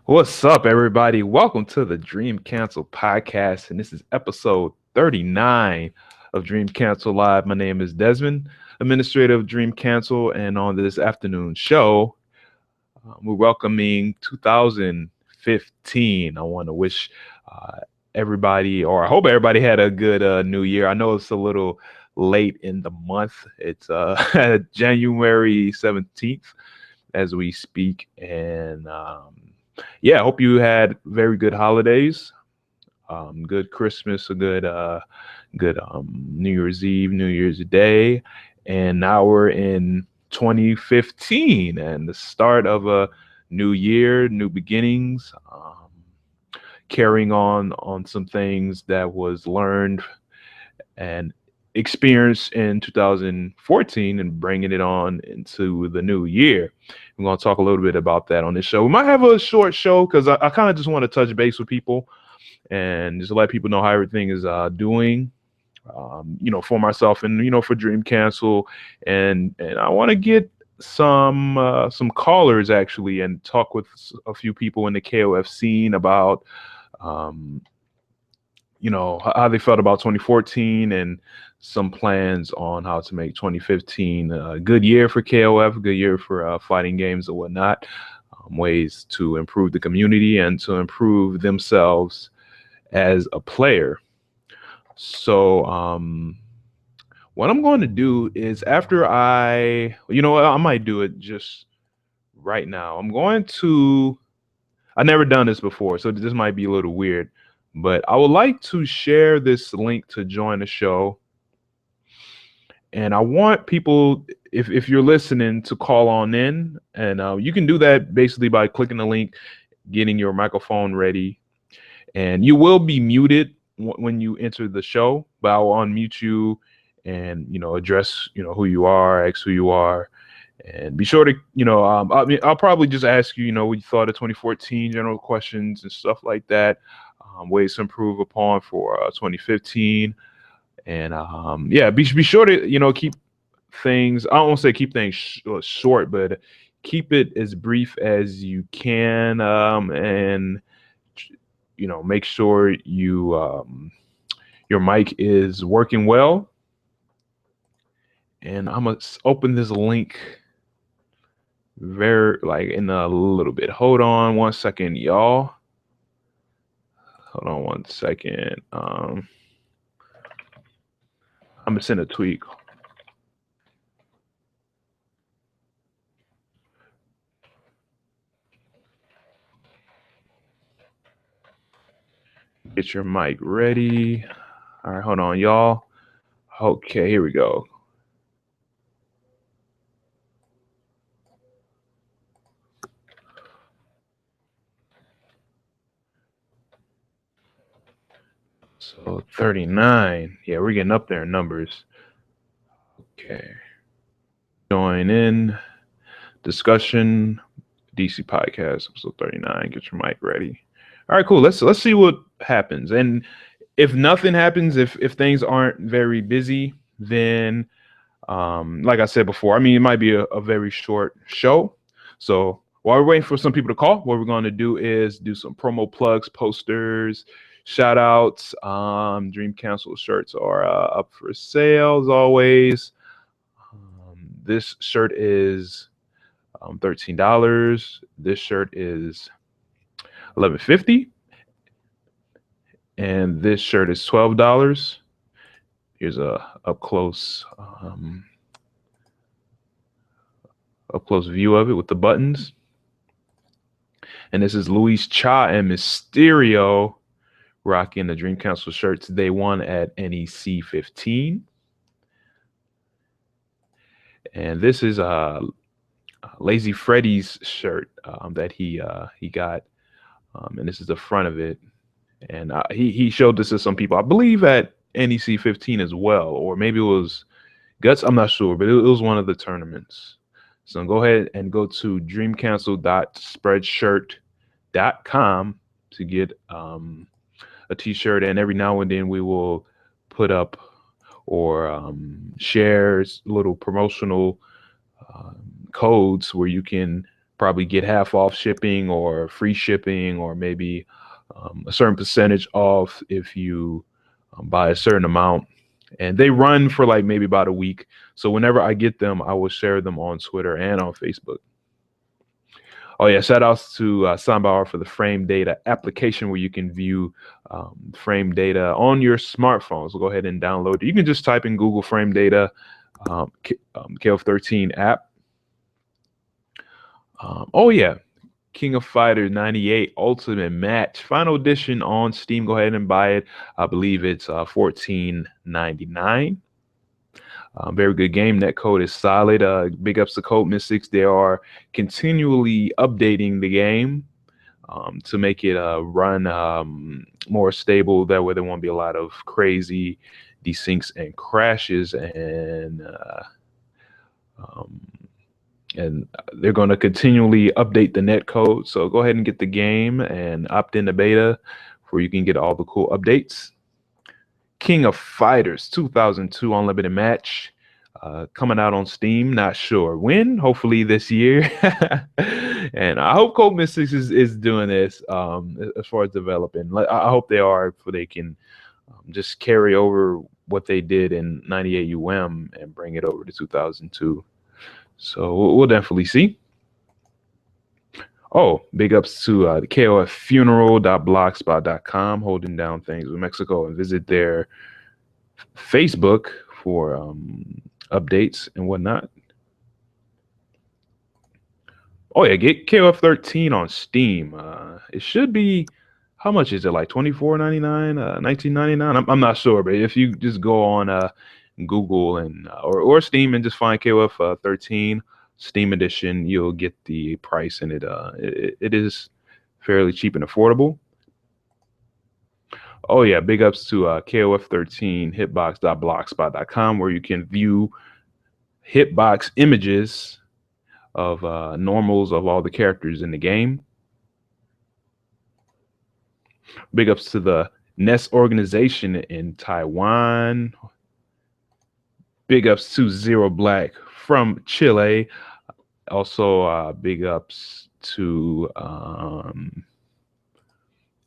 What's up, everybody? Welcome to the Dream Cancel podcast, and this is episode 39 of Dream Cancel Live. My name is Desmond, administrator of Dream Cancel, and on this afternoon show, we're welcoming 2015. I want to wish everybody, or I hope everybody had a good new year. I know it's a little late in the month. It's January 17th as we speak, and yeah, I hope you had very good holidays, good Christmas, a good New Year's Eve, New Year's Day, and now we're in 2015 and the start of a new year, new beginnings. Carrying on some things that was learned and experienced in 2014 and bringing it on into the new year. We're going to talk a little bit about that on this show. We might have a short show because I kind of just want to touch base with people and just let people know how everything is doing. For myself and for Dream Cancel, and I want to get some callers actually and talk with a few people in the KOF scene about um, how they felt about 2014 and some plans on how to make 2015 a good year for KOF, a good year for fighting games and whatnot, ways to improve the community and to improve themselves as a player. So, what I'm going to do is after I might do it just right now. I never done this before, so this might be a little weird, but I would like to share this link to join the show. And I want people, if you're listening, to call on in. And you can do that basically by clicking the link, getting your microphone ready. And you will be muted when you enter the show, but I'll unmute you and, address, who you are, ask who you are. And be sure to, I'll probably just ask you, what you thought of 2014, general questions and stuff like that, ways to improve upon for 2015. And yeah, be sure to keep things. I don't want to say keep things short, but keep it as brief as you can, and make sure your mic is working well. And I'm gonna open this link very like in a little bit. Hold on one second, y'all. Hold on one second. I'm gonna send a tweet. Get your mic ready. All right, hold on, y'all. Okay, here we go. So 39. Yeah, we're getting up there in numbers. Okay. Join in. Discussion. DC podcast episode 39. Get your mic ready. All right, cool. Let's see what happens. And if nothing happens, if things aren't very busy, then like I said before, I mean it might be a very short show. So while we're waiting for some people to call, what we're going to do is do some promo plugs, posters, shout outs. Dream Cancel shirts are up for sale as always. This shirt is $13. This shirt is $11.50, and this shirt is $12. Here's a up close view of it with the buttons. And this is Luis Cha and Mysterio rocking the Dream Council shirts they won at NEC 15. And this is Lazy Freddy's shirt that he got, and this is the front of it. And he showed this to some people, I believe, at NEC 15 as well, or maybe it was Guts. I'm not sure, but it was one of the tournaments. So go ahead and go to dreamcancel.spreadshirt.com to get a t-shirt. And every now and then we will put up or share little promotional codes where you can probably get half off shipping or free shipping, or maybe a certain percentage off if you buy a certain amount. And they run for like maybe about a week. So whenever I get them, I will share them on Twitter and on Facebook. Oh yeah, shout outs to Soundbar for the frame data application, where you can view frame data on your smartphone. So go ahead and download it. You can just type in Google frame data, KOF13 app. Oh yeah, King of Fighters 98 Ultimate Match Final Edition on Steam. Go ahead and buy it. I believe it's $14.99. Very good game. Netcode is solid. Big ups to Code Mystics. They are continually updating the game to make it run more stable. That way there won't be a lot of crazy desyncs and crashes. And they're going to continually update the netcode. So go ahead and get the game and opt into beta where you can get all the cool updates. King of Fighters 2002 Unlimited Match coming out on Steam. Not sure when. Hopefully this year. And I hope Code Mystics is doing this as far as developing. I hope they are, for they can just carry over what they did in 98 UM and bring it over to 2002. So we'll definitely see. Oh, big ups to the KOFfuneral.blogspot.com, holding down things with Mexico, and visit their Facebook for updates and whatnot. Oh yeah, get KOF13 on Steam. It should be, how much is it? Like $24.99, $19.99? I'm not sure, but if you just go on Google and or Steam and just find KOF 13 Steam edition, you'll get the price, and it is fairly cheap and affordable. Oh yeah, big ups to KOF 13 hitbox.blogspot.com, where you can view hitbox images of normals of all the characters in the game. Big ups to the NES organization in Taiwan. Big ups to Zero Black from Chile. Also, big ups to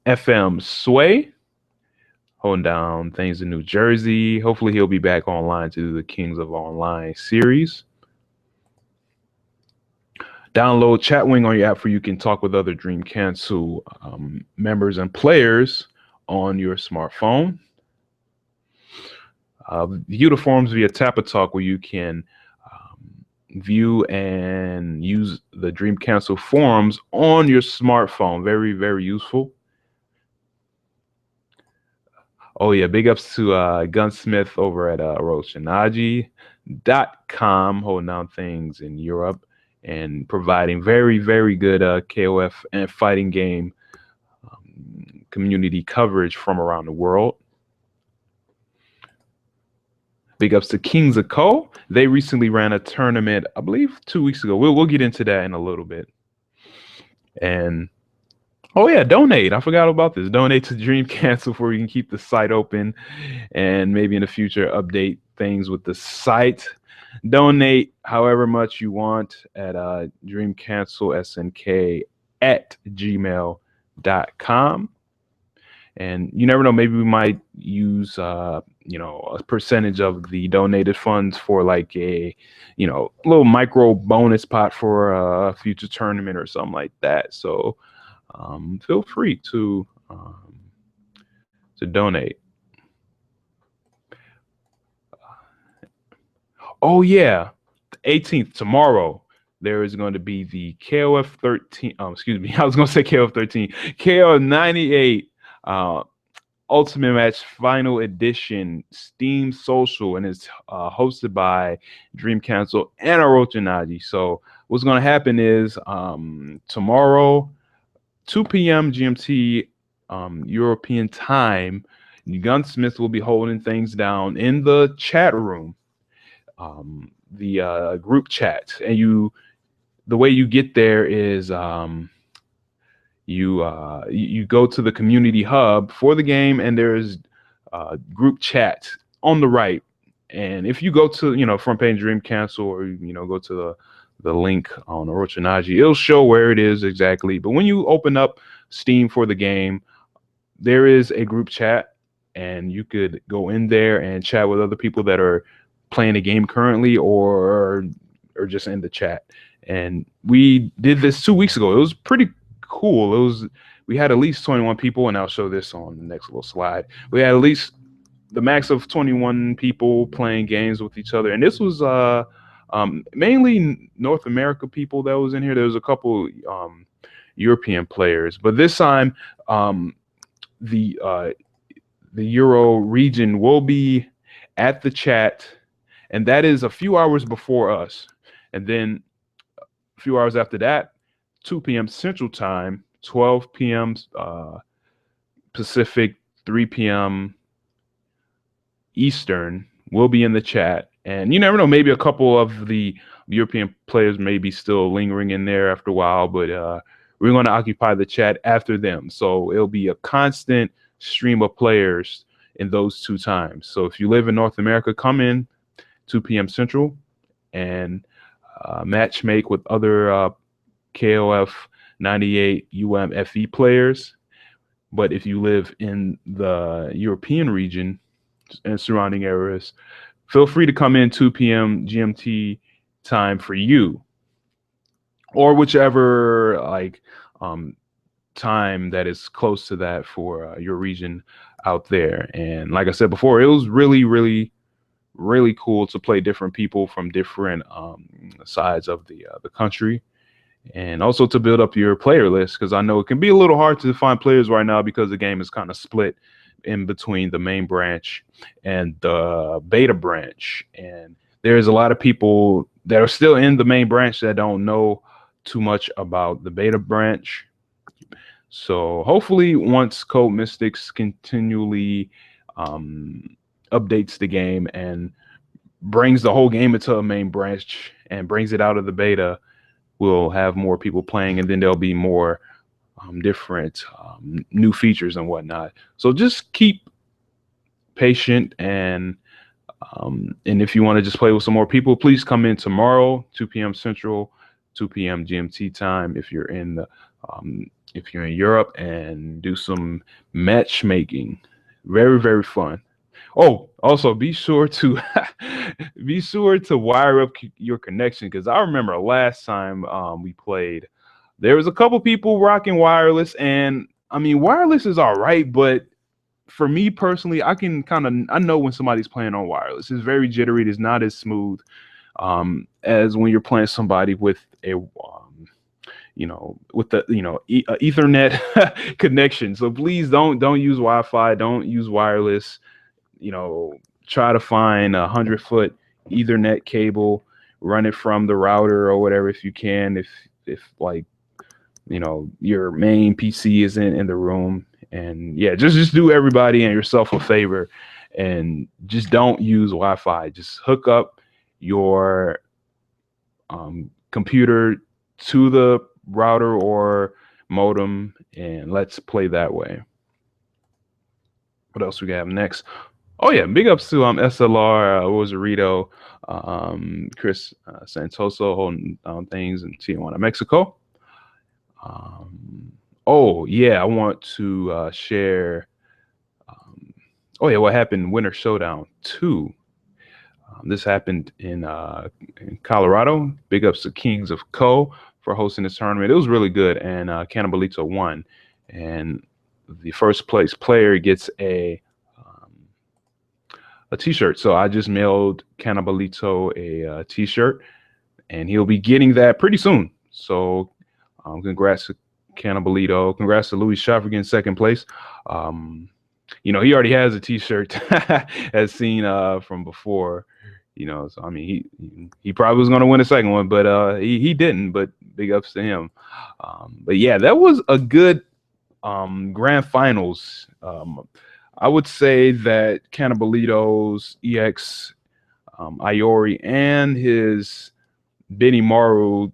FM Sway, holding down things in New Jersey. Hopefully he'll be back online to do the Kings of Online series. Download Chatwing on your app where you can talk with other Dream Cancel members and players on your smartphone. View the forums via Tap-A-Talk, where you can view and use the Dream Cancel forums on your smartphone. Very, very useful. Oh yeah, big ups to Gunsmith over at Rochinaji.com, holding down things in Europe and providing very, very good KOF and fighting game community coverage from around the world. Big ups to Kings of Co. They recently ran a tournament, I believe 2 weeks ago. We'll get into that in a little bit. And oh yeah, donate. I forgot about this. Donate to Dream Cancel, where you can keep the site open and maybe in the future update things with the site. Donate however much you want at dreamcancelsnk@gmail.com. And you never know, maybe we might use a percentage of the donated funds for like a little micro bonus pot for a future tournament or something like that. So feel free to donate. Oh yeah, the 18th, tomorrow, there is going to be the KOF 13. Excuse me, I was going to say KOF 13, KOF 98 Ultimate Match Final Edition Steam Social, and it's hosted by Dream Cancel and Orochinaji. So what's going to happen is tomorrow, 2 p.m. GMT European time, Gunsmith will be holding things down in the chat room, the group chat, and the way you get there is you go to the community hub for the game, and there's group chat on the right. And if you go to front page Dream Cancel, or go to the link on Orochinaji. It'll show where it is exactly. But when you open up Steam for the game, there is a group chat, and you could go in there and chat with other people that are playing the game currently, or just in the chat. And we did this 2 weeks ago. It was pretty cool. We had at least 21 people, and I'll show this on the next little slide. We had at least the max of 21 people playing games with each other, and this was mainly North America people that was in here. There was a couple European players, but this time the Euro region will be at the chat, and that is a few hours before us. And then a few hours after that, 2 p.m. Central Time, 12 p.m. Pacific, 3 p.m. Eastern will be in the chat. And you never know, maybe a couple of the European players may be still lingering in there after a while, but we're going to occupy the chat after them. So it'll be a constant stream of players in those 2 times. So if you live in North America, come in 2 p.m. Central and match make with other KOF 98 UMFE players. But if you live in the European region and surrounding areas, feel free to come in 2 p.m. GMT time for you, or whichever time that is close to that for your region out there. And like I said before, it was really, really, really cool to play different people from different sides of the country, and also to build up your player list, because I know it can be a little hard to find players right now because the game is kind of split in between the main branch and the beta branch. And there's a lot of people that are still in the main branch that don't know too much about the beta branch. So hopefully once Code Mystics continually updates the game and brings the whole game into a main branch and brings it out of the beta, we'll have more people playing, and then there'll be more different new features and whatnot. So just keep patient, and if you want to just play with some more people, please come in tomorrow, 2 p.m. Central, 2 p.m. GMT time if you're in Europe, and do some matchmaking. Very, very fun. Oh, also be sure to wire up your connection, because I remember last time we played, there was a couple people rocking wireless, and I mean wireless is all right, but for me personally, I know when somebody's playing on wireless. It's very jittery. It's not as smooth as when you're playing somebody with a with the Ethernet connection. So please don't use Wi-Fi. Don't use wireless. Try to find 100-foot Ethernet cable, run it from the router or whatever if you can. If your main PC isn't in the room. And yeah, just do everybody and yourself a favor, and just don't use Wi-Fi. Just hook up your computer to the router or modem, and let's play that way. What else we have next? Oh yeah, big ups to SLR, Rosarito, Chris Santoso holding down things in Tijuana, Mexico. Oh yeah, I want to share. What happened in Winter Showdown 2? This happened in Colorado. Big ups to Kings of Co for hosting this tournament. It was really good, and Cannibalito won. And the first place player gets a T-shirt. So I just mailed Cannibalito a T-shirt, and he'll be getting that pretty soon. So congrats to Cannibalito. Congrats to Louis Shaw for getting second place. He already has a T-shirt as seen from before. So I mean, he probably was going to win a second one, but he didn't. But big ups to him. But yeah, that was a good grand finals. I would say that Cannibalito's EX Iori and his Benimaru,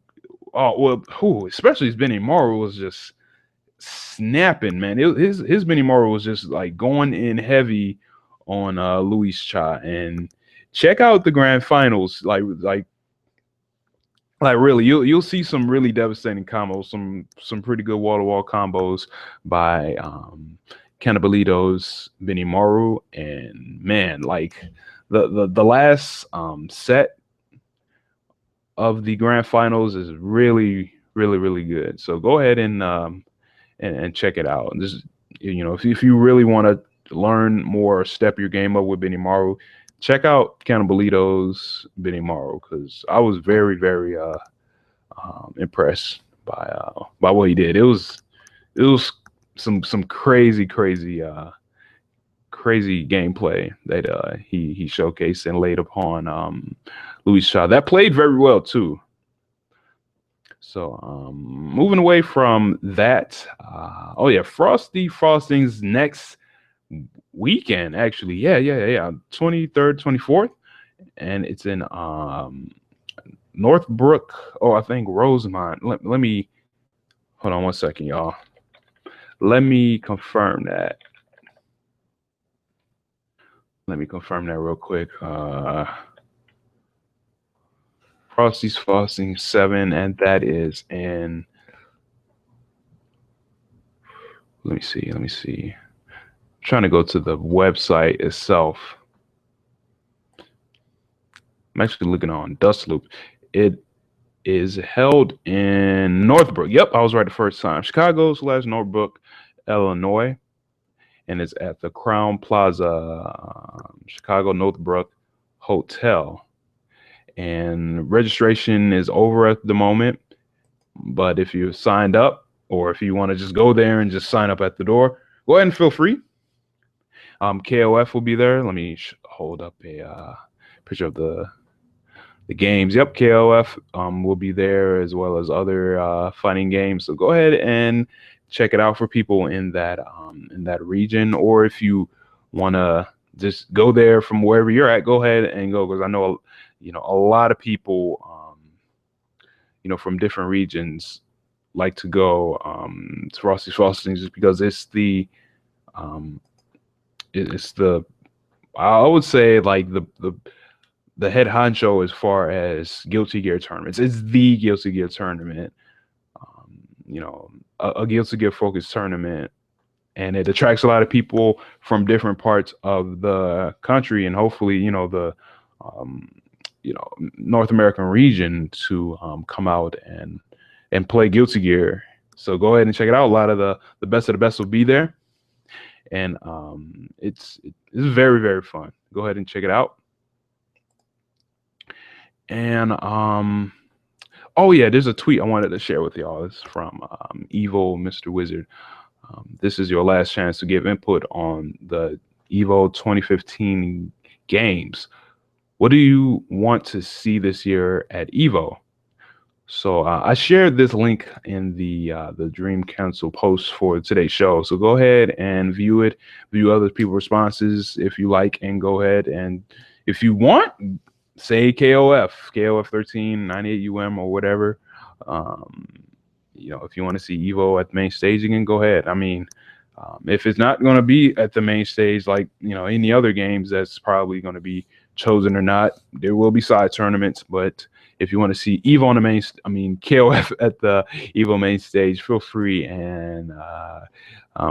especially his Benimaru was just snapping, man. His Benimaru was just like going in heavy on Luis Cha. And check out the grand finals. Like Like really, you'll see some really devastating combos, some pretty good wall to wall combos by Cannibalitos, Benimaru, and man, like the last set of the grand finals is really good. So go ahead and check it out. And just if you really want to learn more, step your game up with Benimaru, check out Cannibalitos Benimaru because I was very impressed by what he did. It was some crazy gameplay that he showcased and laid upon Louis Shaw. That played very well too. So moving away from that, oh yeah, Frosty Frosting's next weekend actually, yeah, 23rd, 24th, and it's in Northbrook. Oh, I think Rosemont. Let me hold on one second, y'all. Let me confirm that. Let me confirm that real quick. Frosty's Frosting 7, and that is in. Let me see. I'm trying to go to the website itself. I'm actually looking on Dust Loop. It is held in Northbrook. Yep, I was right the first time. Chicago/Northbrook, Illinois, and it's at the Crown Plaza, Chicago Northbrook Hotel. And registration is over at the moment, but if you signed up or if you want to just go there and just sign up at the door, go ahead and feel free. KOF will be there. Let me hold up a picture of the games. Yep, KOF will be there as well as other fighting games. So go ahead and check it out for people in that region, or if you want to just go there from wherever you're at, go ahead and go, because I know a lot of people from different regions like to go to Frosty's Frosting just because it's um, the I would say like the head honcho as far as Guilty Gear tournaments. It's the Guilty Gear tournament, a Guilty Gear focused tournament, and it attracts a lot of people from different parts of the country, and hopefully, the um, North American region to come out and play Guilty Gear. So go ahead and check it out. A lot of the best of the best will be there, and it's very fun. Go ahead and check it out. And oh yeah, there's a tweet I wanted to share with y'all. It's from Evil Mr. Wizard. This is your last chance to give input on the Evo 2015 games. What do you want to see this year at Evo? So I shared this link in the Dream Council post for today's show. So go ahead and view it, view other people's responses if you like, and go ahead and if you want, say KOF 1398 UM or whatever. If you want to see Evo at the main stage again, go ahead. I mean, if it's not going to be at the main stage like any other games that's probably going to be chosen or not, there will be side tournaments. But if you want to see Evo on the KOF at the Evo main stage, feel free and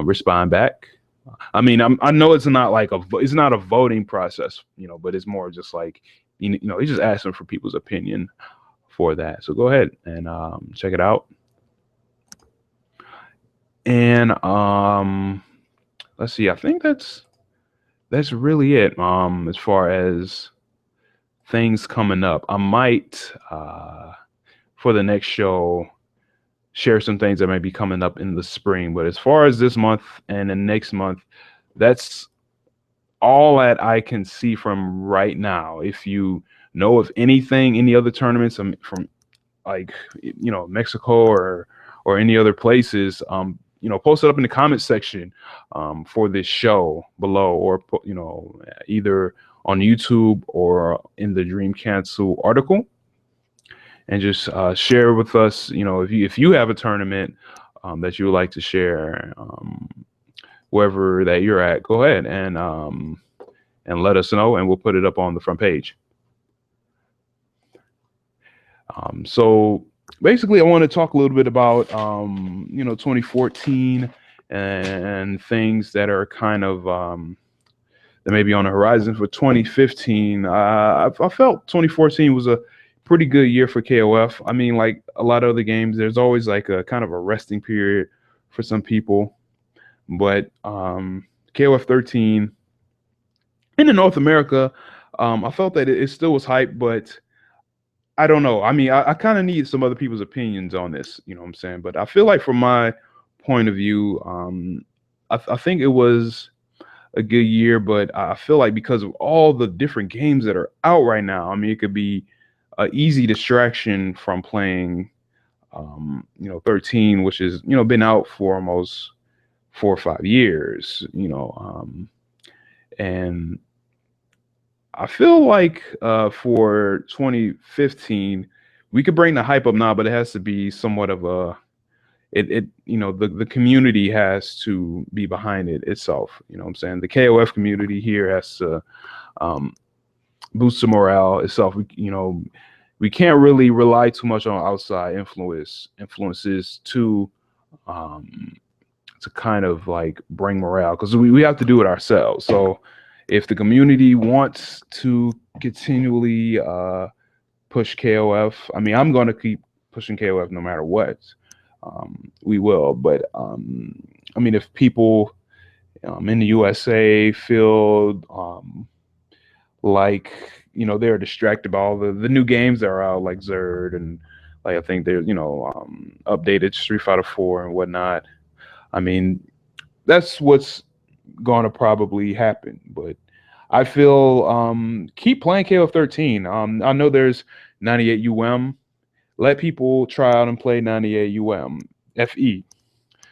respond back. I mean, I know it's not like it's not a voting process, but it's more just like he's just asking for people's opinion for that. So go ahead and check it out. And let's see. I think that's really it. As far as things coming up, I might for the next show share some things that might be coming up in the spring. But as far as this month and the next month, that's all that I can see from right now. If you know of anything, any other tournaments from like Mexico or any other places, post it up in the comment section for this show below, or either on YouTube or in the Dream Cancel article, and just share with us. If you have a tournament that you would like to share, wherever that you're at, go ahead and let us know, and we'll put it up on the front page. So basically, I want to talk a little bit about 2014 and things that are kind of that may be on the horizon for 2015. I felt 2014 was a pretty good year for KOF. I mean, like a lot of other games, there's always like a kind of a resting period for some people, but KOF 13 in the North America, I felt that it still was hype, but I don't know. I mean, I kind of need some other people's opinions on this. You know what I'm saying? But I feel like from my point of view, I think it was a good year, but I feel like because of all the different games that are out right now, I mean, it could be an easy distraction from playing, 13, which is, been out for almost 4 or 5 years, and I feel like for 2015, we could bring the hype up now, but it has to be somewhat of a the community has to be behind it itself. You know what I'm saying? The KOF community here has to um, boost the morale itself. We can't really rely too much on outside influences um, to kind of like bring morale because we have to do it ourselves. So if the community wants to continually push KOF, I mean, I'm going to keep pushing KOF no matter what. We will, but I mean, if people in the USA feel like they're distracted by all the new games that are out, like Zerd and like I think they're updated Street Fighter 4 and whatnot. I mean, that's what's going to probably happen. But I feel keep playing KOF 13. I know there's 98 UM. Let people try out and play 98 FE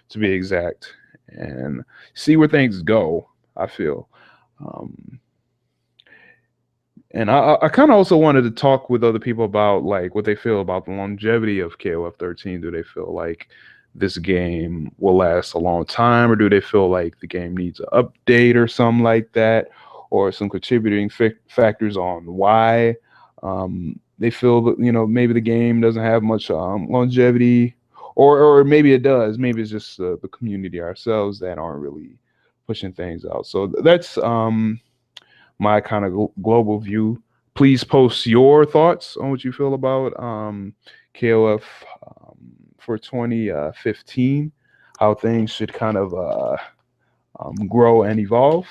to be exact, and see where things go. I feel. Um, and I kind of also wanted to talk with other people about like what they feel about the longevity of KOF 13. Do they feel like this game will last a long time, or do they feel like the game needs an update or something like that, or some contributing factors on why they feel that maybe the game doesn't have much longevity, or maybe it does. Maybe it's just the community ourselves that aren't really pushing things out. So that's my kind of global view. Please post your thoughts on what you feel about KOF for 2015, how things should kind of grow and evolve.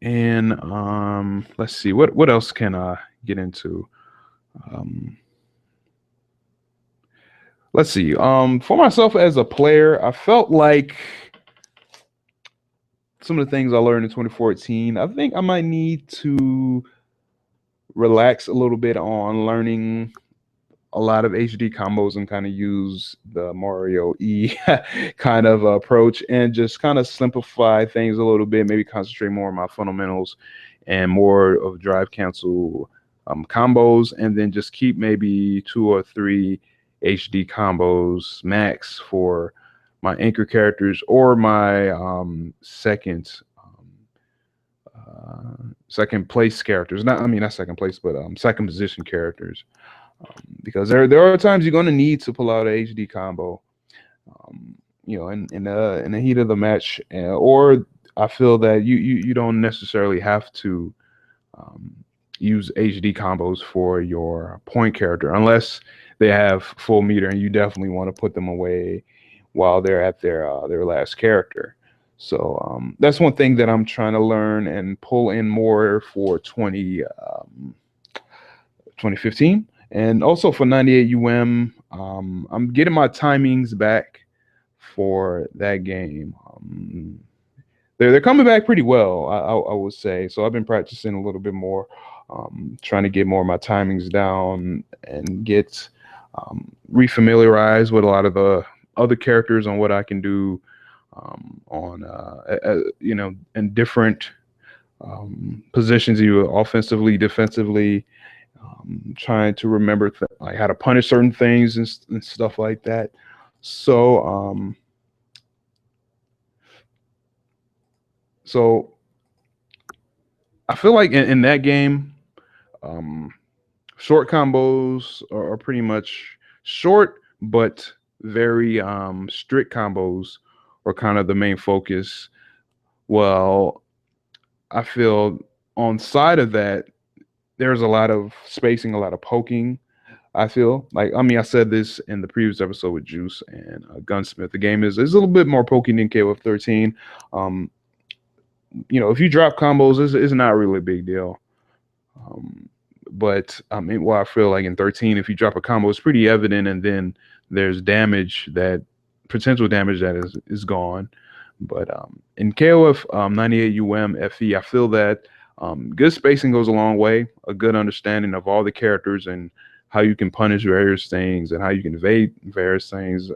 And let's see, what else can I get into? Um, let's see. For myself as a player, I felt like some of the things I learned in 2014, I think I might need to relax a little bit on learning a lot of HD combos and kind of use the Mario E kind of approach and just kind of simplify things a little bit, maybe concentrate more on my fundamentals and more of drive cancel combos, and then just keep maybe 2 or 3 HD combos max for my anchor characters or my second place characters. Not, I mean, not second place, but second position characters. Because there are times you're going to need to pull out a HD combo, in the heat of the match, or I feel that you don't necessarily have to um, use HD combos for your point character unless they have full meter, and you definitely want to put them away while they're at their last character. So that's one thing that I'm trying to learn and pull in more for 2015. And also for 98 I'm getting my timings back for that game. They're coming back pretty well, I would say. So I've been practicing a little bit more, trying to get more of my timings down and get refamiliarized with a lot of the other characters on what I can do in different positions, either offensively, defensively, trying to remember like how to punish certain things and stuff like that. So so I feel like in that game, um, short combos are pretty much short, but very strict combos are kind of the main focus. Well, I feel on side of that, there's a lot of spacing, a lot of poking. I feel like, I mean, I said this in the previous episode with Juice and Gunsmith. The game is a little bit more poking than KOF 13. Um, if you drop combos, it's not really a big deal. Um, but I mean, well, I feel like in 13, if you drop a combo, it's pretty evident, and then there's damage that potential damage that is gone. But in KOF 98 FE, I feel that good spacing goes a long way. A good understanding of all the characters and how you can punish various things and how you can evade various things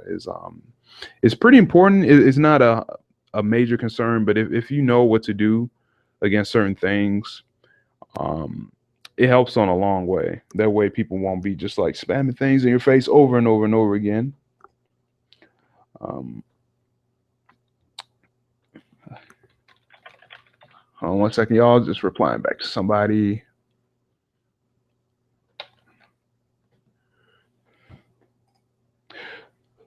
is pretty important. It's not a major concern, but if you know what to do against certain things, um, it helps on a long way. That way, people won't be just like spamming things in your face over and over and over again. Um, Hold on one second, y'all. Just replying back to somebody.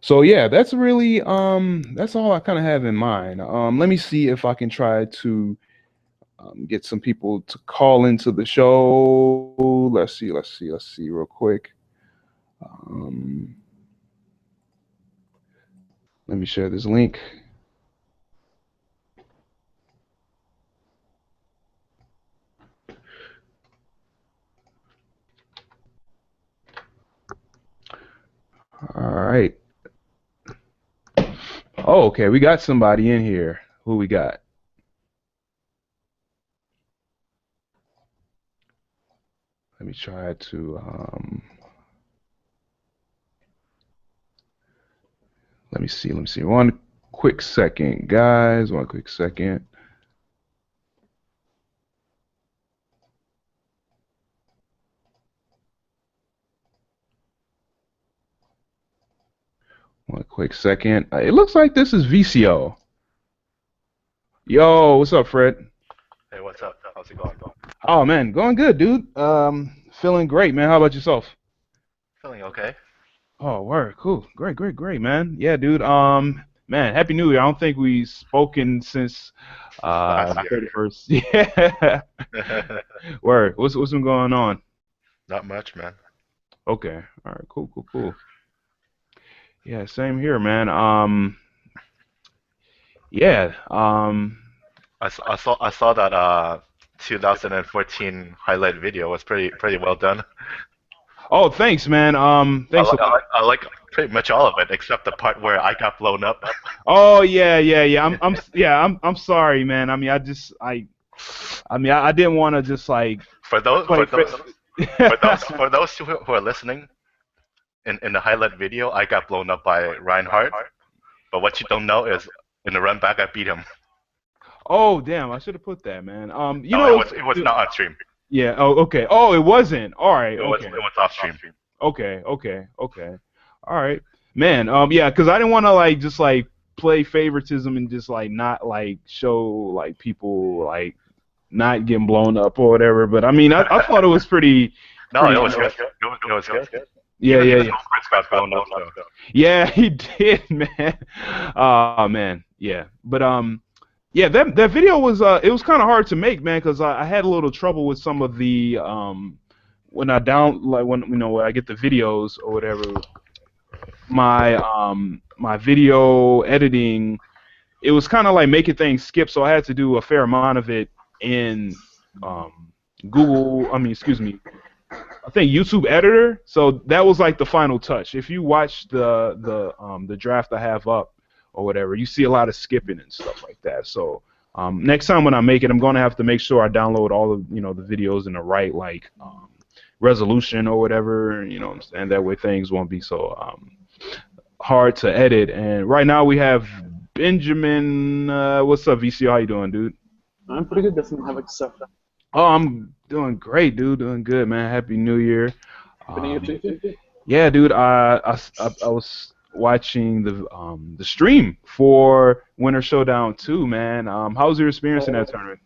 So yeah, that's really that's all I kind of have in mind. Let me see if I can try to get some people to call into the show. Let's see real quick. Um, Let me share this link. All right. Oh, okay. We got somebody in here. Who we got? Let me try to. Let me see. Let me see. One quick second, guys. One quick second. One quick second. It looks like this is VCO. Yo, what's up, Fred? Hey, what's up? How's it going? Oh man, going good, dude. Feeling great, man. How about yourself? Feeling okay. Oh, word, cool, great, man. Yeah, dude. Man, Happy New Year. I don't think we've spoken since Last the year. 31st. Yeah. Word. What's been going on? Not much, man. Okay. All right. Cool. Yeah, same here, man. Yeah. I saw that 2014 highlight video was pretty well done. Oh, thanks, man. I, Thanks li- a I lot. like I like pretty much all of it except the part where I got blown up. Oh yeah. I'm sorry, man. I mean, I didn't want to just like For those play. for those for those who are listening, in the highlight video, I got blown up by Reinhardt. But what you don't know is in the run back, I beat him. Oh, damn! I should have put that, man. No, it was not on stream. Yeah. Oh, okay. Oh, it wasn't. All right. It was off stream. Okay. All right, man. Yeah, because I didn't want to like just like play favoritism and just like not like show like people like not getting blown up or whatever. But I mean, I thought it was No, pretty. it was good. It was good. Yeah, Even yeah, his yeah. own Chris got blown up. So. Yeah, he did, man. Oh man, yeah. But yeah, that video was it was kind of hard to make, man, because I had a little trouble with some of the when I down like when when I get the videos or whatever, my video editing, it was kind of like making things skip, so I had to do a fair amount of it in um Google. I mean, excuse me, I think YouTube editor. So that was like the final touch. If you watch the draft I have up or whatever, you see a lot of skipping and stuff like that. So next time when I make it, I'm gonna have to make sure I download all of the videos in the right like resolution or whatever. You know what I'm saying? That way things won't be so hard to edit. And right now we have Benjamin. What's up, VCR? How you doing, dude? I'm pretty good. Doesn't have stuff. Oh, I'm doing great, dude. Doing good, man. Happy New Year. Happening Um, too. yeah, dude. I was watching the stream for Winter Showdown 2, man. How was your experience in that tournament?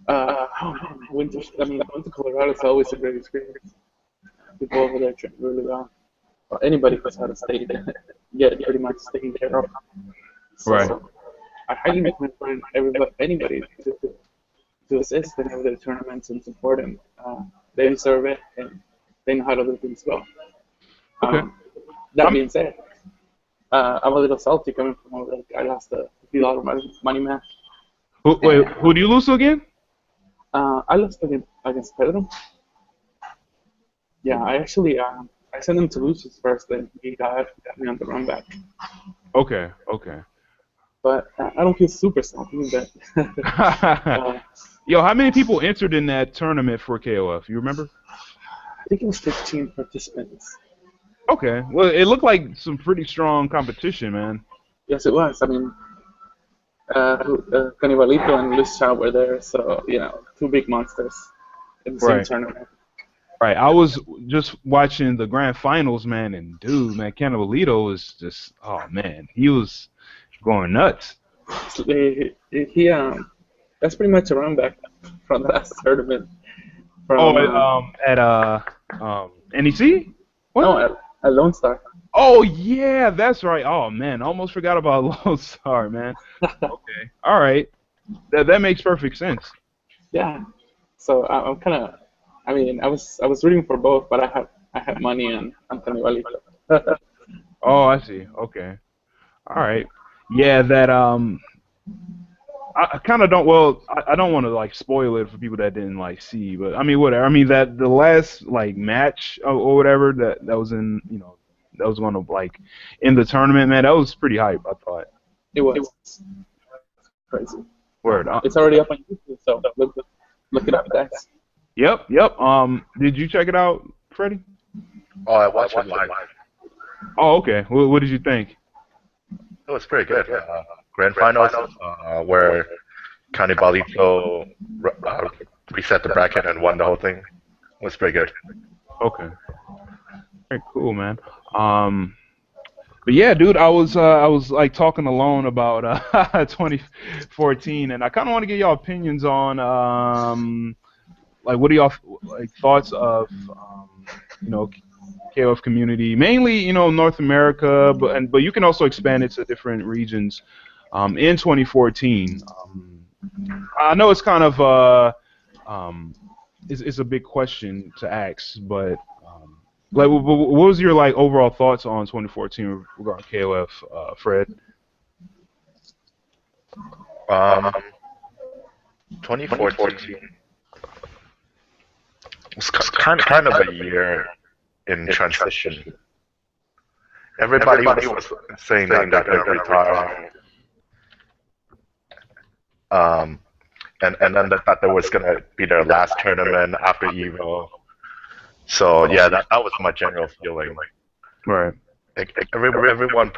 Oh man, winter. I mean, going to Colorado is always a great experience. People over there train really well. Well, anybody who's had a stay there, get pretty much taken care of. Right. So I highly recommend for anybody to assist in their tournaments and support them. They deserve it, and they know how to do things well. Okay. That being said, I'm a little salty coming from over there. I lost a few lot of money match. Wait, who do you lose to again? I lost against Pedro. Yeah, I actually I sent him to Lucius first, then he got me on the run back. Okay. Okay. But I don't feel super salty. But Yo, how many people entered in that tournament for KOF? You remember? I think it was 15 participants. Okay. Well, it looked like some pretty strong competition, man. Yes, it was. I mean, Canibalito and Luis Chow were there, so two big monsters in the same Right. tournament. Right. I was just watching the grand finals, man, and dude, man, Cannibalizzo was just, oh man, he was going nuts. He that's pretty much a run back from the last tournament. Oh, From at NEC? What? no, at Lone Star. Oh yeah, that's right. Oh man, almost forgot about Lone Star, man. Okay. All right. That makes perfect sense. Yeah. So I'm kind of. I mean, I was rooting for both, but I had money on Canibalito. Oh, I see. Okay. All right. Yeah, that I kind of don't. Well, I don't want to like spoil it for people that didn't like see, but I mean, whatever. I mean that the last like match or whatever that was in, that was going to like in the tournament, man. That was pretty hype. I thought. It was crazy. Word. It's already up on YouTube, so look it up, guys. Yep. Yep. Did you check it out, Freddie? Oh, I watched it live. Oh, okay. What did you think? It was pretty good. Grand finals, where Canibalito reset the bracket and won the whole thing. It was pretty good. Okay. Very cool, man. But yeah, dude, I was like talking alone about 2014, and I kind of want to get y'all opinions on like what are y'all like thoughts of KOF community, mainly North America, but you can also expand it to different regions. In 2014, I know it's kind of it's a big question to ask, but like, what was your like overall thoughts on 2014 regarding KOF, Fred? 2014 was kind of a year in transition. Everybody was saying that they're going to retire. And then that there was going to be their last tournament after Evo. So yeah, that was my general feeling. Right. Everyone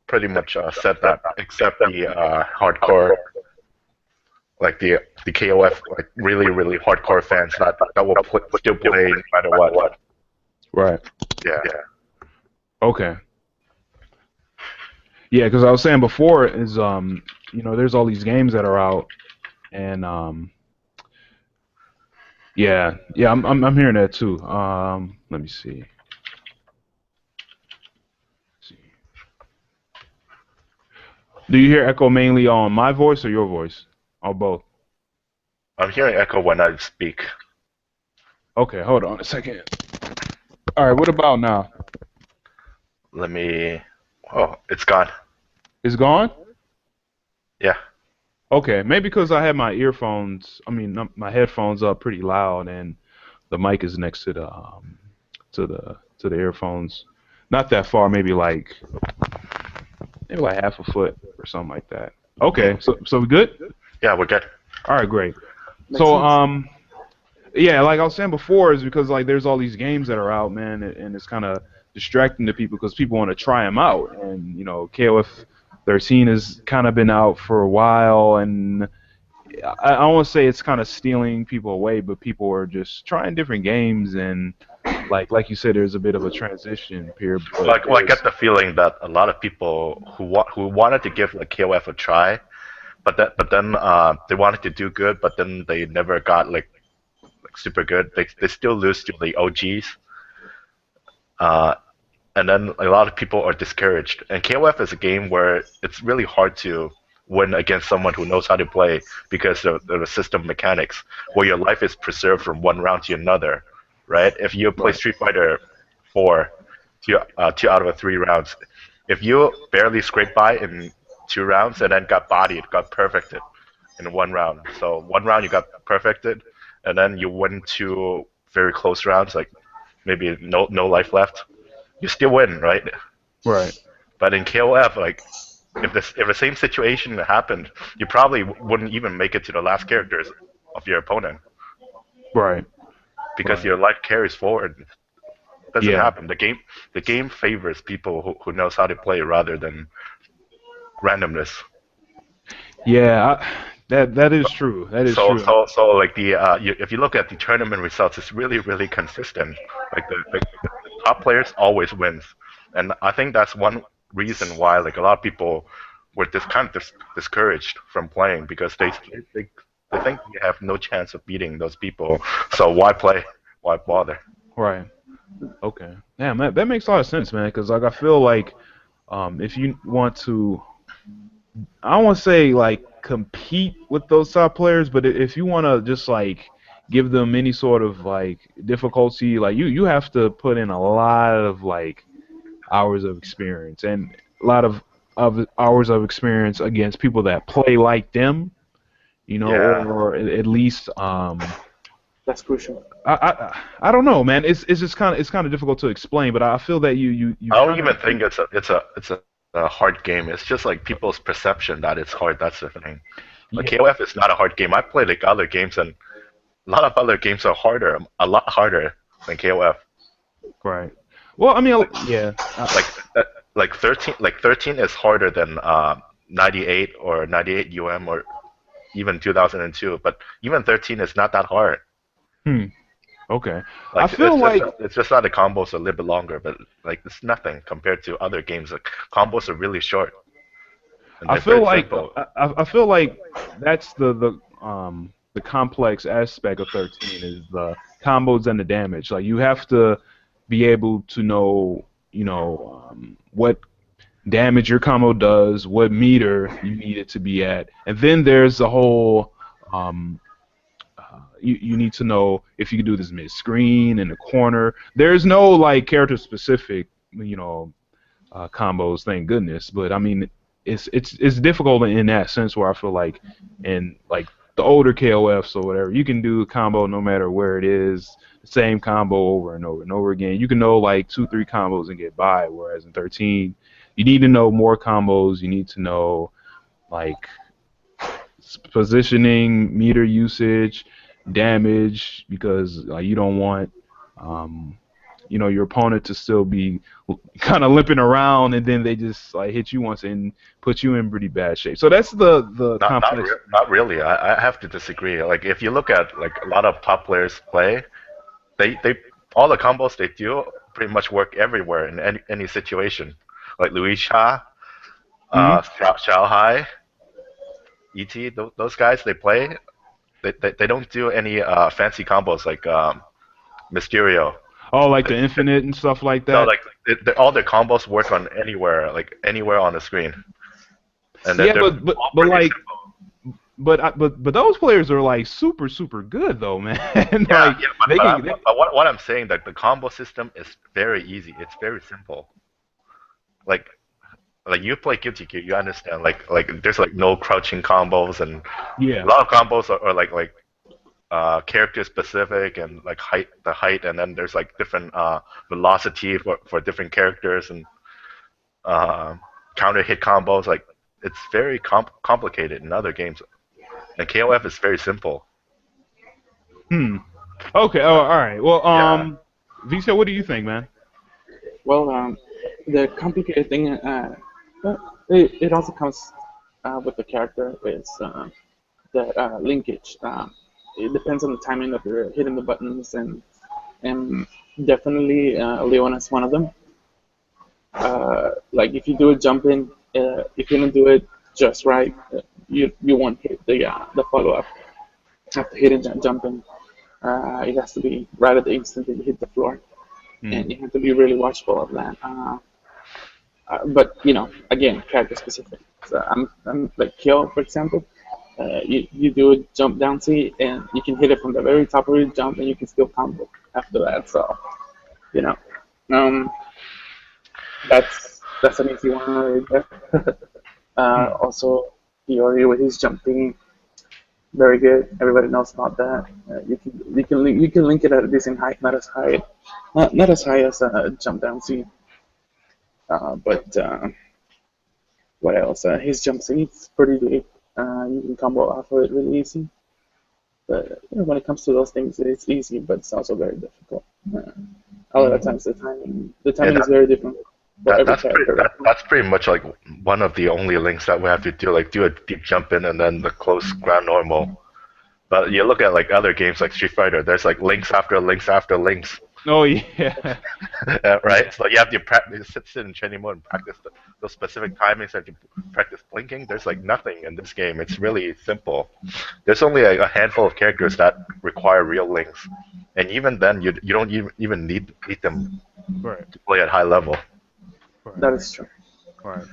pretty much said that, except the hardcore, like the KOF, like really hardcore fans that will still play no matter what. Right. Yeah. Okay. Yeah, because I was saying before is there's all these games that are out, and yeah, I'm hearing that too. Let me see. Do you hear echo mainly on my voice or your voice? Or both? I'm hearing echo when I speak. Okay, hold on a second. All right, what about now? Let me. Oh, it's gone. It's gone? Yeah. Okay, maybe because I had my my headphones up pretty loud, and the mic is next to the earphones. Not that far, maybe like half a foot or something like that. Okay, so we good? Yeah, we're good. All right, great. So yeah, like I was saying before, is because like there's all these games that are out, man, and it's kind of distracting to people because people want to try them out, and KOF 13 has kind of been out for a while, and I don't want to say it's kind of stealing people away, but people are just trying different games, and like you said, there's a bit of a transition period. Well, I get the feeling that a lot of people who wanted to give like KOF a try, but then they wanted to do good, but then they never got like super good. They still lose to the OGs. Uh, and then a lot of people are discouraged. And KOF is a game where it's really hard to win against someone who knows how to play because of the system mechanics, where your life is preserved from one round to another, right? If you play Right. Street Fighter 4, two out of 3 rounds, if you barely scraped by in 2 rounds and then got bodied, got perfected in 1 round. So 1 round you got perfected, and then you win 2 very close rounds, like maybe no life left, you still win, right? Right. But in KOF, like if the same situation happened, you probably wouldn't even make it to the last characters of your opponent Right. because Right. your life carries forward. It doesn't Yeah. happen. The game favors people who knows how to play rather than randomness. Yeah. That is true. That is So true. so like if you look at the tournament results, it's really consistent. Like the top players always wins, and I think that's one reason why like a lot of people were kind of discouraged from playing because they think you have no chance of beating those people. So why play? Why bother? Right. Okay. Yeah, that makes a lot of sense, man. Because like I feel like if you want to, I don't want to say like compete with those top players, but if you want to just like give them any sort of like difficulty, like you have to put in a lot of like hours of experience and a lot of hours of experience against people that play like them, Yeah. or at least That's crucial. I don't know, man. It's just kind of difficult to explain, but I feel that you I don't kind even of think it's a hard game. It's just like people's perception that it's hard. That's the thing. Like yeah, KOF is not a hard game. I played like other games, and a lot of other games are harder, a lot harder than KOF. right. Well, I mean, Like yeah, like like 13 is harder than 98 or 98 UM or even 2002. But even 13 is not that hard. hmm, okay. I Like feel like it's just that the combos are a little bit longer, but like it's nothing compared to other games. Like combos are really short and I they're feel very like simple. I feel like that's the complex aspect of 13 is the combos and the damage. Like you have to be able to know, what damage your combo does, what meter you need it to be at, and then there's the whole um, you need to know if you can do this mid screen in the corner. There's no like character specific, combos, thank goodness. But I mean, it's difficult in that sense where I feel like in like the older KOFs or whatever, you can do a combo no matter where it is, same combo over and over and over again. You can know like 2, 3 combos and get by. Whereas in 13, you need to know more combos. You need to know like positioning, meter usage, damage, because you don't want um, your opponent to still be kind of limping around, and then they just like hit you once and put you in pretty bad shape. So that's the complex. Not really. I have to disagree. Like if you look at like a lot of top players play, they all the combos they do pretty much work everywhere in any situation. Like Louis Cha, Mhm. Xiao Hai, ET, those guys they play. They don't do any fancy combos like Mysterio. Oh, like the infinite and stuff like No, that. like all their combos work on anywhere, like anywhere on the screen, and Yeah, they're all but pretty like simple. but those players are like super good though, man. Yeah, Like yeah, they can. but what I'm saying that the combo system is very easy. It's very simple. Like you play Guilty Gear, you understand. Like there's like no crouching combos, and a Yeah. lot of combos are like character specific and like the height, and then there's like different velocity for different characters and uh, counter hit combos. Like it's very complicated in other games, and KOF is very simple. Hmm. Okay. Oh, all right. Well, Yeah, Visa, what do you think, man? Well, the complicated thing, it also comes with the character. It's the linkage. It depends on the timing of your hitting the buttons, and definitely Leon is one of them. Like if you do a jump in, if you don't do it just right, you won't hit the follow up after hitting that jumping. It has to be right at the instant that you hit the floor, Mm. and you have to be really watchful of that. But again, character specific. So I'm like Kill, for example. You do a jump down C, and you can hit it from the very top of your jump, and you can still combo after that. So you know, um, that's an easy one right there. Mm. Also, Fiori with his jumping, very good. Everybody knows about that. You can link it at a decent height, not as high as a jump down C. But what else? His jump C is pretty big. You can combo off of it really easy. But when it comes to those things, it's easy, but it's also very difficult. A lot of Mm. times the Yeah, timing is very different for every character. that's pretty much like one of the only links that we have to do, like do a deep jump in and then the close ground normal. But you look at like other games like Street Fighter, there's like links after links after links. Oh yeah. Right? So you have to practice, sit in training mode and practice those specific timings that you practice blinking. There's like nothing in this game. It's really simple. There's only a handful of characters that require real links, and even then, you don't even need them Right. to play at high level. Right. That is true. Right.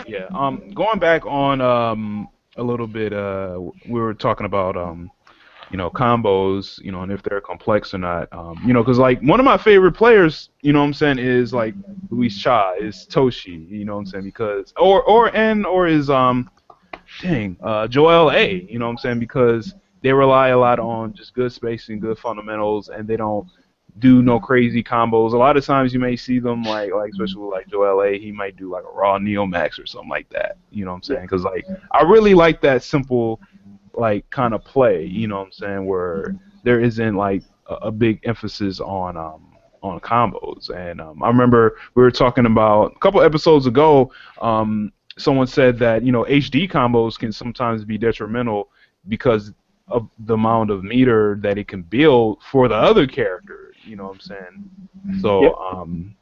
Yeah. Going back on a little bit. We were talking about combos, and if they're complex or not. Because like one of my favorite players, what I'm saying, is like Luis Cha, is Toshi, what I'm saying, because or is Joel A, what I'm saying, because they rely a lot on just good spacing, good fundamentals, and they don't do no crazy combos. A lot of times you may see them like especially with like Joel A, he might do like a raw Neo Max or something like that. You know what I'm saying? Because like I really like that simple like kind of play. You know what I'm saying? Where there isn't like a big emphasis on combos. And I remember we were talking about a couple episodes ago. Someone said that HD combos can sometimes be detrimental because of the amount of meter that it can build for the other character. You know what I'm saying? So, Yep.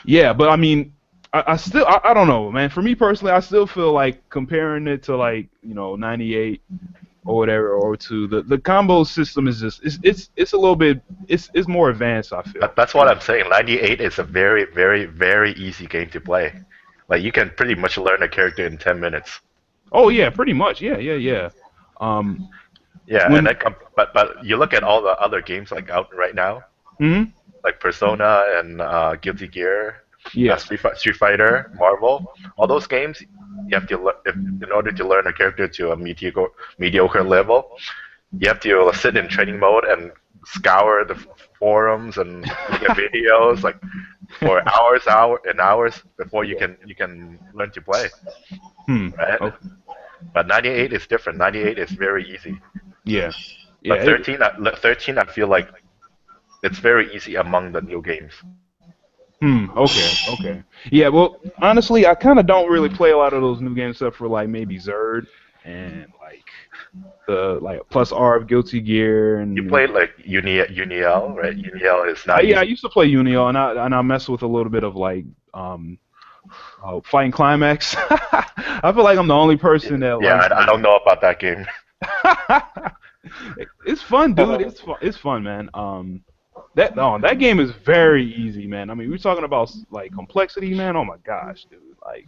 yeah, but I mean, I still, I don't know, man. For me personally, I still feel like comparing it to like, 98 or whatever, or to the combo system is just, it's a little bit, it's more advanced, I feel. That's what I'm saying. 98 is a very, very, very easy game to play. Like you can pretty much learn a character in 10 minutes. Oh yeah, pretty much. Yeah, yeah, yeah. Um, Yeah, and when, but you look at all the other games like out right now, mhm, like Persona and Guilty Gear, yeah. Street Fighter, Marvel, all those games, you have to in order to learn a character to a mediocre level, you have to sit in training mode and scour the forums and look at videos like for hours before you can learn to play, right? Okay. But 98 is different. 98 is very easy. Yeah. Yeah. But 13 I feel like it's very easy among the new games. Okay. Okay. Yeah. Well, honestly, I kind of don't really play a lot of those new games except for like maybe Zerd and like the like plus R of Guilty Gear and You played like Uniel, right? Uniel is not yeah, I easy. used to play Unio and I mess with a little bit of like Fighting Climax. I feel like I'm the only person that Yeah, likes I don't know about that game. It's fun, dude. It's fun. It's fun, man. That game is very easy, man. I mean, we're talking about like complexity, man. Oh my gosh, dude. Like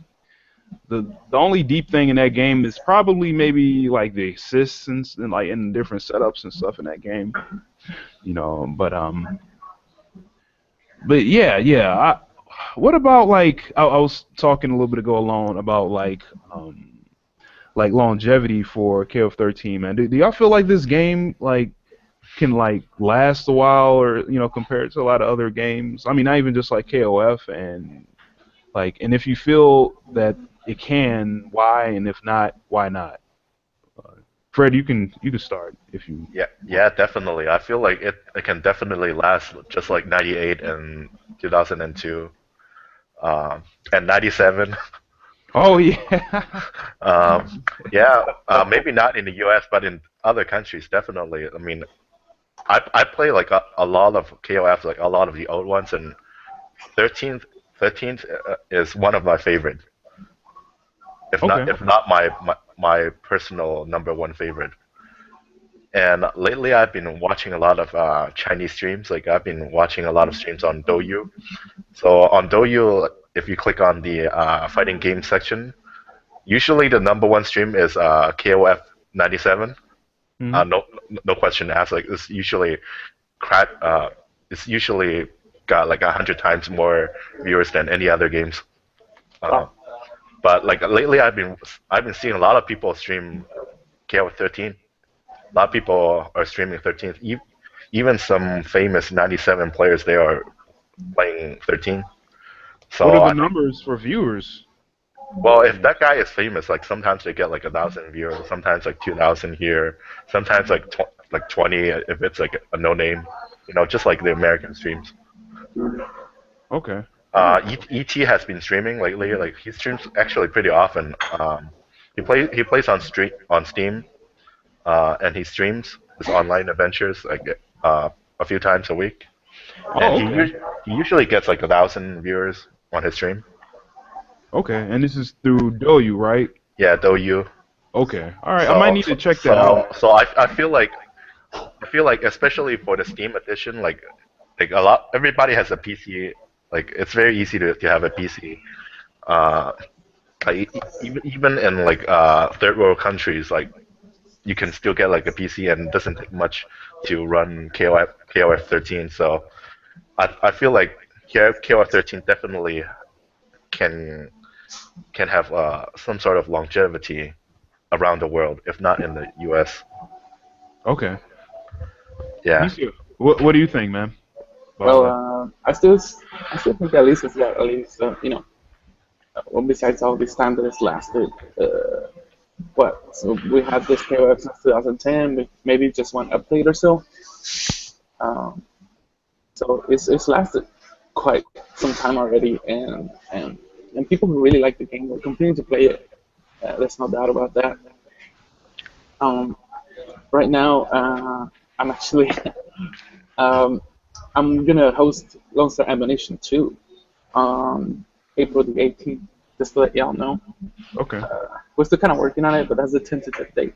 the only deep thing in that game is probably maybe like the assists and like in different setups and stuff in that game. But yeah, yeah. What about like I was talking a little bit ago alone about like longevity for KF13, man. Do y'all feel like this game like can like last a while, or compared to a lot of other games? I mean, not even just like KOF, and like, and if you feel that it can, why? And if not, why not? Fred, you can start if you. Yeah, definitely. I feel like it can definitely last just like 98 and 2002, and 97. Oh yeah. Yeah, maybe not in the U.S., but in other countries, definitely. I mean, I play like a lot of KOF, like a lot of the old ones, and 13th is one of my favorite. Okay. if not my personal number one favorite. And lately, I've been watching a lot of Chinese streams. Like I've been watching a lot of streams on Douyu. So on Douyu, if you click on the fighting game section, usually the number one stream is KOF 97. Hmm. No question asked. Like it's usually got like 100 times more viewers than any other games. Uh, Wow. but like lately, I've been seeing a lot of people stream KOF 13. A lot of people are streaming 13th. Even some famous 97 players they are playing 13. What are So the I think, numbers for viewers? well, if that guy is famous, like sometimes they get like 1,000 viewers, sometimes like 2,000 here, sometimes like 20 if it's like a no name, just like the American streams. Okay. All right. ET has been streaming lately. Like he streams actually pretty often. He plays on Steam, and he streams his online adventures like a few times a week. And Oh, okay. he usually gets like 1,000 viewers on his stream. Okay. And this is through Douyu, right? Yeah, though you. Okay. All right. I might So need to so check that so, out. so I feel like especially for the Steam edition, like everybody has a PC. Like it's very easy to have a PC. Uh, even in like third world countries, like you can still get like a PC and it doesn't take much to run KOF 13. So I feel like KOF 13 definitely can have some sort of longevity around the world, if not in the US. Okay. Yeah. You see, what do you think, man? About all Well, that? I still think at least it's got at least well, besides all this time that it's lasted, what? So we had this KOF since 2010, maybe just one update or so. Um, so it's lasted quite some time already, and people who really like the game will continue to play it. There's no doubt about that. Um, right now, I'm actually um, I'm gonna host Lone Star Ammunition 2 on April the 18th. Just to let y'all know, Okay. we're still kind of working on it, but that's the tentative date.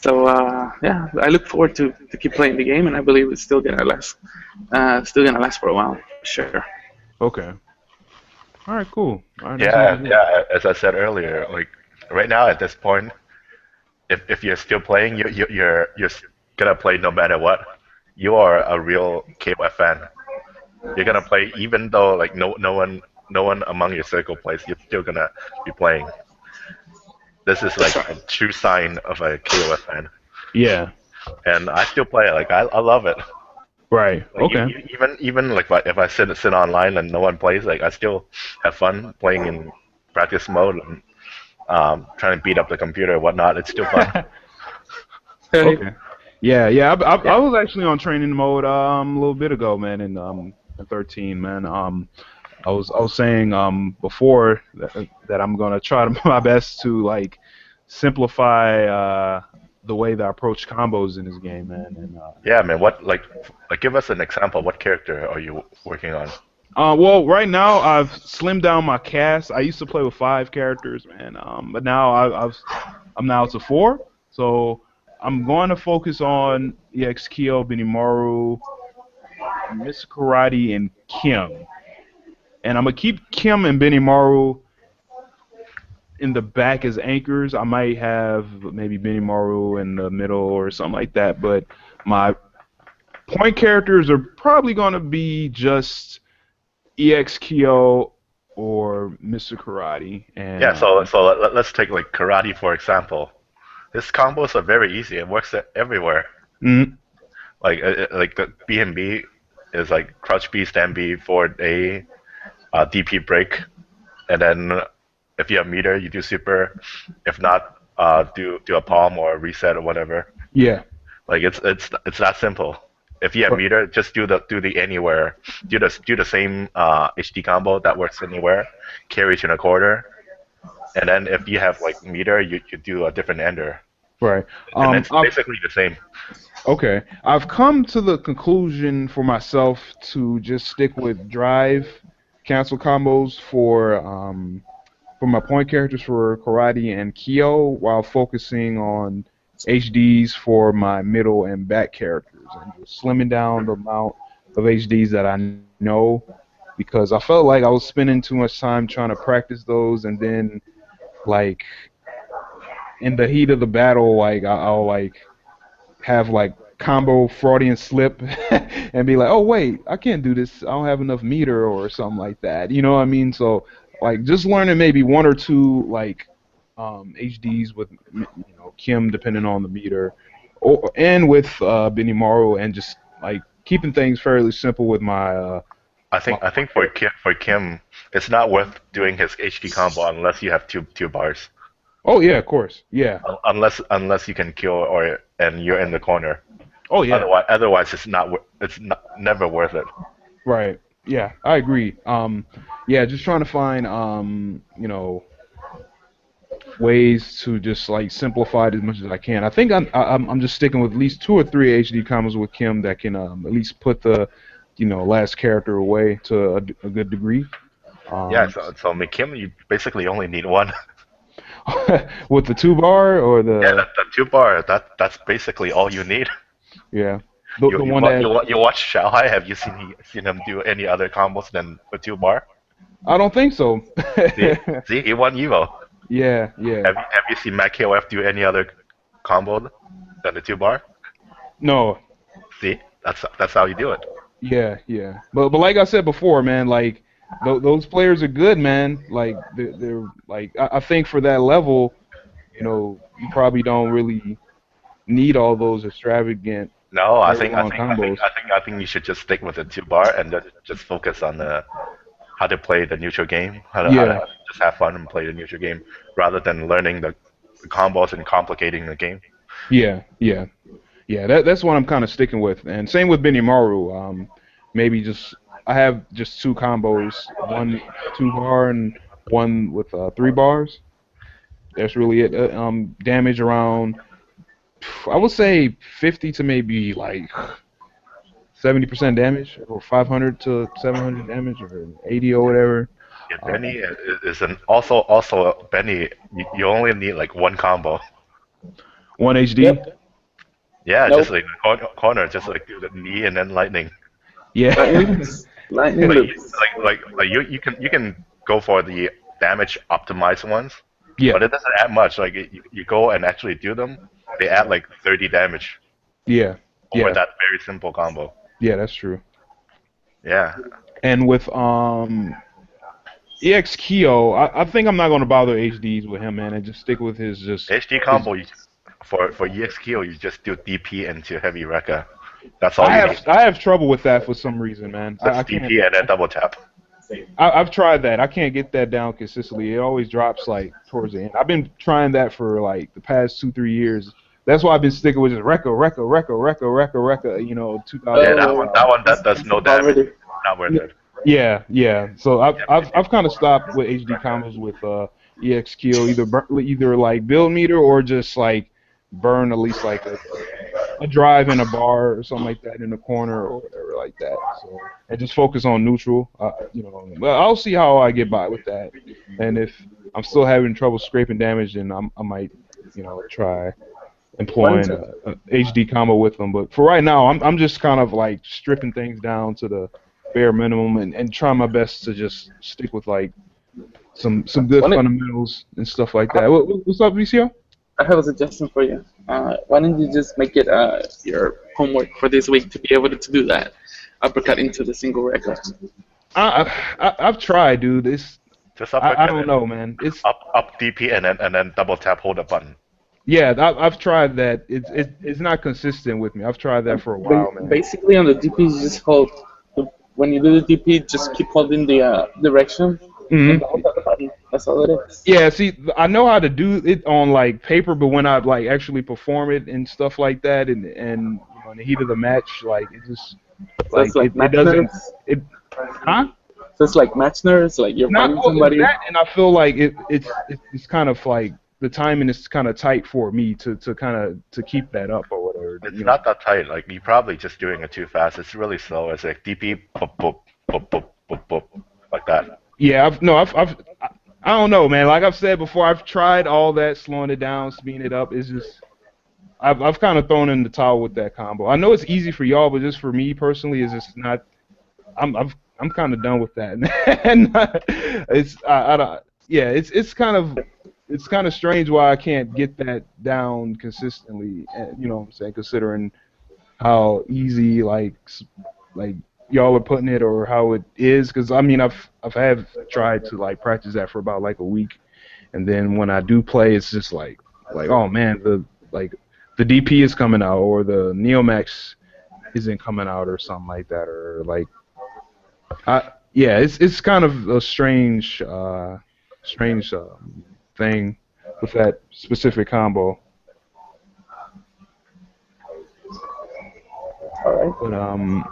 Uh, yeah, I look forward to keep playing the game, and I believe it's still gonna last for a while, for sure. Okay. All right. Cool. All right. That's Yeah, good to hear. yeah. As I said earlier, like right now at this point, if you're still playing, you're gonna play no matter what. You are a real KOF fan. You're gonna play even though like no one among your circle plays. You're still gonna be playing. This is That's like right. a true sign of a KOF fan. Yeah. And I still play it. Like I love it. Right. Like Okay. even like if I sit online and no one plays, like I still have fun playing in practice mode and trying to beat up the computer and whatnot. It's still fun. Okay. Yeah, yeah. I Yeah. was actually on training mode a little bit ago, man, in 13, man. I was saying before that I'm gonna try my best to like simplify the way that I approach combos in this game, man. And Yeah, man. What like give us an example. What character are you working on? well, right now I've slimmed down my cast. I used to play with 5 characters, man. But now I'm now to 4. So I'm going to focus on EX Kyo, Benimaru, Miss Karate, and Kim. And I'm gonna keep Kim and Benimaru in the back as anchors. I might have maybe Benimaru in the middle or something like that. But my point characters are probably gonna be just EX Kyo or Mr. Karate. And Yeah. So let's take like karate for example. His combos are very easy. It works everywhere. mm, Like the B and B is like crouch B, stand B, forward A, DP break, and then if you have meter, you do super. If not, do a palm or a reset or whatever. yeah, Like it's that simple. If you have right, meter, just do the anywhere. Do the same HD combo that works anywhere. Carry to the quarter, and then if you have like meter, you do a different ender, right. and it's I've basically the same. Okay. I've come to the conclusion for myself to just stick with drive cancel combos for for my point characters for Karate and Kyo, while focusing on HDs for my middle and back characters, and just slimming down the amount of HDs that I know, because I felt like I was spending too much time trying to practice those, and then like in the heat of the battle, like I'll like have like combo Freudian slip and be like, oh wait, I can't do this. I don't have enough meter or something like that. You know what I mean? So like just learning maybe one or two like HDs with Kim depending on the meter, and with Benimaru, and just like keeping things fairly simple with I think for Kim, it's not worth doing his HD combo unless you have two bars. Oh yeah, of course, yeah. Unless you can kill or and you're in the corner. Oh yeah. Otherwise it's not never worth it. Right. Yeah, I agree. Yeah, just trying to find ways to just like simplify it as much as I can. I think I'm just sticking with at least 2 or 3 HD combos with Kim that can at least put the last character away to a good degree. Yeah, so with Kim, you basically only need one. With the 2 bar or the Yeah, the 2 bar. That's basically all you need. yeah the You one that you watch Xiaohai. Have you seen him do any other combos than the 2 bar? I don't think so. See, he won Evo. Yeah, yeah. Have you seen Matt KOF do any other combo than the 2 bar? No. See, that's how you do it. Yeah, yeah. But like I said before, man, like those players are good, man. Like they're like I think for that level, you probably don't really need all those extravagant No, very long combos. I think you should just stick with the 2 bar and then just focus on how to play the neutral game, how to Yeah, just have fun and play the neutral game rather than learning the combos and complicating the game. yeah, yeah, yeah. That's what I'm kind of sticking with, and same with Benimaru. Maybe just I have just 2 combos, one 2 bar and one with 3 bars. That's really it. Damage around, I would say 50 to maybe like 70% damage, or 500 to 700 damage, or 80 or whatever. Yeah, Benny is an also Benny. You only need like one combo. One HD. Yep. Yeah, Nope. just like corner, just like do the knee and then lightning. Yeah. Lightning Like loops. like you can go for the damage optimized ones, Yeah. but it doesn't add much. Like you go and actually do them, they add like 30 damage Yeah. over Yeah. that very simple combo. Yeah, that's true. Yeah. And with EX Kyo, I think I'm not gonna bother HDs with him, man, and just stick with his just. HD combo for EXQ, you just do DP into heavy Rekka. That's all I you have need. I have trouble with that for some reason, man. I That's can't. DP and then double tap. I've tried that. I can't get that down consistently. It always drops like towards the end. I've been trying that for like the past 2-3 years. That's why I've been sticking with just Rekka. 2000. Yeah, Oh, that one that does no damage. already. Not worth it. Yeah, yeah. So I've kind of stopped with HD combos with EXQ, either like build meter or just like burn at least like a drive in a bar or something like that in the corner or whatever like that. So and just focus on neutral. Well, I'll see how I get by with that. And if I'm still having trouble scraping damage, then I might try employing a HD combo with them. But for right now, I'm just kind of like stripping things down to the bare minimum and trying my best to just stick with like some good fundamentals and stuff like that. What's up, VCO? I have a suggestion for you. Why don't you just make it your homework for this week to be able to do that? Uppercut into the single record. I've tried, dude. Just I don't know, man. It's up DP and then double tap hold the button. yeah. I've tried that. It's not consistent with me. I've tried that for a while, man. Basically, on the DP, you just hold. When you do the DP, just keep holding the direction. Mhm. Hold the button. That's all it is. Yeah, see, I know how to do it on like paper, but when I like actually perform it and stuff like that, and in the heat of the match, like it just So it's like it match doesn't nerves. huh? So it's like match nerves, like you're Not fighting only somebody. that, and I feel like it's kind of like the timing is kind of tight for me to kind of to keep that up or whatever. It's not that tight. Like you're probably just doing it too fast. It's really slow. It's like DP, boop, boop, boop, boop, boop, boop, like that. Yeah, I don't know, man. Like I've said before, I've tried all that, slowing it down, speeding it up. It's just I've kind of thrown in the towel with that combo. I know it's easy for y'all, but just for me personally, it's just not. I'm kind of done with that. And I don't. Yeah, it's kind of strange why I can't get that down consistently. You know what I'm saying? Considering how easy like y'all are putting it or how it is. Because I mean I've have tried to like practice that for about like a week, and then when I do play, it's just like oh man the DP is coming out or the Neomax isn't coming out or something like that or like yeah, it's kind of a strange thing with that specific combo. All right.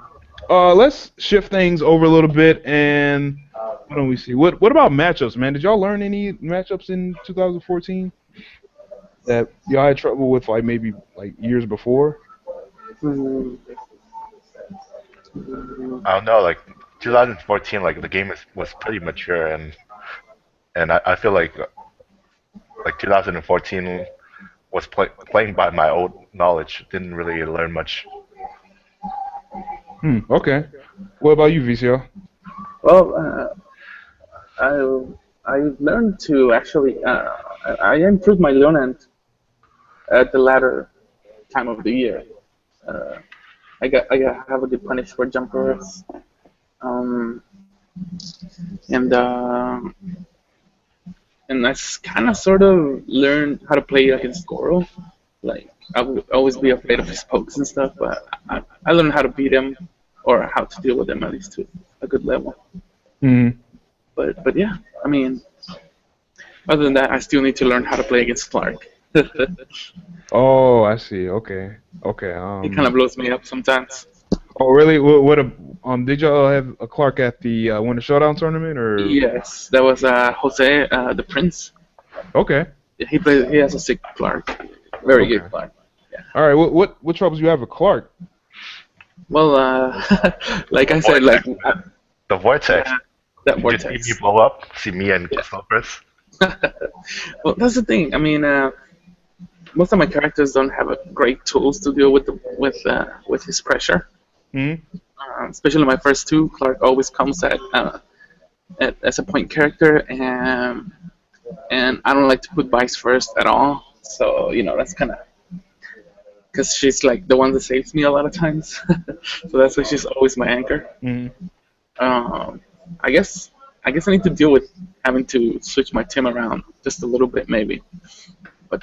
But let's shift things over a little bit and what do we see? What about matchups, man? Did y'all learn any matchups in 2014 that y'all had trouble with like maybe like years before? Mm, I don't know, like 2014, like the game was pretty mature, and I feel like 2014 was playing by my old knowledge. Didn't really learn much. Okay. What about you, VCL? well, I learned to actually I improved my learning at the latter time of the year. Uh, I got heavily punished for jumpers, um, and and I kind of sort of learned how to play against Goro. Like I would always be afraid of his pokes and stuff, but I learned how to beat him or how to deal with him at least to a good level. Hmm. But yeah, I mean, other than that, I still need to learn how to play against Clark. Oh, I see. Okay. Okay. He kind of blows me up sometimes. Oh, really? Did y'all have a Clark at the Winter Showdown tournament or? Yes, that was Jose, the Prince. Okay. He plays. He has a sick Clark, very Okay. good Clark. All right. What troubles you have with Clark? Well, like I said, like The vortex. that Did you see vortex. me blow up? See me and Chris? Well, that's the thing. I mean, most of my characters don't have great tools to deal with with his pressure. Hmm. Especially my first two, Clark always comes as a point character, and I don't like to put Vice first at all. So that's kind of because she's like the one that saves me a lot of times. So that's why she's always my anchor. Hmm. Um, I guess I need to deal with having to switch my team around just a little bit maybe. But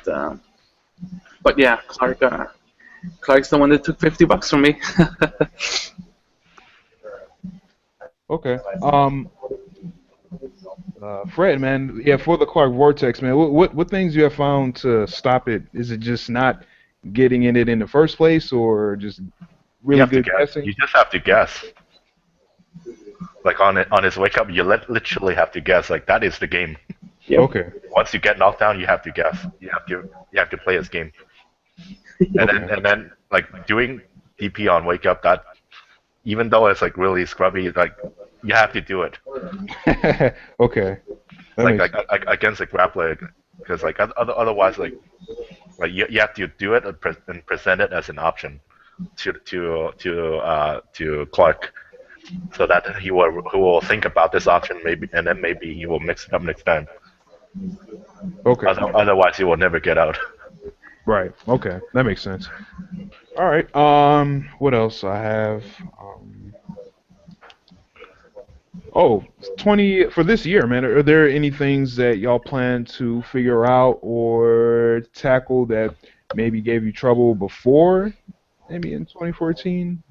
yeah, Clark's the one that took $50 from me. Okay. Fred, man. Yeah, for the Clark Vortex, man. What things you have found to stop it? Is it just not getting in it in the first place, or just You really have to good guess. guessing? You just have to guess. Like on his wake up, you literally have to guess. Like that is the game. Yep. Okay. Once you get knocked down, you have to guess. You have to play his game. And then like doing DP on wake up, that even though it's like really scrubby, like you have to do it. Okay. That Like makes against a grappler, because like otherwise you have to do it and present it as an option to Clark, so that he will think about this option maybe, and then maybe he will mix it up next time. okay. Otherwise, he will never get out. Right. Okay. That makes sense. All right. What else I have? Oh, 20 for this year, man. Are there any things that y'all plan to figure out or tackle that maybe gave you trouble before, maybe in 2014?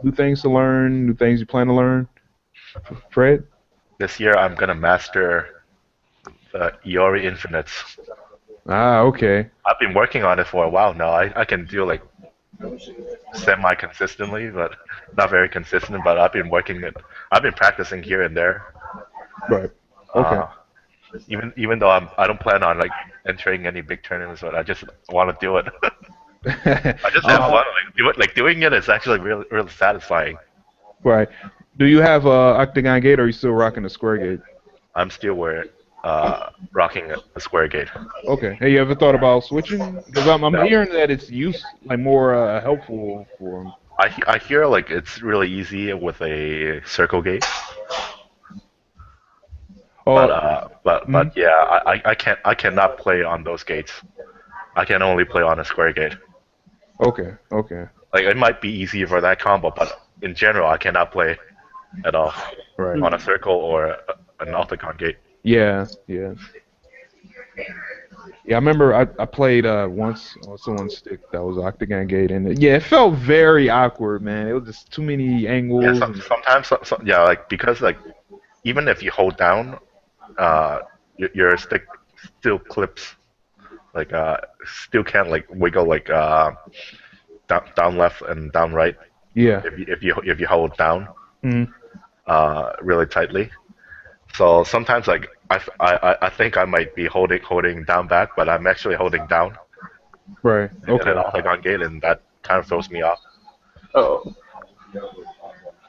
New things to learn, new things you plan to learn, Fred? This year, I'm gonna master the Iori Infinites. Ah, okay. I've been working on it for a while now. I can do like semi-consistently, but not very consistent. But I've been working it. I've been practicing here and there. Right. Okay. Uh, even though I don't plan on like entering any big tournaments, but I just want to do it. I just have fun. Doing it is actually really satisfying. Right. Do you have a octagon gate or are you still rocking a square gate? I'm still wearing. rocking a square gate. Okay. Hey, you ever thought about switching? Because I'm No, hearing that it's like more helpful for 'em. I hear like it's really easy with a circle gate, but Oh, but yeah, I cannot play on those gates. I can only play on a square gate. okay, okay, Like it might be easy for that combo, but in general, I cannot play at all right. on a circle or an octagon gate. Yeah, yeah, yeah. I remember I played once on someone's stick that was Octagon Gate, and yeah, it felt very awkward, man. It was just too many Yeah, angles, and sometimes, yeah, like because like even if you hold down, your stick still clips, like still can't like wiggle like down left and down right yeah. if you hold down Mhm. really tightly. So sometimes like I think I might be holding down back, but I'm actually holding down Right. in an Okay. octagon gate, and that kind of throws me off. Oh,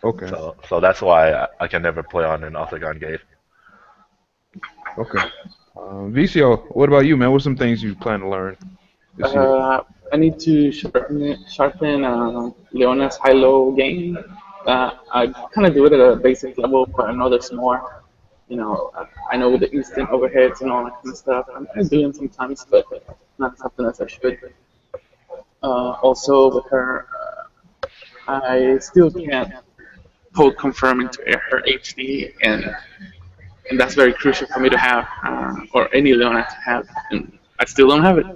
Okay. So that's why I can never play on an octagon gate. Okay. VCO, what about you, man? What's some things you plan to learn this year? I need to sharpen Leona's high-low game. I kind of do it at a basic level, but I know there's more. I know with the instant overheads and all that kind of stuff. I'm doing sometimes, but not something as I should. Also, with her, I still can't hold confirm into her HD, and that's very crucial for me to have, or any Leona to have, and I still don't have it.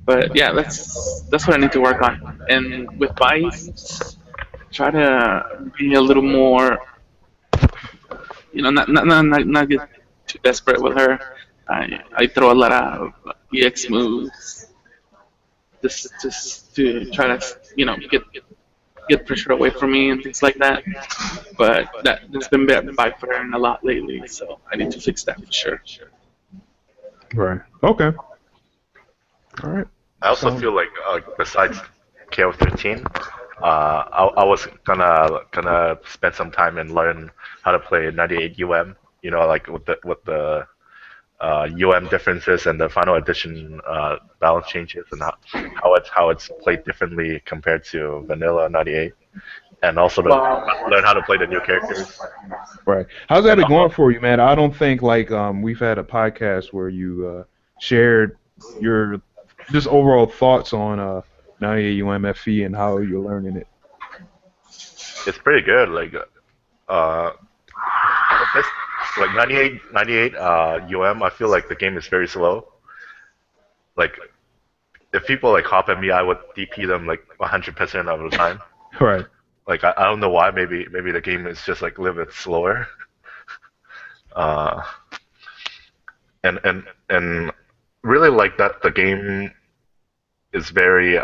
But yeah, that's what I need to work on. And with Vice, try to be a little more, not get too desperate with her. I throw a lot of EX moves just to try to get pressure away from me and things like that. But that's been backfiring a lot lately, so I need to fix that for sure. Right. Okay. All right. I also Sound feel like besides KO13, I was gonna spend some time and learn how to play 98 UM. You know, like with the UM differences and the final edition balance changes and how it's played differently compared to vanilla 98, and also to Wow. learn how to play the new characters. right. How's that And been going also, for you, man? I don't think like we've had a podcast where you shared your just overall thoughts on 98 UMFE and how you're learning it. it's pretty good. Uh, this, like 98 UM, I feel like the game is very slow. Like if people like hop at me, I would DP them like 100% of the time. Right. Like I don't know why. Maybe the game is just like a little bit slower. Uh, and really like that the game is very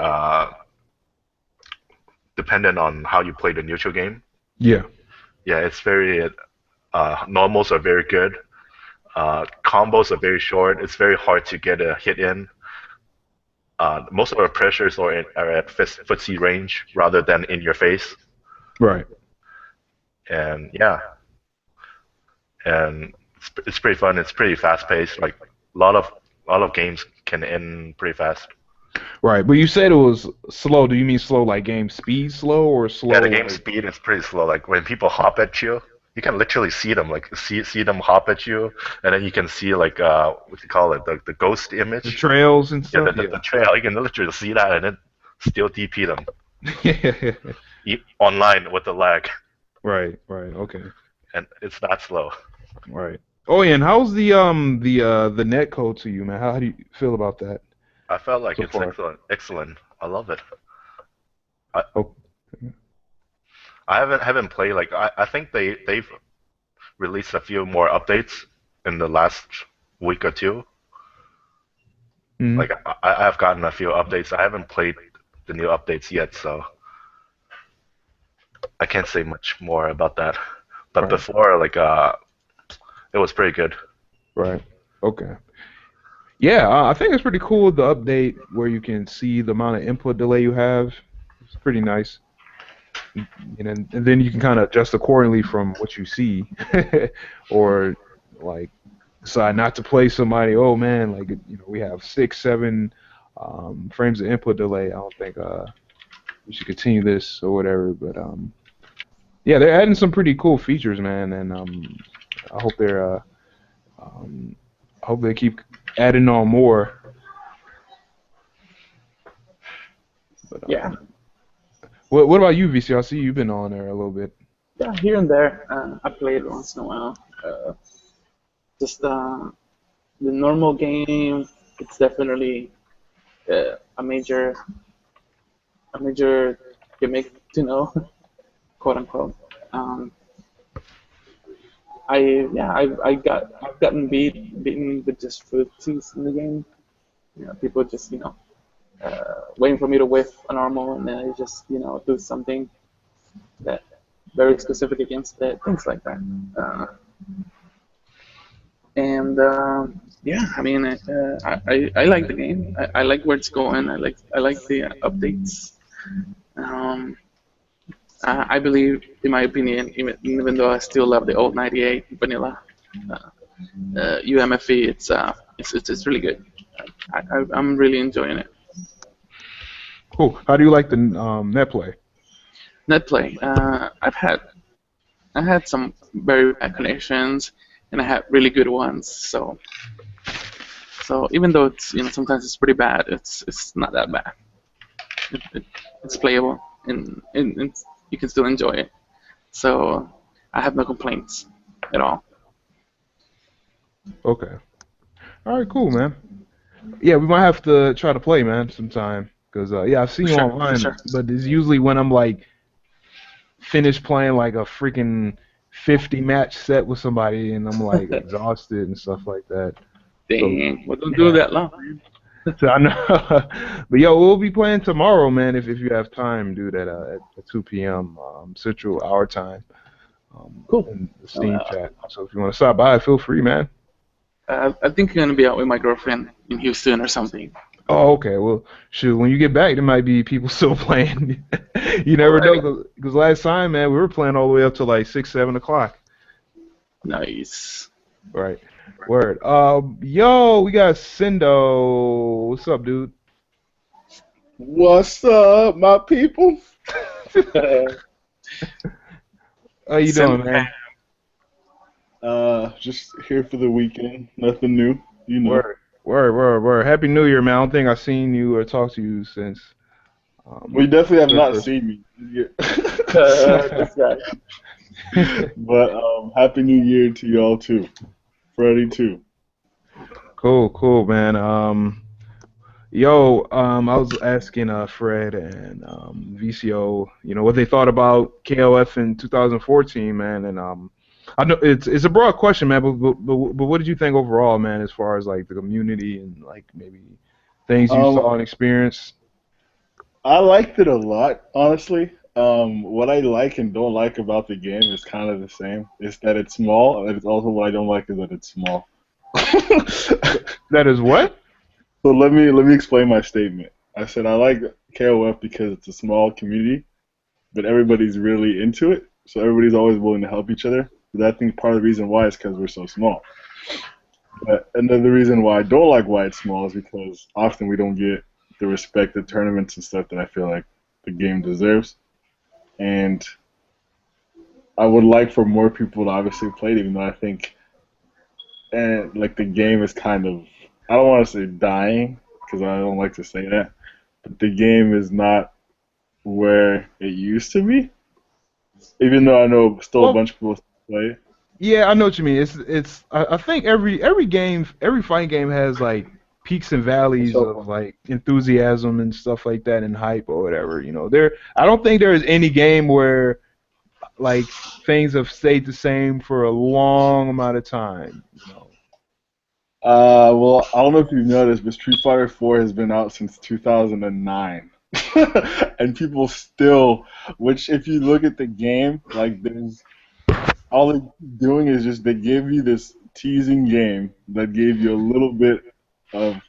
dependent on how you play the neutral game. Yeah. Yeah, it's very normals are very good. Combos are very short. It's very hard to get a hit in. Most of our pressures are at footsie range rather than in your face. Right. And yeah, and it's pretty fun. It's pretty fast paced. Like lot of games can end pretty fast. Right. But you said it was slow. Do you mean slow like game speed slow or Yeah, slow the game like speed is pretty slow. Like when people hop at you, you can literally see them. Like see them hop at you, and then you can see like what do you call it, the ghost the image. trails and Yeah, stuff? the trail. You can literally see that, and then still DP them Yeah. online with the lag, Right. Right. Okay. and it's not slow. Right. Oh, yeah, and how's the net code to you, man? How do you feel about that I felt like so it's far? excellent. I love it. I Oh, I haven't played like I think they've released a few more updates in the last week or two. mhm. Like I have gotten a few updates. I haven't played the new updates yet, so I can't say much more about that. But Right. before, like it was pretty good. Right. Okay. Yeah, I think it's pretty cool the update where you can see the amount of input delay you have. It's pretty nice. And then you can kind of adjust accordingly from what you see, or like decide not to play somebody, oh man, like we have 6, 7 frames of input delay. I don't think we should continue this or whatever. But yeah, they're adding some pretty cool features, man, and I hope um, I hope they keep adding on more. But Yeah, what about you, VC? I see you've been on there a little bit. yeah, here and there. I play it once in a while. Just the normal game. It's definitely a major gimmick to know, quote unquote. Um, I've gotten beaten with just food teas in the game. People just waiting for me to whiff a normal, and then I just do something that very specific against it, things like that. And yeah, I mean, I like the game. I like where it's going. I like the updates. Um, I believe, in my opinion, even though I still love the old '98 vanilla UMFE, it's really good. I'm really enjoying it. Cool. How do you like the net play? Netplay. I had some very bad connections, and I had really good ones. So even though it's sometimes it's pretty bad, it's not that bad. It's playable, and you can still enjoy it. So I have no complaints at all. Okay. All right, cool, man. Yeah, we might have to try to play, man, sometime. Cause yeah, I've seen For you sure, for online, sure. but it's usually when I'm like finished playing like a freaking 50 match set with somebody, and I'm like exhausted and stuff like that. So Dang, well, don't do yeah, that long, man. so I know. But yo, we'll be playing tomorrow, man. If you have time, dude, at 2 p.m. Central our time, Cool. in the Well, Steam chat. So if you want to stop by, feel free, man. I think I'm gonna be out with my girlfriend in Houston or something. Oh, okay. Well, shoot, when you get back, there might be people still playing. You never Alrighty. know, because last time, man, we were playing all the way up to like 6, 7 o'clock. Nice. Right. Word. Yo, we got Sindo. What's up, dude? What's up, my people? How you Send doing, man? Just here for the weekend. Nothing new, you know. Word. Happy New Year, man. I don't think I've seen you or talked to you since. Well, you definitely have not First. seen me. this guy. But Happy New Year to y'all too. Freddie too. Cool, man. Yo, I was asking Fred and VCO, what they thought about KOF in 2014, man, and I know it's a broad question, man, but what did you think overall, man, as far as like the community and like maybe things you saw and experienced? I liked it a lot, honestly. What I like and don't like about the game is kind of the same. It's that it's small, and it's also what I don't like is that it's small. That is what? So let me explain my statement. I said I like KOF because it's a small community, but everybody's really into it, so everybody's always willing to help each other. But I think part of the reason why is because we're so small. But another reason why I don't like why it's small is because often we don't get the respect of tournaments and stuff that I feel like the game deserves. And I would like for more people to obviously play it, even though I think like the game is kind of, I don't want to say dying because I don't like to say that, but the game is not where it used to be. Even though I know still a Well, bunch of people play it. yeah, I know what you mean. I think every game, every fighting game has like peaks and valleys of like enthusiasm and stuff like that and hype or whatever. I don't think there is any game where like things have stayed the same for a long amount of time. Well, I don't know if you've noticed, but Street Fighter 4 has been out since 2009. And people still, which if you look at the game, like there's all they're doing is just they give you this teasing game that gave you a little bit of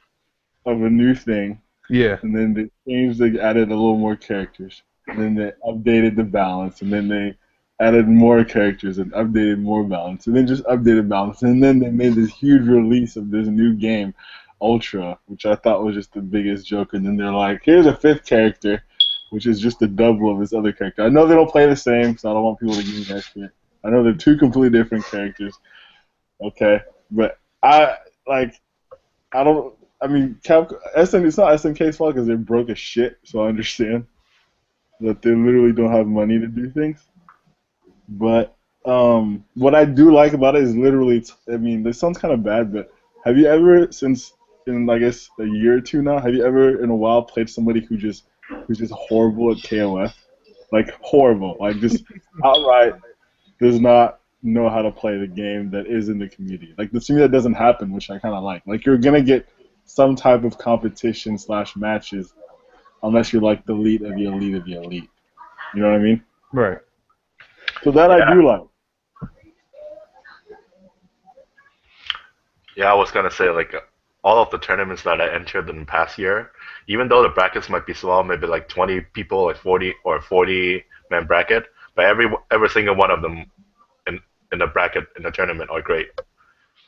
a new thing, Yeah. and then they added a little more characters, and then they updated the balance, and then they added more characters and updated more balance, and then just updated balance, and then they made this huge release of this new game, Ultra, which I thought was just the biggest joke. And then they're like, here's a fifth character, which is just the double of this other character. I know they don't play the same, so I don't want people to give me that shit. I know they're two completely different characters. Okay, but I don't. I mean, it's not SNK's fault because they're broke as shit. So I understand that they literally don't have money to do things. But what I do like about it is literally. I mean, this sounds kind of bad, but have you ever, since in I guess a year or two now, have you ever in a while played somebody who's just horrible at KOF? Like horrible, like just outright does not know how to play the game that is in the community. Like to me that doesn't happen, which I kind of like. Like you're gonna get some type of competition / matches, unless you're like the elite of the elite of the elite. You know what I mean? Right. So that I do like. Yeah, I was gonna say like all of the tournaments that I entered in the past year, even though the brackets might be small, maybe like 20 people, like 40 or 40-man bracket, but every single one of them in the bracket in the tournament are great.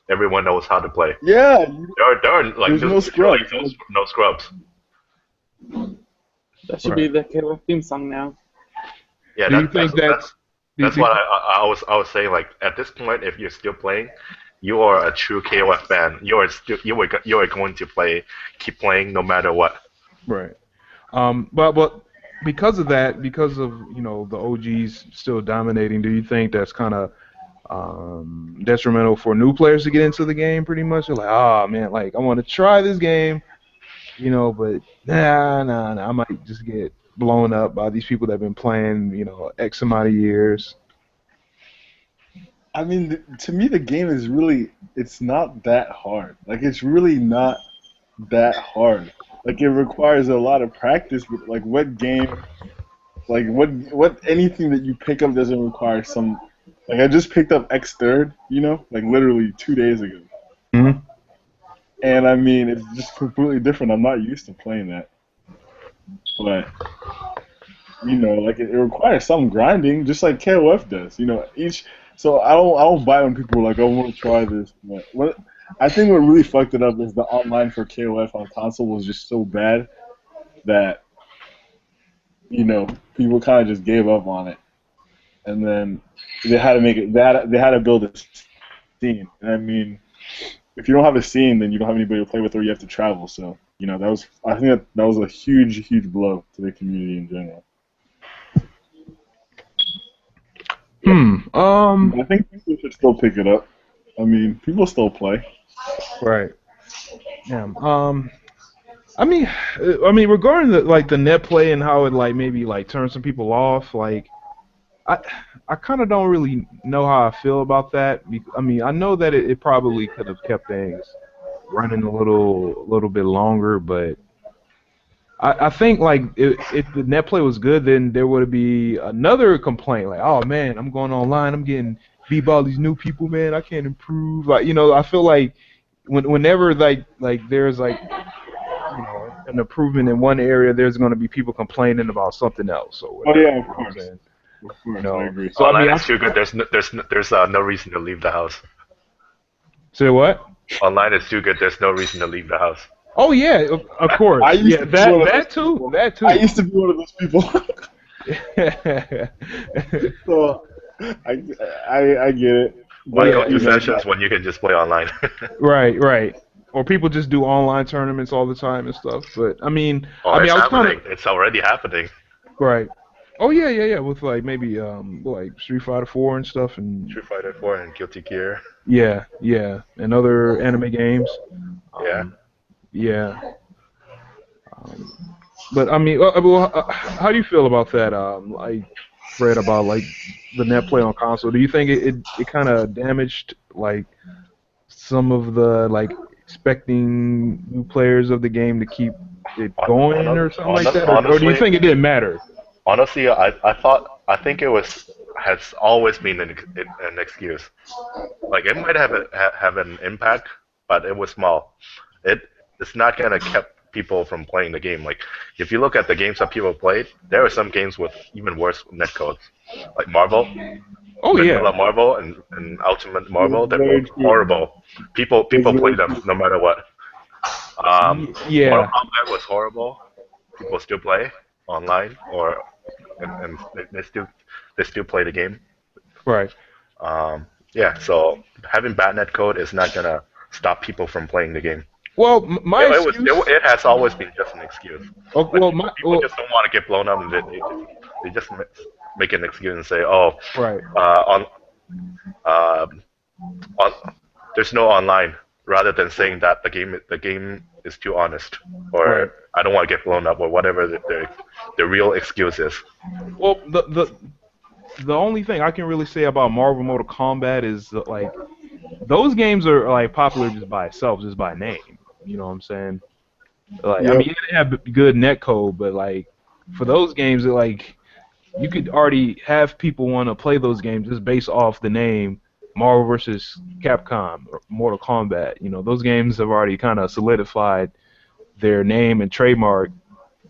Everyone knows how to play. Yeah, There are like there's no scrubs. no scrubs. That should be the KOF theme song now. Yeah, Do you think that's what I was saying. Like at this point, if you're still playing, you are a true KOF fan. You are going to keep playing no matter what. right? But because of that, because of the OGs still dominating, do you think that's kind of detrimental for new players to get into the game? Pretty much, they're like, oh man, like I want to try this game, but nah, I might just get blown up by these people that have been playing, X amount of years. I mean, to me, the game is it's not that hard. Like, it's really not that hard. Like, it requires a lot of practice, but, like, anything that you pick up doesn't require some, like, I just picked up X Third, like, literally 2 days ago. Mm-hmm. And, I mean, it's just completely different. I'm not used to playing that. But, like, it requires some grinding, just like KOF does, So I don't buy when people are like, "I want to try this." But I think what really fucked it up is the online for KOF on console was just so bad that people kind of just gave up on it, and then they had to make it. They had to build a scene. And I mean, if you don't have a scene, then you don't have anybody to play with, or you have to travel. So I think that was a huge blow to the community in general. I think people should still pick it up. I mean, people still play. Right. Yeah. I mean, regarding the net play and how it maybe turns some people off, I kind of don't really know how I feel about that. I mean, I know that it probably could have kept things running a little bit longer, but I think if the net play was good, then there would be another complaint like, oh man, I'm going online, I'm getting beat by all these new people, man, I can't improve. I feel like whenever there's an improvement in one area, there's going to be people complaining about something else or whatever. Oh yeah, of course. I agree. So online is too good. There's no reason to leave the house. Say what? Online is too good. There's no reason to leave the house. Oh yeah, of course. That too. I used to be one of those people. So I get it. Why go to sessions when you can just play online? Right. Or people just do online tournaments all the time and stuff. But I mean, it's already happening. Right. Oh yeah. With maybe Street Fighter 4 and stuff and Street Fighter 4 and Guilty Gear. Yeah, and other anime games. Yeah. But I mean, how do you feel about that? I read about the net play on console. Do you think it kind of damaged some of the expecting new players of the game to keep it going or something like that? Or do you think it didn't matter? Honestly, I think it has always been an excuse. Like it might have an impact, but it was small. It's not gonna people from playing the game. Like, if you look at the games that people played, there are some games with even worse netcodes, like Marvel, Oh Vanilla yeah, Marvel, and Ultimate Marvel. It's They're both very true. horrible. It's People play very them true. no matter what. Mortal yeah, Kombat was horrible. People still play online, and they still play the game. right. Yeah, so having bad netcode is not gonna stop people from playing the game. Well, my excuse. It has always been just an excuse. Oh, Like well, my people well, just don't want to get blown up, and they just make an excuse and say, "Oh, right. on uh, on there's no online," rather than saying that the game is too honest, Right. or I don't want to get blown up, or whatever the real excuse is. Well, the only thing I can really say about Marvel Mortal Kombat is that, like, those games are like popular just by itself, just by name. You know what I'm saying? Like, I Yep. mean, they have good netcode, but like for those games, like you could already have people want to play those games just based off the name Marvel versus Capcom or Mortal Kombat. You know, those games have already kind of solidified their name and trademark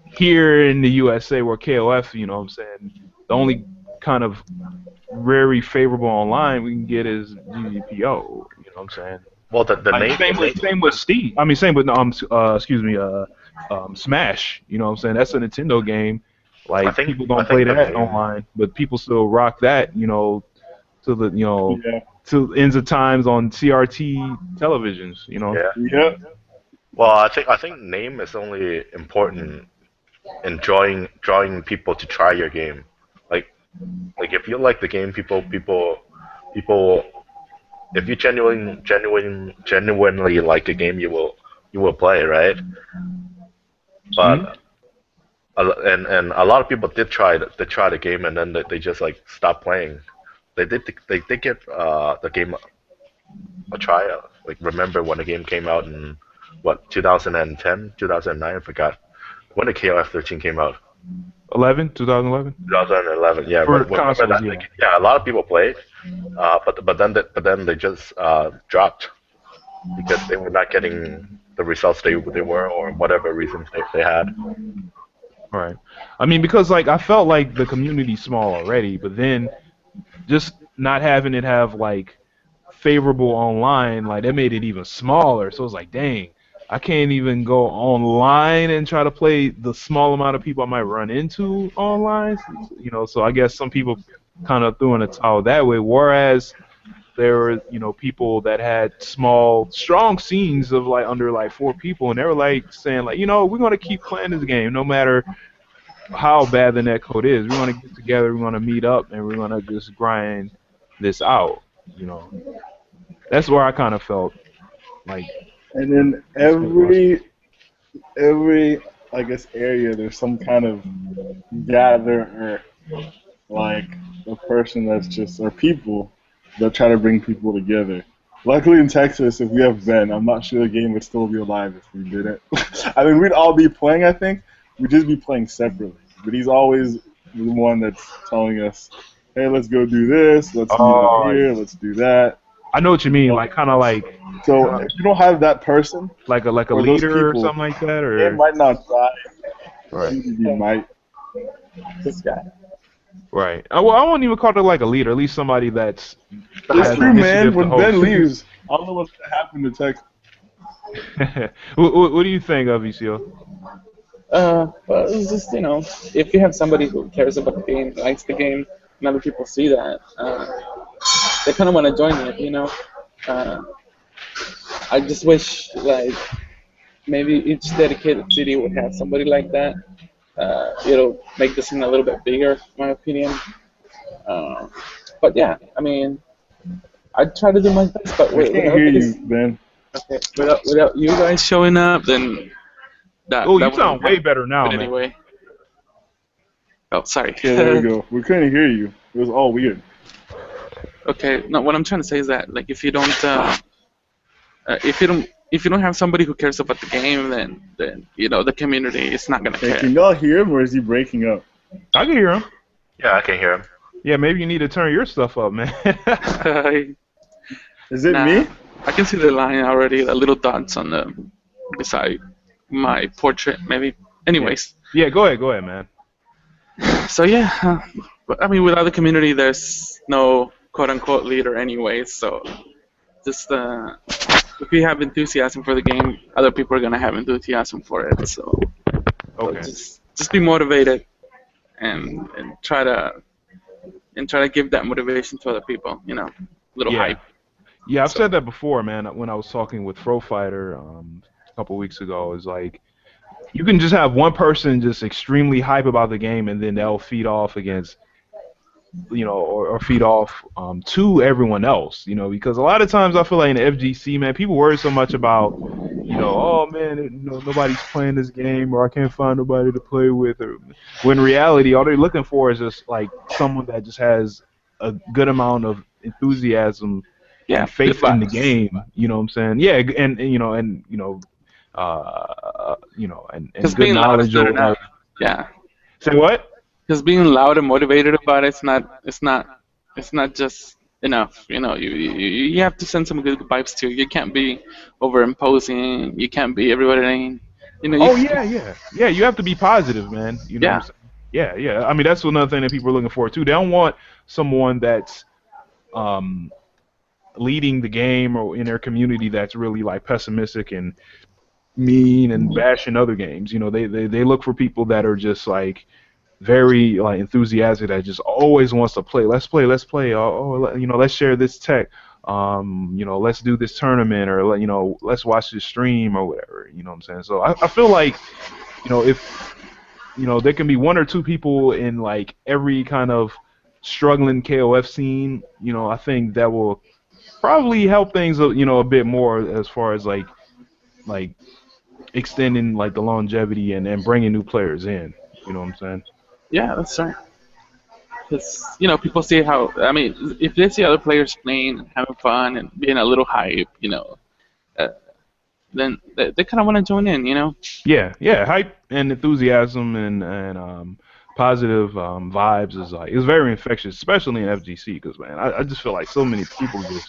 here in the USA, where KOF, you know what I'm saying, the only kind of very favorable online we can get is GDPO. You know what I'm saying? Well, the Like name same the with name Steam. I mean, same with excuse me, Smash. You know what I'm saying? That's a Nintendo game. Like people I don't play think the that name online, but people still rock that. You know, to the Yeah. to ends of times on CRT televisions. You know. yeah. Yeah. Well, I think name is only important in drawing people to try your game. Like like if you like the game, people if you genuinely like the game, you will play, right? Hmm. But and a lot of people did try the game, and then they just like stopped playing. They did give the game a try. Like, remember when the game came out in what, 2010, 2009? I forgot when the KOF 13 came out. 2011 2011. Yeah, for remember consoles. that? Yeah. Like, yeah, a lot of people played, but then they just dropped because they were not getting the results they were, or whatever reasons they had. Right. I mean, because like I felt like the community's small already, but then just not having it have like favorable online, like that made it even smaller. So it's like, dang, I can't even go online and try to play the small amount of people I might run into online. You know, so I guess some people kind of threw in a towel that way. Whereas there were, people that had small, strong scenes of like under like 4 people, and they were like saying like, we're gonna keep playing this game no matter how bad the netcode is. We're gonna get together, we're gonna meet up, and we're gonna just grind this out. You know, that's where I kind of felt like And in it's been lost. every I guess area, there's some kind of gatherer, like a person that's just or people that try to bring people together. Luckily in Texas, if we have Ben, I'm not sure the game would still be alive if we didn't. I mean, we'd all be playing. I think we'd just be playing separately. But he's always the one that's telling us, "Hey, let's go do this. Let's meet out Oh, here. Let's do that." I know what you mean. Like kind of So if you don't have that person like a or those leader or people, something like that, it or might not try. right, You might. This guy. right. Well, I wouldn't even call it like a leader. At least somebody that's It's has true, man. initiative to When Ben host. leaves, I don't know what's gonna happen to Texas. What do you think of ECO? Well, it's just, if you have somebody who cares about the game, likes the game, and other people see that, they kind of want to join it. Uh, I just wish, like, maybe each dedicated city would have somebody like that. It'll make the scene a little bit bigger, in my opinion. Uh, but yeah, I mean, I try to do my best, but We can't hear you, Ben. okay, without you guys showing up, then that Oh, that you sound wouldn't way happen. better now, But man. anyway, oh, sorry. Okay, there we go. We couldn't hear you. It was all weird. Okay, no, what I'm trying to say is that, like, if you don't have somebody who cares about the game, then the community is not gonna Hey, care. can y'all hear him or is he breaking up? I can hear him. Yeah, I can hear him. Yeah, maybe you need to turn your stuff up, man. Is it Nah, me? I can see the line already, the little dots on the beside. my portrait, maybe. Anyways, Yeah, go ahead, man. so yeah, but I mean, without the community, there's no quote unquote leader, anyways. So just if you have enthusiasm for the game, other people are gonna have enthusiasm for it. So Okay. just be motivated and try to give that motivation to other people. You know, little Yeah. hype. Yeah, I've So said that before, man. When I was talking with Fro Fighter a couple weeks ago, is like you can just have one person just extremely hype about the game, and then they'll feed off against, or feed off to everyone else, because a lot of times I feel like in the FGC, man, people worry so much about, oh man, nobody's playing this game, or I can't find nobody to play with, or when in reality, all they're looking for is just like someone that just has a good amount of enthusiasm yeah, and good faith in the vibes. game. You know what I'm saying? Yeah, and Because good being loud is knowledge good or whatever. enough. Yeah. Say what? Because being loud and motivated about it's not just enough. You have to send some good vibes too. You can't be over imposing. You can't be everybody. You Oh yeah, yeah, yeah. You have to be positive, man. You know what I'm yeah, saying? Yeah, yeah. I mean, that's another thing that people are looking for too. They don't want someone that's um, leading the game or in their community that's really like pessimistic and mean and bashing other games. They look for people that are just like very like enthusiastic, that just always wants to play. Let's play. Let's play. Let's share this tech. Let's do this tournament, or let's watch this stream or whatever. You know what I'm saying? So I feel like if there can be one or two people in like every kind of struggling KOF scene. I think that will probably help things a bit more as far as like extending like the longevity and bringing new players in. You know what I'm saying? yeah, that's right. Because people see how. I mean, if they see other players playing and having fun and being a little hype, uh, then they kind of want to join in. Yeah, yeah. Hype and enthusiasm and positive vibes is like it's very infectious, especially in FGC. Because man, I just feel like so many people just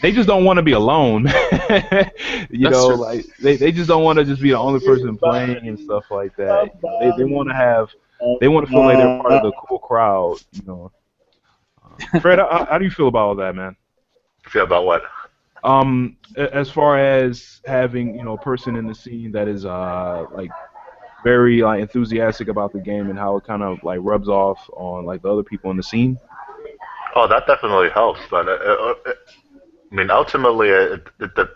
they just don't want to be alone. That's true. Like they just don't want to just be the only person playing and stuff like that. They want to they want to feel like they're part of the cool crowd. Fred, how do you feel about all that, man? Feel about what? As far as having a person in the scene that is like very like enthusiastic about the game and how it kind of like rubs off on like the other people in the scene. Oh, that definitely helps. But I mean, ultimately, it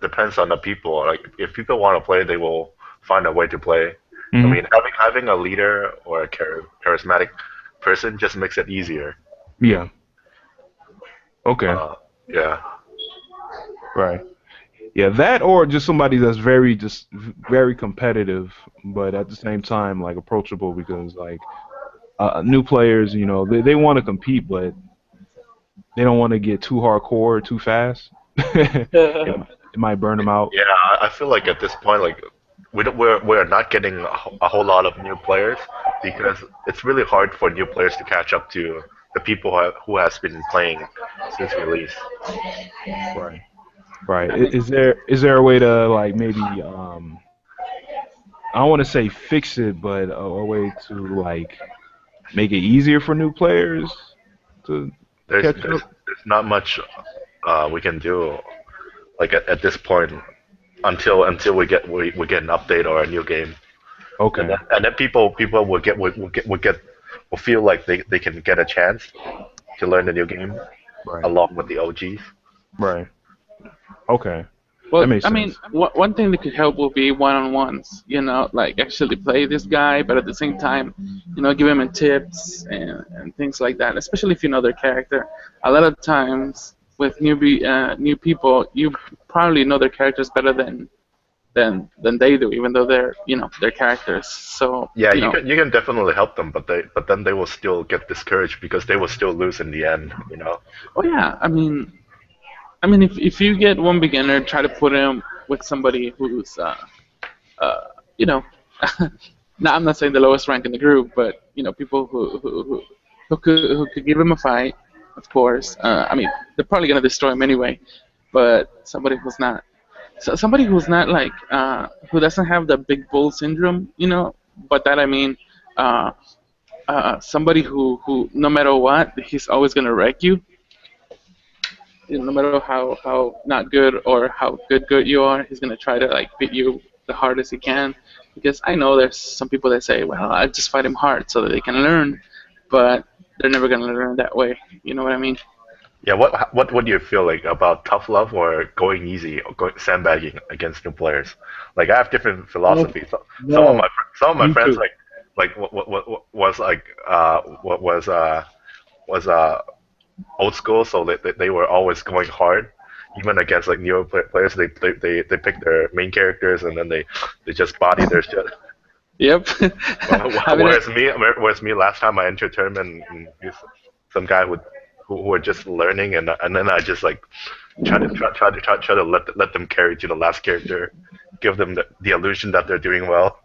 depends on the people. Like, if people want to play, they will find a way to play. I Hmm. mean, having a leader or a charismatic person just makes it easier. Yeah. Okay. Uh, yeah. Right. Yeah, that or just somebody that's very competitive, but at the same time like approachable because like new players, they want to compete, but they don't want to get too hardcore too fast. It might burn them out. Yeah, I feel like at this point, like we're not getting a whole lot of new players because it's really hard for new players to catch up to the people who has been playing since release. Right. Right. I mean, Is there a way to like maybe I don't want to say fix it, but a way to like make it easier for new players to There's catch there's up? there's not much we can do like at this point until we get an update or a new game, and Okay. then people will feel like they can get a chance to learn the new game Right. along with the OGs. Right. Okay. That well, makes I mean, sense. one thing that could help will be one-on-ones. Like actually play this guy, but at the same time, give him tips and things like that. Especially if you know their character. A lot of times with new people, you probably know their characters better than they do, even though they're their characters. So Yeah, you can definitely help them, but then they will still get discouraged because they will still lose in the end. oh yeah, I mean, if you get one beginner, try to put him with somebody who's uh, you know, now I'm not saying the lowest rank in the group, but people who could give him a fight, of course. I mean, they're probably gonna destroy him anyway, but somebody who's not So somebody who's not like who doesn't have the big bull syndrome, but that I mean, uh, somebody who no matter what, he's always gonna wreck you. No matter how not good or how good you are, he's gonna try to like beat you the hardest he can. Because I know there's some people that say, well, I just fight him hard so that they can learn, but they're never gonna learn that way. You know what I mean? Yeah, what do you feel like about tough love or going easy or going sandbagging against new players? Like I have different Oh, philosophies. So, no, some of my me friends too. like what was like what was old school, so they were always going hard, even against like newer players. They pick their main characters and then they just body their shit. Yep. I mean, Whereas me, last time I entered tournament, some guy who were just learning, and then I just like try to let them carry to the last character, give them the illusion that they're doing well.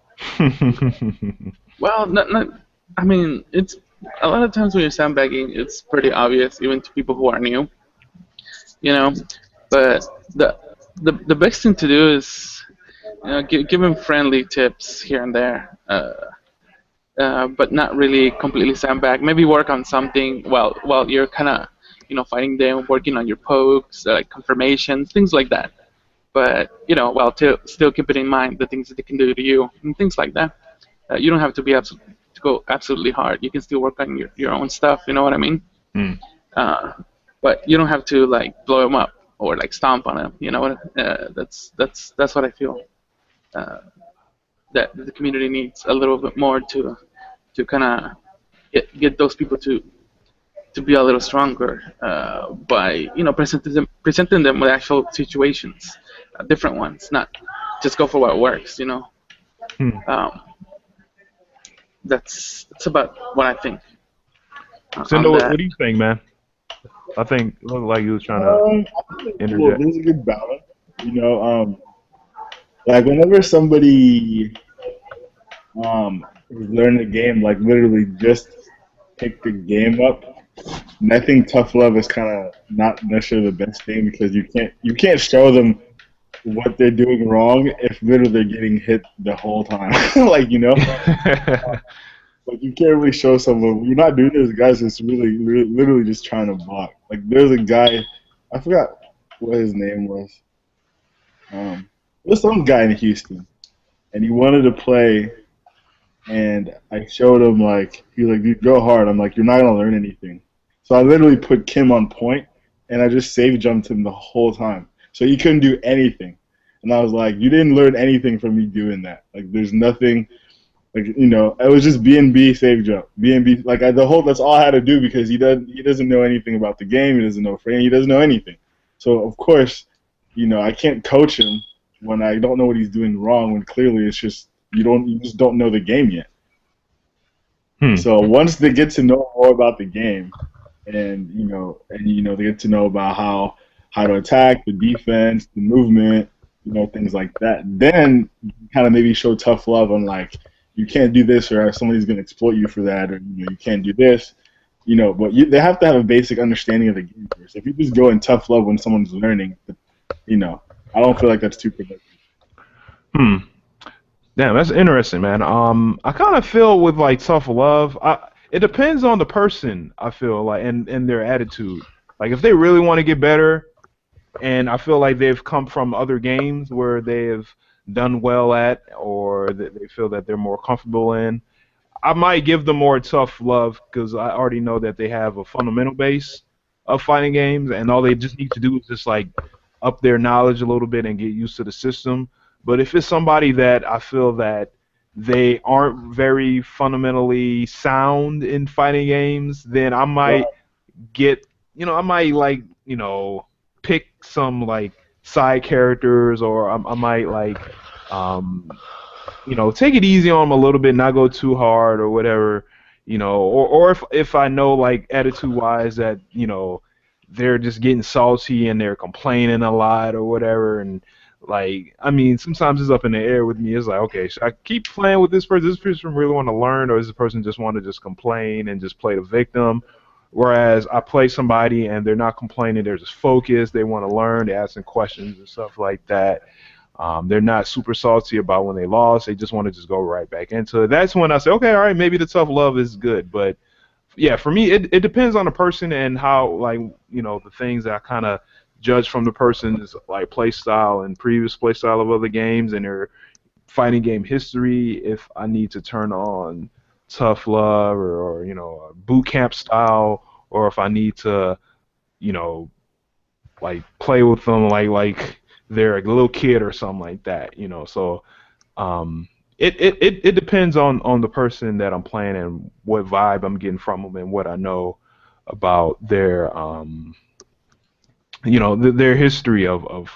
well, not, I mean, it's a lot of times when you're sandbagging, it's pretty obvious even to people who are new, you know. But the best thing to do is give them friendly tips here and there, but not really completely sandbag. Maybe work on something while you're kind of fighting them, working on your pokes, like confirmations, things like that. But while still keep it in mind the things that they can do to you and things like that. You don't have to be to go absolutely hard. You can still work on your own stuff. You know what I mean? Hmm. Uh, but you don't have to like blow them up or like stomp on them. You know what? That's what I feel. Uh, that the community needs a little bit more to kind of get those people to be a little stronger by presenting them with actual situations, different ones, not just go for what works. Hmm. Um, that's about what I think on Cinder, what that. do you think, man? I think it looked like you was trying to I think well, interject. there's a good balance. Like whenever somebody is learning the game, like literally just pick the game up. And I think tough love is kind of not necessarily the best thing because you can't show them what they're doing wrong if literally they're getting hit the whole time. Like you can't really show someone you're not doing this. Guys, it's really literally just trying to block. Like there's a guy, I forgot what his name was. There's some guy in Houston, and he wanted to play, and I showed him like he was like, "Dude, go hard." I'm like, "You're not gonna learn anything." So I literally put Kim on point, and I just save jumped him the whole time, so he couldn't do anything. And I was like, "You didn't learn anything from me doing that. Like, there's nothing." Like it was just B&B save jump, B&B. Like the whole that's all I had to do because he doesn't know anything about the game. He doesn't know frame. He doesn't know anything. So of course, I can't coach him when I don't know what he's doing wrong. When clearly it's just you just don't know the game yet. Hmm. So once they get to know more about the game, and they get to know about how to attack, the defense, the movement, things like that, then kind of maybe show tough love on like you can't do this or somebody's going to exploit you for that or you can't do this. But they have to have a basic understanding of the game first. If you just go in tough love when someone's learning, I don't feel like that's too productive. Hmm. Damn, that's interesting, man. I kind of feel with like tough love. It depends on the person. I feel like and their attitude. Like if they really want to get better, and I feel like they've come from other games where they have done well at, or that they feel that they're more comfortable in. I might give them more tough love because I already know that they have a fundamental base of fighting games, and all they just need to do is just like up their knowledge a little bit and get used to the system. But if it's somebody that I feel that they aren't very fundamentally sound in fighting games, then I Right. might get, I might like, pick some like side characters, or I might like, um, take it easy on them a little bit, not go too hard or whatever, or if I know like attitude wise that they're just getting salty and they're complaining a lot or whatever, and like I mean sometimes it's up in the air with me. It's like, okay, should I keep playing with this person? Does this person really want to learn, or does this person just want to just complain and just play the victim? Whereas I play somebody and they're not complaining, they're just focused, they want to learn, they're asking questions and stuff like that. They're not super salty about when they lost. They just want to just go right back into it. That's when I say, okay, all right, maybe the tough love is good. But yeah, for me, it depends on the person and how, like, the things that I kind of judge from the person's like play style and previous play style of other games and their fighting game history. If I need to turn on tough love or boot camp style, or if I need to, you know, like play with them like they're a little kid or something like that. So um, it depends on the person that I'm playing and what vibe I'm getting from them and what I know about their their history of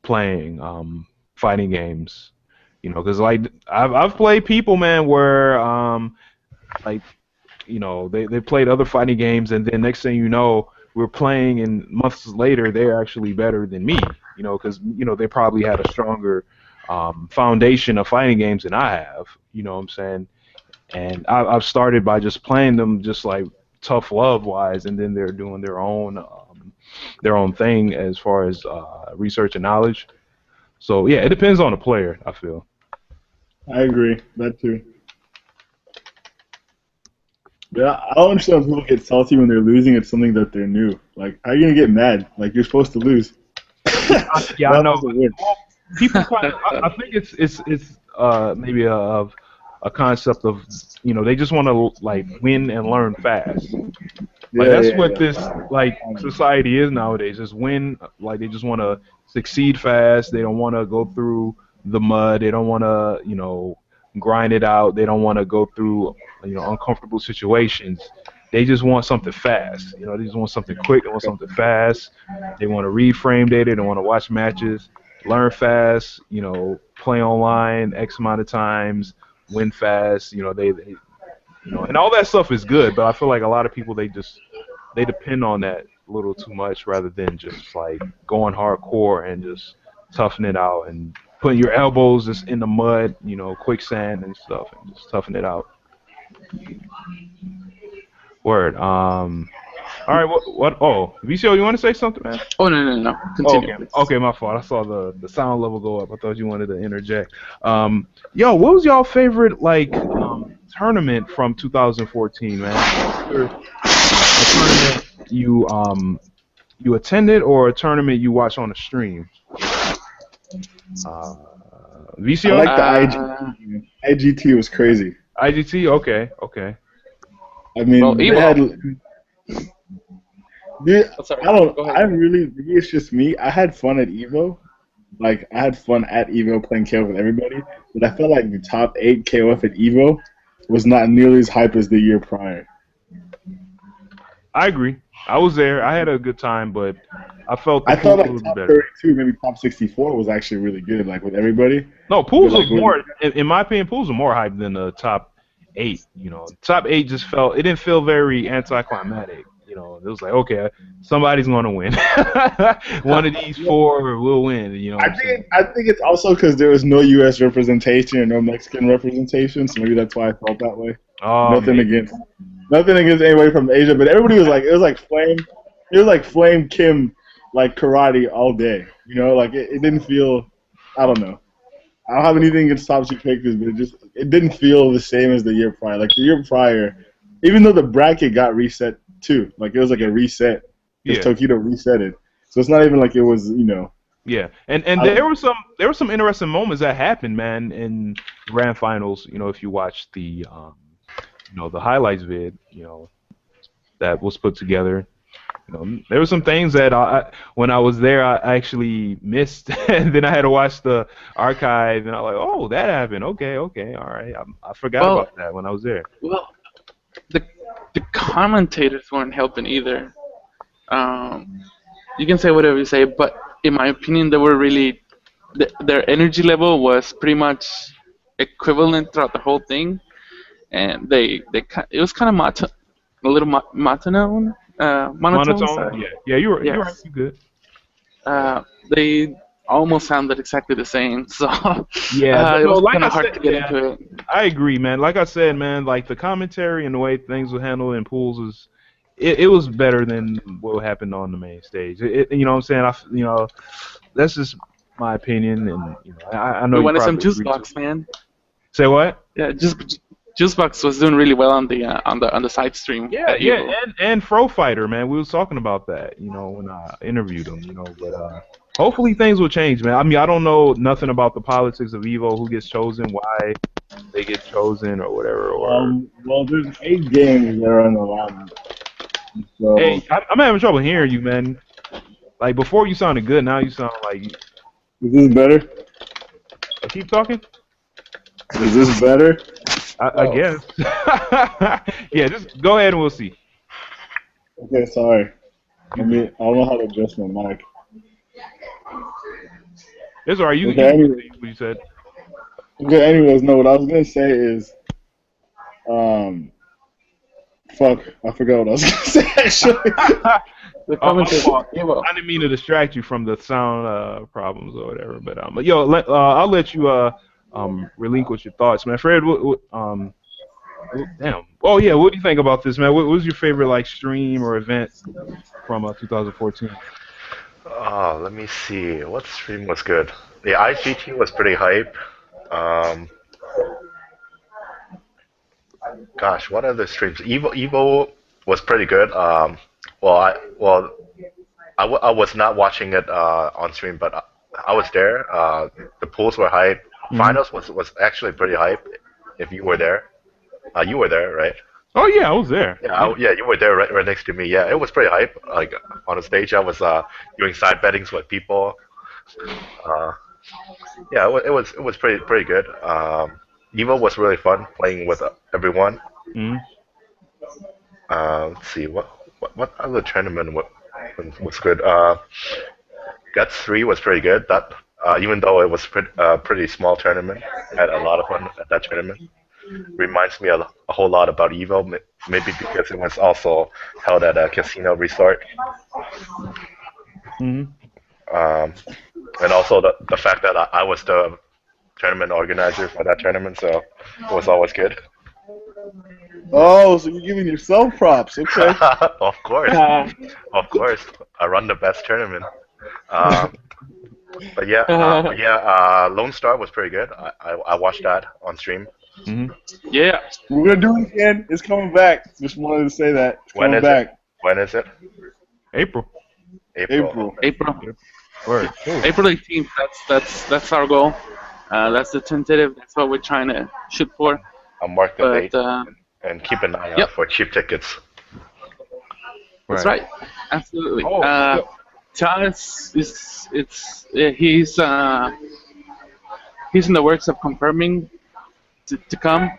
playing fighting games. Because like I've played people, man, where like they played other fighting games, and then next thing you know, we're playing, and months later they're actually better than me. Because they probably had a stronger foundation of fighting games than I have. You know what I'm saying? And I've started by just playing them just like tough love wise, and then they're doing their own thing as far as research and knowledge. So yeah, it depends on the player, I feel. I agree. That too. Yeah, I don't understand when people get salty when they're losing at something that they're new. Like, how are you gonna get mad? Like, you're supposed to lose. Yeah, I know. Supposed to win. People kind of, I think it's maybe a concept of they just want to like win and learn fast. Like that's what this like society is nowadays. Just win, like they just want to succeed fast. They don't want to go through the mud. They don't want to grind it out. They don't want to go through uncomfortable situations. They just want something fast. They just want something quick. They want something fast. They want to reframe data. They want to watch matches, learn fast. Play online X amount of times, win fast. And all that stuff is good. But I feel like a lot of people they depend on that a little too much rather than just like going hardcore and just toughing it out and putting your elbows just in the mud, quicksand and stuff, and just toughing it out. Word. All right. What? Oh, VCO, you want to say something, man? Oh, no. Oh, Continue. okay. Okay, my fault. I saw the sound level go up. I thought you wanted to interject. Yo, what was y'all favorite like tournament from 2014, man? A tournament you attended or a tournament you watched on a stream? VCO? I like the IGT. IGT was crazy. IGT? Okay. I mean, Well, they Evo. had. Dude, Oh, sorry. I don't. Go ahead. I really. Maybe it's just me. I had fun at Evo. Like I had fun at Evo playing KOF with everybody, but I felt like the top 8 KOF at Evo was not nearly as hype as the year prior. I agree. I was there. I had a good time, but I felt the I thought pools like was top better. 32, maybe top 64 was actually really good. Like with everybody. No, pools But, like, was more. In my opinion, pools were more hype than the top 8. Top 8 just felt. It didn't feel very anticlimactic. It was like, okay, somebody's gonna win. One of these 4 will win. I think it's also because there was no U.S. representation or no Mexican representation, so maybe that's why I felt that way. Oh, Nothing maybe. against anybody from Asia, but everybody was like, it was like Flame Kim, like karate all day. Like it didn't feel. I don't know. I don't have anything against top secret characters, but it didn't feel the same as the year prior. Like the year prior, even though the bracket got reset too, like it was like a reset. Because Yeah. Tokido reset it, so it's not even like it was. Yeah, and there were some interesting moments that happened, man, in grand finals. If you watch the the highlights vid, that was put together. There were some things that when I was there, I actually missed, and then I had to watch the archive, and I was like, oh, that happened. Okay, all right. I forgot Well- about that when I was there. Well, the commentators weren't helping either. You can say whatever you say, but in my opinion, they were really their energy level was pretty much equivalent throughout the whole thing, and it was kind of a little monotone. Monotone. Sorry. Yeah. You're right. Yes. You're good. They almost sounded exactly the same, so Yeah, it no, was like kind I of hard said, to get yeah. into it. I agree, man. Like I said, man, like the commentary and the way things were handled in pools it was better than what happened on the main stage. You know what I'm saying? That's just my opinion, and I know We you wanted some probably juice agree too. box, man. Say what? Yeah, just Juicebox was doing really well on the side stream Yeah, at yeah, Evo. and Fro Fighter, man. We was talking about that, when I interviewed him, but hopefully things will change, man. I mean, I don't know nothing about the politics of Evo, who gets chosen, why they get chosen, or whatever. Or Well, there's 8 games that are on the line. So hey, I'm having trouble hearing you, man. Like before, you sounded good. Now you sound like is this better? keep talking. Is this better? I Oh, guess. Yeah, just go ahead and we'll see. okay. Sorry. I don't know how to adjust my mic. It's all right. You Okay. can Anyway, see what you said. okay. Anyways, no. What I was gonna say is, um, fuck. I forgot what I was gonna say. Actually. The Oh, my commentator fault. Evo. I didn't mean to distract you from the sound problems or whatever, but yo, I'll let you relinquish your thoughts, man. Fred, damn. Oh yeah, what do you think about this, man? What was your favorite like stream or event from 2014? Let me see. What stream was good? The IGT was pretty hype. Um, Gosh, what other streams? Evo was pretty good. I was not watching it on stream, but I was there. The pools were hype. Hmm. Finals was actually pretty hype. If you were there, you were there, right? Oh yeah, I was there. Yeah, Yeah. yeah, you were there right next to me. Yeah, it was pretty hype. Like on the stage, I was doing side bettings with people. Uh, yeah, it was pretty good. Evo was really fun playing with everyone. Hmm. Let's see what other tournament was good. Guts 3 was pretty good. That even though it was pretty small tournament, I had a lot of fun at that tournament. Reminds me a whole lot about Evo, maybe because it was also held at a casino resort, Hmm. um, and also the fact that I was the tournament organizer for that tournament, so it was always good. Oh, so you're giving yourself props? Okay. Of course, Uh, of course, I run the best tournament. Um, Lone Star was pretty good. I watched that on stream. Hmm. yeah, We're gonna do it again. It's coming back. Just wanted to say that it's When coming is it? back. When is it? April. April. April. April Word. Cool. April 18th. That's our goal. That's the tentative. That's what we're trying to shoot for. I'll mark the But date and keep an eye out yep, for cheap tickets. that's Right. right. Absolutely. Oh, yo, Thomas he's in the works of confirming to come.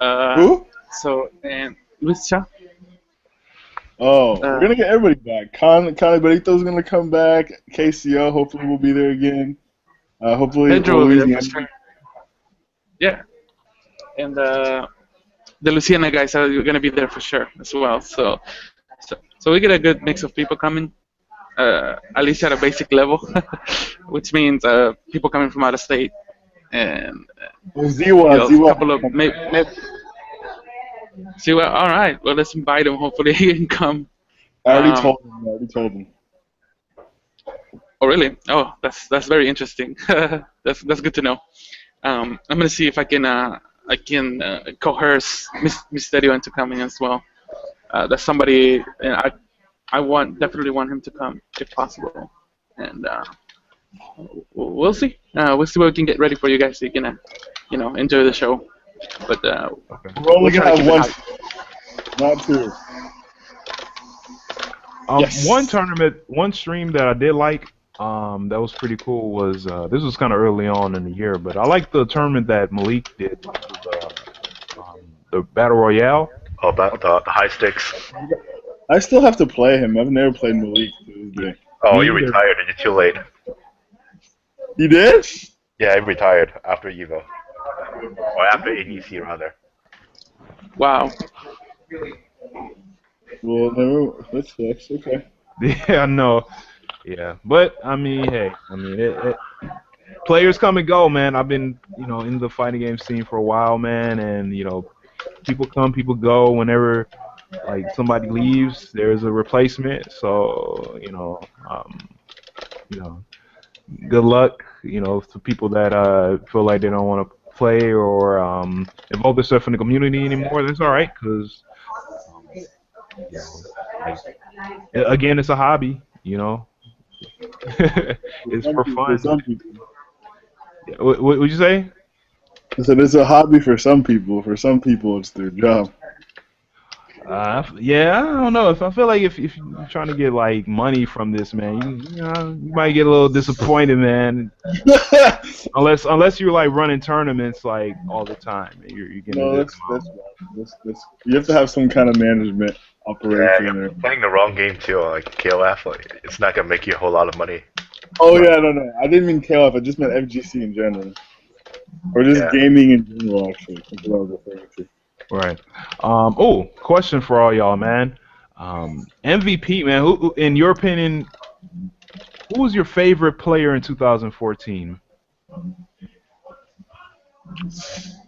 Who? So and Lucia. Oh, we're gonna get everybody back. Connie Benito's gonna come back. KCO hopefully will be there again. Hopefully Pedro will be there for Louisiana. sure. Yeah, and the Luciana guys are going to be there for sure as well. So we get a good mix of people coming, at least at a basic level, which means people coming from out of state and Oh, Ziwa, a couple of see well. All right, well let's invite him. Hopefully he can come. I already Um, told him. I already told him. Oh really? Oh, that's very interesting. That's good to know. I'm gonna see if I can coerce Misterio into coming as well. That's somebody, and I definitely want him to come if possible, and we'll see. We'll see what we can get ready for you guys so you can enjoy the show. But okay. We're only we'll try gonna to have keep it one, hype. not two. Yes. One tournament, one stream that I did like, that was pretty cool was this was kind of early on in the year, but I liked the tournament that Malik did, which was the Battle Royale. Oh, about the high stakes. I still have to play him. I've never played Malik to this day. Oh, Me you either. retired. You're too late. You did? Yeah, I retired after Evo. Or after ADC, rather. Wow. Well, never. That's fixed. Okay. Yeah, I know. Yeah, but I mean, hey, players come and go, man. I've been, in the fighting game scene for a while, man, and people come, people go. Whenever like somebody leaves, there's a replacement. So you know, good luck. To people that feel like they don't want to play or involve themselves in the community anymore. That's all right, because you know, like again, it's a hobby. For It's some for people, for fun. some people. What would you say? I said it's a hobby for some people. For some people, it's their job. Yeah, I don't know. If I feel like if you're trying to get like money from this, man, you might get a little disappointed, man. Unless you're like running tournaments like all the time, and you're getting a No, good that's right. That's you have to have some kind of management Yeah, operation you're there. playing the wrong game too. Like KOF, like it's not gonna make you a whole lot of money. Oh yeah, no. I didn't mean KOF. I just meant FGC in general, or just Yeah. gaming in general. Actually, that's what I was referring to. right. Oh, question for all y'all, man. MVP, man. In your opinion, who was your favorite player in 2014?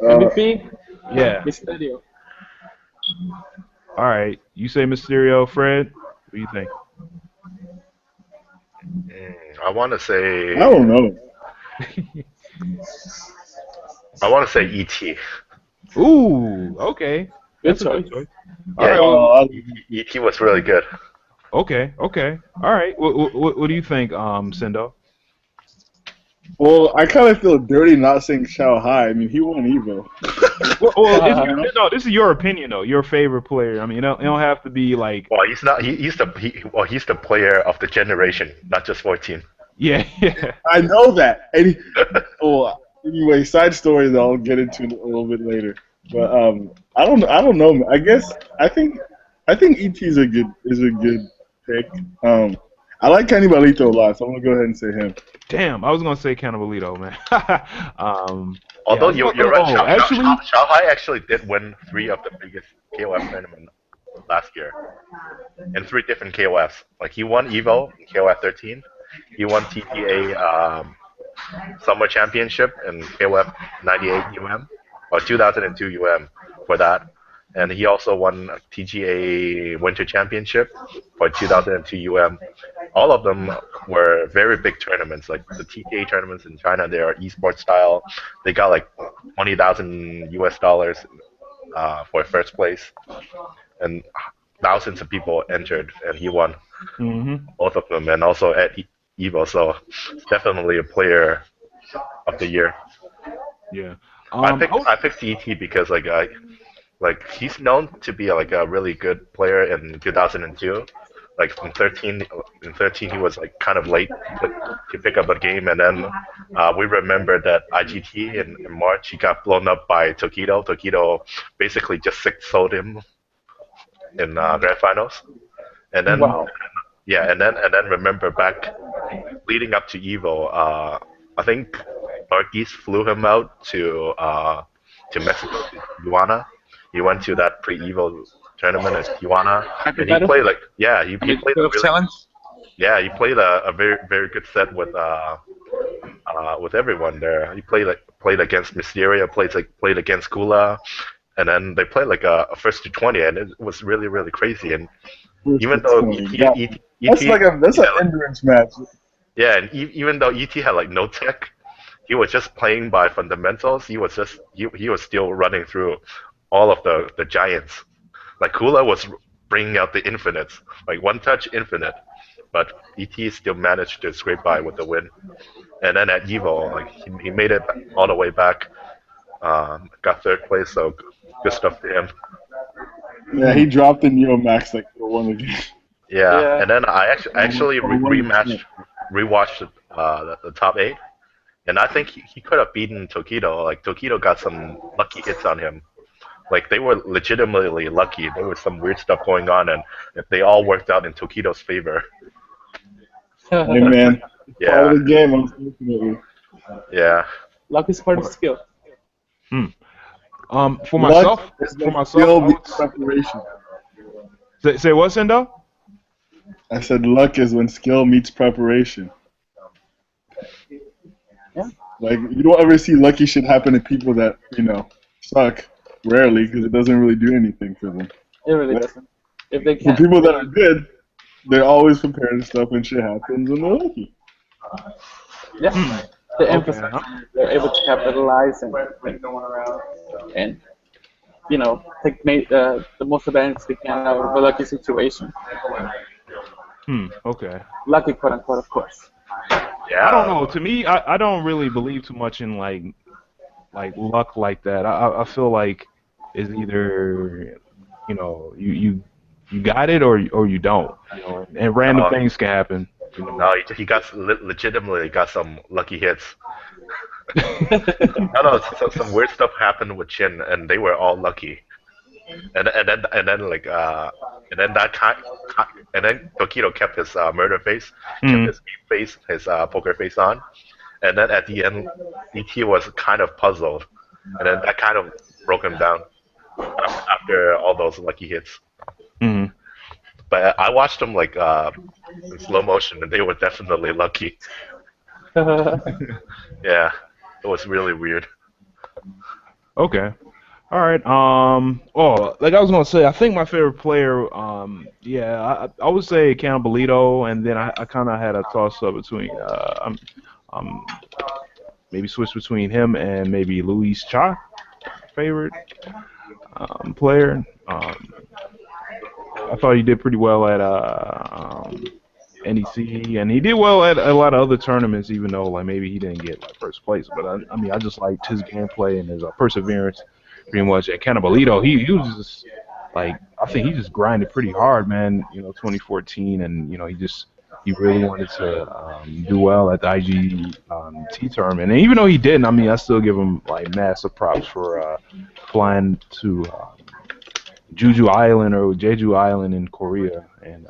MVP, Yeah. Mysterio. All right. You say Mysterio, Fred. What do you think? I want to I say don't know. ET. Ooh, okay. Good That's a good choice. choice. All Yeah, right. Well, Oh, ET was really good. okay. Okay. All right. What do you think, Sendo? well, I kind of feel dirty not saying Shao Hai. I mean, he won Evo. No, this is your opinion though. Your favorite player. I mean, it don't have to be like, Well, he's not. He's the player of the generation, not just 14. yeah, yeah. I know that. Oh, anyway, side story that I'll get into a little bit later. But I don't know. I think ET is a good pick. I like Kenny Balito a lot, so I'm gonna go ahead and say him. Damn, I was gonna say Cannibalito, man. Yeah, I Although was you're right, actually, Shanghai actually did win three of the biggest KOF tournament last year in three different KOFs. Like he won Evo in KOF 13, he won TTA Summer Championship in KOF 98 UM or 2002 UM for that, and he also won TGA Winter Championship for 2002 UM. All of them were very big tournaments, like the TTA tournaments in China. They are esports style. They got like 20,000 US dollars for first place, and thousands of people entered, and he won hmm both of them, and also at Evo. So it's definitely a player of the year. yeah. I picked ET because like he's known to be like a really good player in 2002. Like in 13 he was like kind of late to pick up a game, and then we remember that IGT in March he got blown up by Tokido. Tokido basically just six sold him in grand finals, and then Wow. yeah, and then remember back leading up to Evo, I think Marquis flew him out to Mexico, to Tijuana. He went to that pre-Evo tournament at Tijuana, Happy and he battle. played like yeah, he I mean, played a playoff really challenge. yeah, he played a very very good set with everyone there. He played against Mysteria, played against Kula, and then they played like a first to 20, and it was really really crazy. And First even to though 20. God, ET that's an had like endurance match. yeah, and even though ET had like no tech, he was just playing by fundamentals. He was still running through all of the giants. Like Kula was bringing out the infinites, like one touch infinite, but ET still managed to scrape by with the win. And then at Evo, like he made it all the way back, got third place. So good stuff to him. Yeah, he dropped the Neo Max like for one again. Yeah, Yeah. and then I actually Or one rematched, rewatched the top eight, and I think he could have beaten Tokido. Like Tokido got some lucky hits on him. Like they were legitimately lucky. There was some weird stuff going on, and they all worked out in Tokido's favor. Hey man, part Yeah, of the game, unfortunately. yeah. Luck is part of skill. Hmm. For Luck myself, is for like myself, skill I would meets preparation. say what, Sendo? I said luck is when skill meets preparation. Yeah. Like you don't ever see lucky shit happen to people that suck. Rarely, because it doesn't really do anything for them. It really But doesn't. if they The can't, people that are good, they're always comparing stuff when shit happens and they're lucky. yeah, they Okay. emphasize they're able to capitalize and you know the most advantage they can out of a lucky situation. Okay. Lucky, quote unquote, of course. I don't Yeah. know. To me, I don't really believe too much in like luck like that. I feel like it's either you got it or you don't. And random No, things can happen. no, he got legitimately got some lucky hits. No, no, some weird stuff happened with Chin, and they were all lucky. And then like and then that and then Tokido kept his murder face, kept Mm, his game face, his poker face on, and then at the end, ET was kind of puzzled, and then that kind of broke him down after all those lucky hits. mm. But I watched them like in slow motion, and they were definitely lucky. Yeah, it was really weird. Okay. All right. Oh, like I was gonna say, I think my favorite player. Yeah, I would say Cannibalito, and then I kind of had a toss up between um, maybe switch between him and maybe Luis Cha, favorite player. I thought he did pretty well at NEC, and he did well at a lot of other tournaments, even though like maybe he didn't get like first place. But I mean, I just liked his gameplay and his perseverance, pretty much. And Cannibalito, he was just like I think he just grinded pretty hard, man. 2014, and he really wanted to do well at the IGT tournament. And even though he didn't, I mean, I still give him like massive props for flying to Jeju Island or Jeju Island in Korea and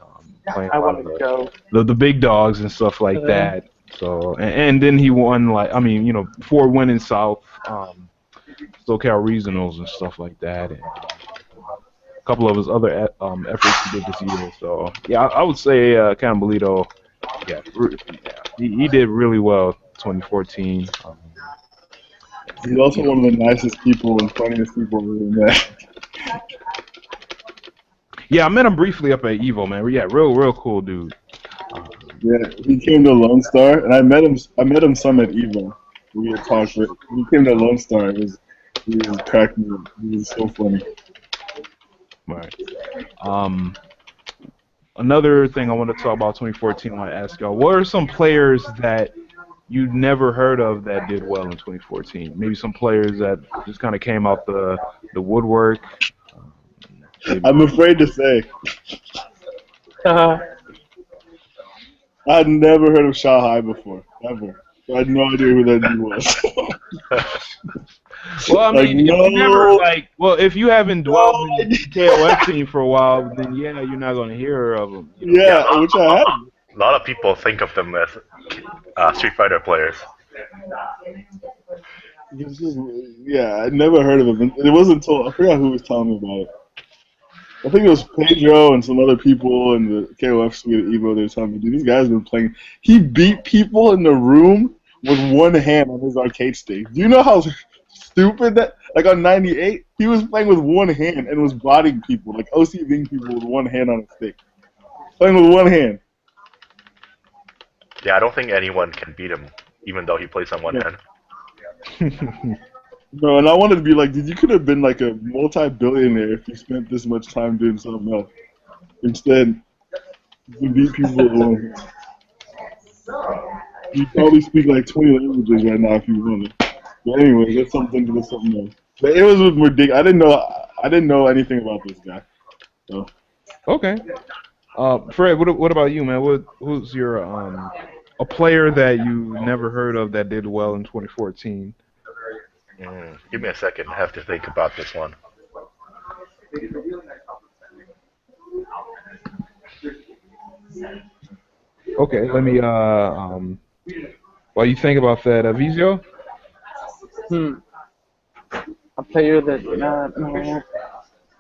playing I a lot wanted to of go. the big dogs and stuff like that. So and then he won like I mean before winning South SoCal regionals and stuff like that, and a couple of his other efforts he did this year. So yeah, I would say Cambolito, yeah, he did really well 2014. He's also one of the nicest people and funniest people I've ever met. Yeah, I met him briefly up at Evo, man. Yeah, real cool dude. Yeah, he came to Lone Star, and I met him. I met him some at Evo. We had talked, but he came to Lone Star. He was cracking me up. He was so funny. Right. Another thing I want to talk about 2014, I want to ask y'all, what are some players that you never heard of that did well in 2014? Maybe some players that just kind of came out the woodwork. I'm afraid to say. I'd never heard of Shanghai before, ever. I had no idea who that dude was. Well, I Like, mean, if you never if you haven't dwelled in the KOF team for a while, then yeah, you're not gonna hear of them. Yeah, which I had. A lot of people think of them as Street Fighter players. Yeah, I'd never heard of him. It wasn't until I forgot who was telling me about it. I think it was Pedro and some other people in the KOF suite at Evo. They were telling me, dude, these guys have been playing. He beat people in the room with one hand on his arcade stick. Do you know how stupid that? Like on 98, he was playing with one hand and was bodying people, like OCVing people with one hand on a stick. Playing with one hand. Yeah, I don't think anyone can beat him, even though he plays on one hand. No, and I wanted to be like, dude, you could have been like a multi-billionaire if you spent this much time doing something else. Instead, you beat people with one hand. You probably speak like 20 languages right now if you wanted. But anyway, that's something to something else. But it was ridiculous. I didn't know anything about this guy. So. Okay. Fred, what about you, man? Who's your a player that you never heard of that did well in 2014? Give me a second. I have to think about this one. Okay, let me while you think about that, Vizio? A player that not know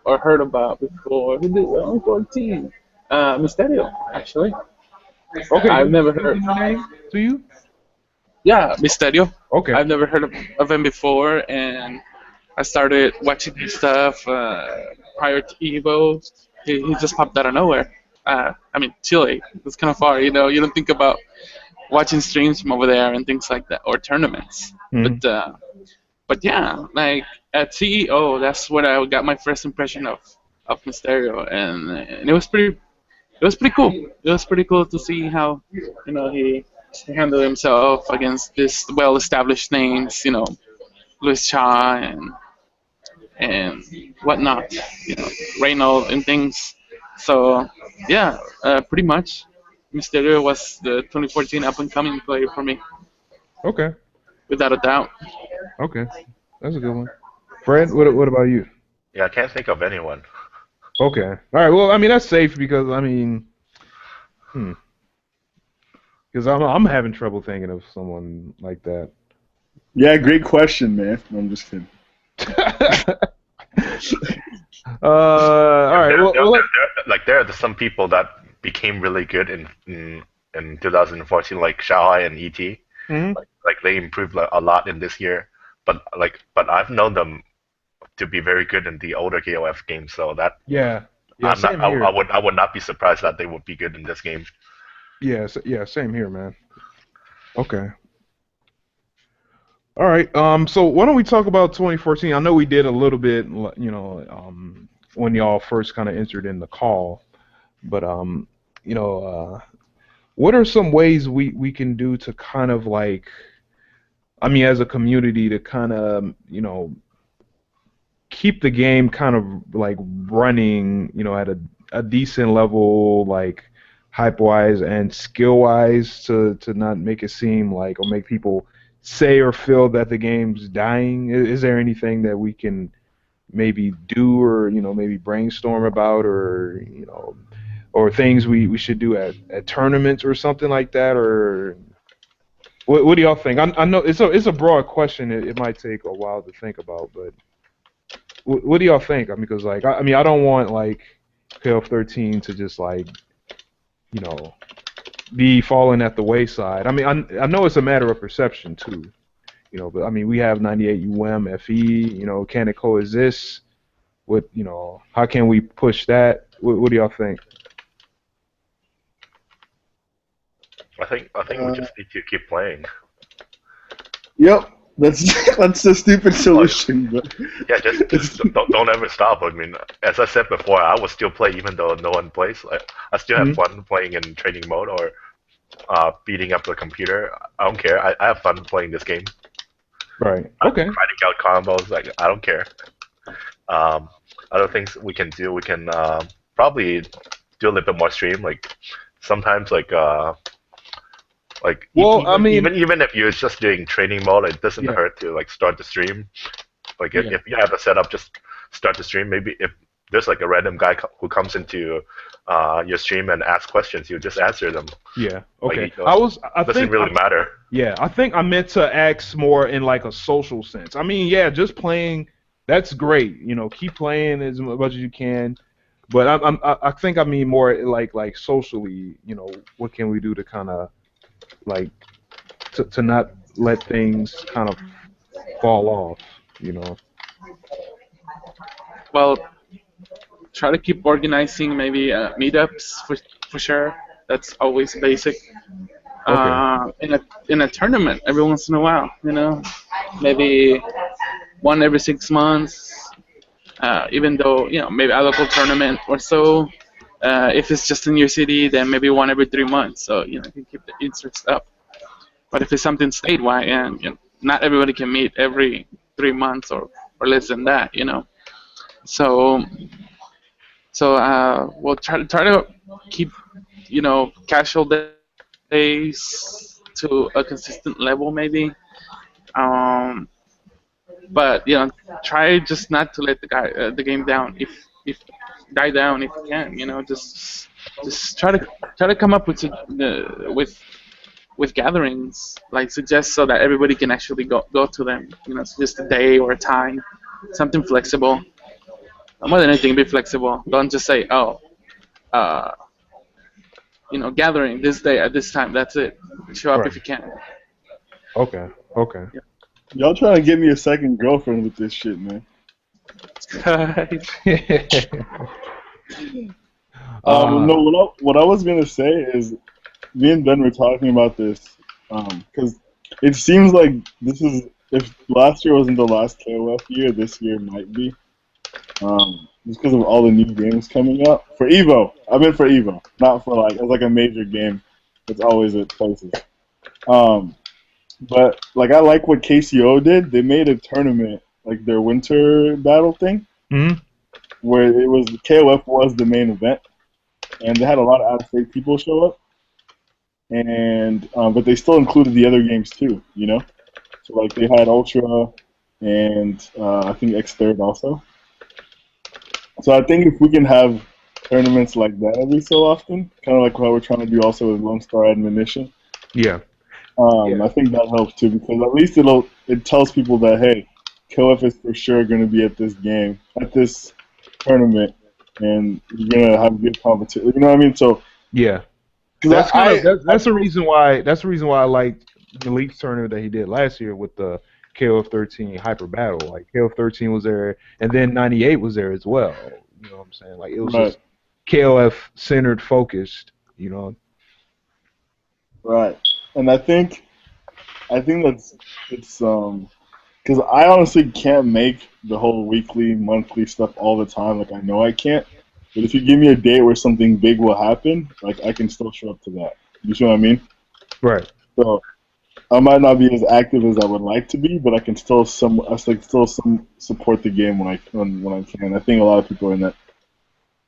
or heard about before. Who did well in 14? Mysterio, actually. Okay. I've never heard. Name to you? Yeah, Mysterio. Okay. I've never heard of him before, and I started watching his stuff prior to Evo, he just popped out of nowhere. I mean, Chile. It's kind of far, you know. You don't think about watching streams from over there and things like that, or tournaments. Mhm. But yeah, like at CEO, that's when I got my first impression of Mysterio, and it was pretty cool. It was pretty cool to see how he handled himself against this well-established names, Luis Cha and whatnot, Reynolds and things. So yeah, pretty much, Mysterio was the 2014 up-and-coming player for me, Okay. without a doubt. Okay. That's a good one. Fred, what about you? Yeah, I can't think of anyone. Okay. All right. Well, I mean that's safe because I mean, because I'm having trouble thinking of someone like that. Yeah, great question, man. No, I'm just kidding. All right. Well, There are some people that became really good in 2014, like Shanghai and ET. mhm. Like they improved a lot in this year, but I've known them to be very good in the older KOF games, so that Yeah. Yeah. I'm not Same here. I would not be surprised that they would be good in this game. Yeah. Yeah. Same here, man. Okay. All right. So why don't we talk about 2014? I know we did a little bit, when y'all first kind of entered in the call, but you know, what are some ways we can do to kind of like, I mean, as a community to kind of, keep the game kind of like running, at a decent level, like hype wise and skill wise, to not make it seem like or make people say or feel that the game's dying. Is there anything that we can maybe do or maybe brainstorm about or things we should do at tournaments or something like that? Or what do y'all think? I know it's a broad question. It might take a while to think about, but what do y'all think? I mean, because like I mean, I don't want like KF 13 to just like you know be falling at the wayside. I mean, I know it's a matter of perception too. But I mean, we have 98 UM FE. Can it coexist? How can we push that? What do y'all think? I think we just need to keep playing. Yep, that's the stupid solution. But Yeah, just don't ever stop. I mean, as I said before, I will still play even though no one plays. I still have Mhm. fun playing in training mode or beating up the computer. I don't care. I have fun playing this game. Right. Okay. Writing out combos, like I don't care. Um, Other things we can do, we can probably do a little bit more stream. Like sometimes, Well, I mean, even if you're just doing training mode, it doesn't yeah, hurt to like start the stream. Like yeah, if you have a setup, just start the stream. Maybe if there's like a random guy who comes into your stream and asks questions, you just answer them. yeah. Like Okay. I doesn't think, really matter. yeah, I think I meant to ask more in like a social sense. I mean, yeah, just playing, that's great. Keep playing as much as you can. But I think I mean more like socially. What can we do to kind of like to not let things kind of fall off. You know. Well, try to keep organizing maybe meetups for sure. That's always basic. Okay. In a tournament every once in a while, maybe one every 6 months. Even though maybe a local tournament or so. If it's just in your city, then maybe one every 3 months. So you can keep the interest up. But if it's something statewide, and not everybody can meet every 3 months or less than that, So we'll try to keep casual days to a consistent level maybe. Um, but try just not to let the game down if die down if you can. Just try to come up with gatherings like suggest so that everybody can actually go to them. Just a day or a time, something flexible. More than anything, be flexible. Don't just say, oh, uh, gathering this day at this time. That's it. Show up Right. if you can. Okay. Okay. y'all trying to get me a second girlfriend with this shit, man. No, what I was gonna say is, me and Ben were talking about this, because it seems like this is, if last year wasn't the last KOF year, this year might be. Just because of all the new games coming out for Evo. I meant for Evo, not for like, it's like a major game. It's always at places. Um, but like I like what KCO did. They made a tournament, like their winter battle thing, Hmm. where it was KOF was the main event, and they had a lot of out of state people show up, and but they still included the other games too. You know, so like they had Ultra, and I think X Third also. So I think if we can have tournaments like that every so often, kind of like what we're trying to do also with Lone Star Admonition, Yeah. Yeah. I think that helps too because at least it tells people that hey, KOF is for sure going to be at this game, at this tournament, and you're gonna have good competition. You know what I mean? So Yeah. because That's kind of that's the reason why I liked the league tournament that he did last year with the KOF 13 Hyper Battle. Like KOF 13 was there, and then 98 was there as well. You know what I'm saying? Like it was right, just KOF centered, focused. You know. right, and I think that's it's because I honestly can't make the whole weekly, monthly stuff all the time. Like I know I can't. But if you give me a date where something big will happen, like I can still show up to that. You see what I mean? Right. So I might not be as active as I would like to be, but I still support the game when I can. I think a lot of people are in that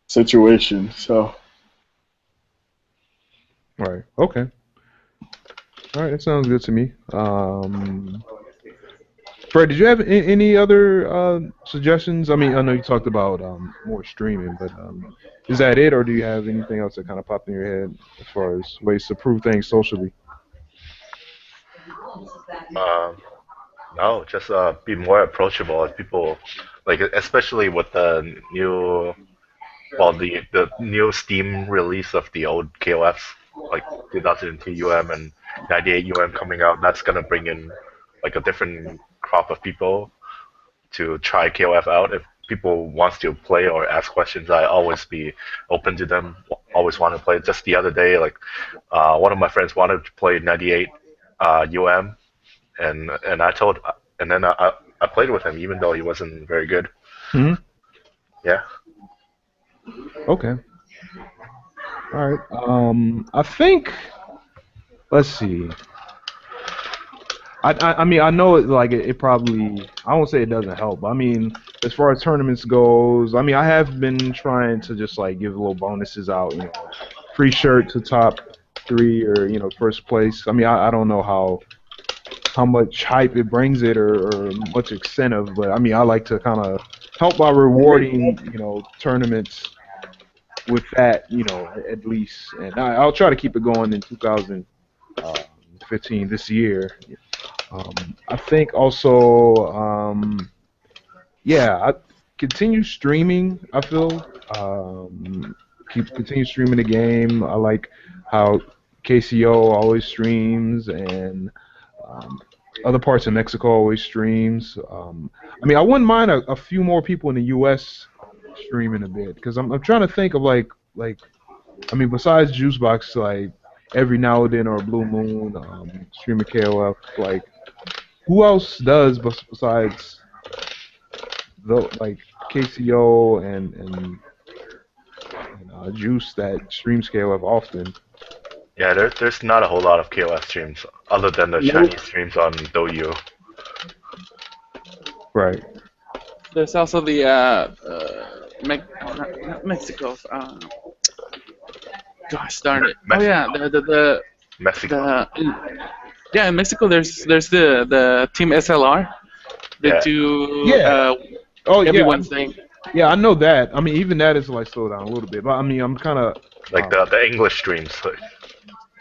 situation. So Right. Okay. All right. That sounds good to me. Fred, did you have any other suggestions? I mean, I know you talked about more streaming, but is that it, or do you have anything else that kind of popped in your head as far as ways to prove things socially? Um, no, just be more approachable as people, like especially with the new, well, the new Steam release of the old KOFs, like 2002 UM and 98 UM coming out. That's gonna bring in like a different crop of people to try KOF out. If people wants to play or ask questions, I always be open to them. Always want to play. Just the other day, like one of my friends wanted to play 98 UM, and I told, and then I played with him even though he wasn't very good. Hmm. Yeah. Okay. All right. I think. Let's see. I mean I know it like it probably I won't say it doesn't help, but I mean as far as tournaments goes, I mean I have been trying to just like give little bonuses out, you know, free shirt to top three or you know first place. I mean I don't know how much hype it brings it or much incentive, but I mean I like to kind of help by rewarding you know tournaments with that you know at least, and I'll try to keep it going in 2015 this year. I think also, yeah, I continue streaming. I feel continue streaming the game. I like how KCO always streams, and um, other parts of Mexico always streams. I mean, I wouldn't mind a few more people in the U.S. streaming a bit because I'm trying to think of like I mean, besides Juicebox, like every now and then or Blue Moon, streaming KOF, like who else does besides the like KCO and Juice that stream scale of often? Yeah, there's not a whole lot of KOF streams other than the no, Chinese streams on Douyu. Right. There's also the not Mexico's. Gosh darn it! Oh Mexico. yeah, Mexico. yeah, in Mexico there's the Team SLR. They Yeah. do Yeah. Oh every yeah. Wednesday. Yeah, I know that. I mean, even that is like slowed down a little bit. But I mean, I'm kind of Like the English streams. Like,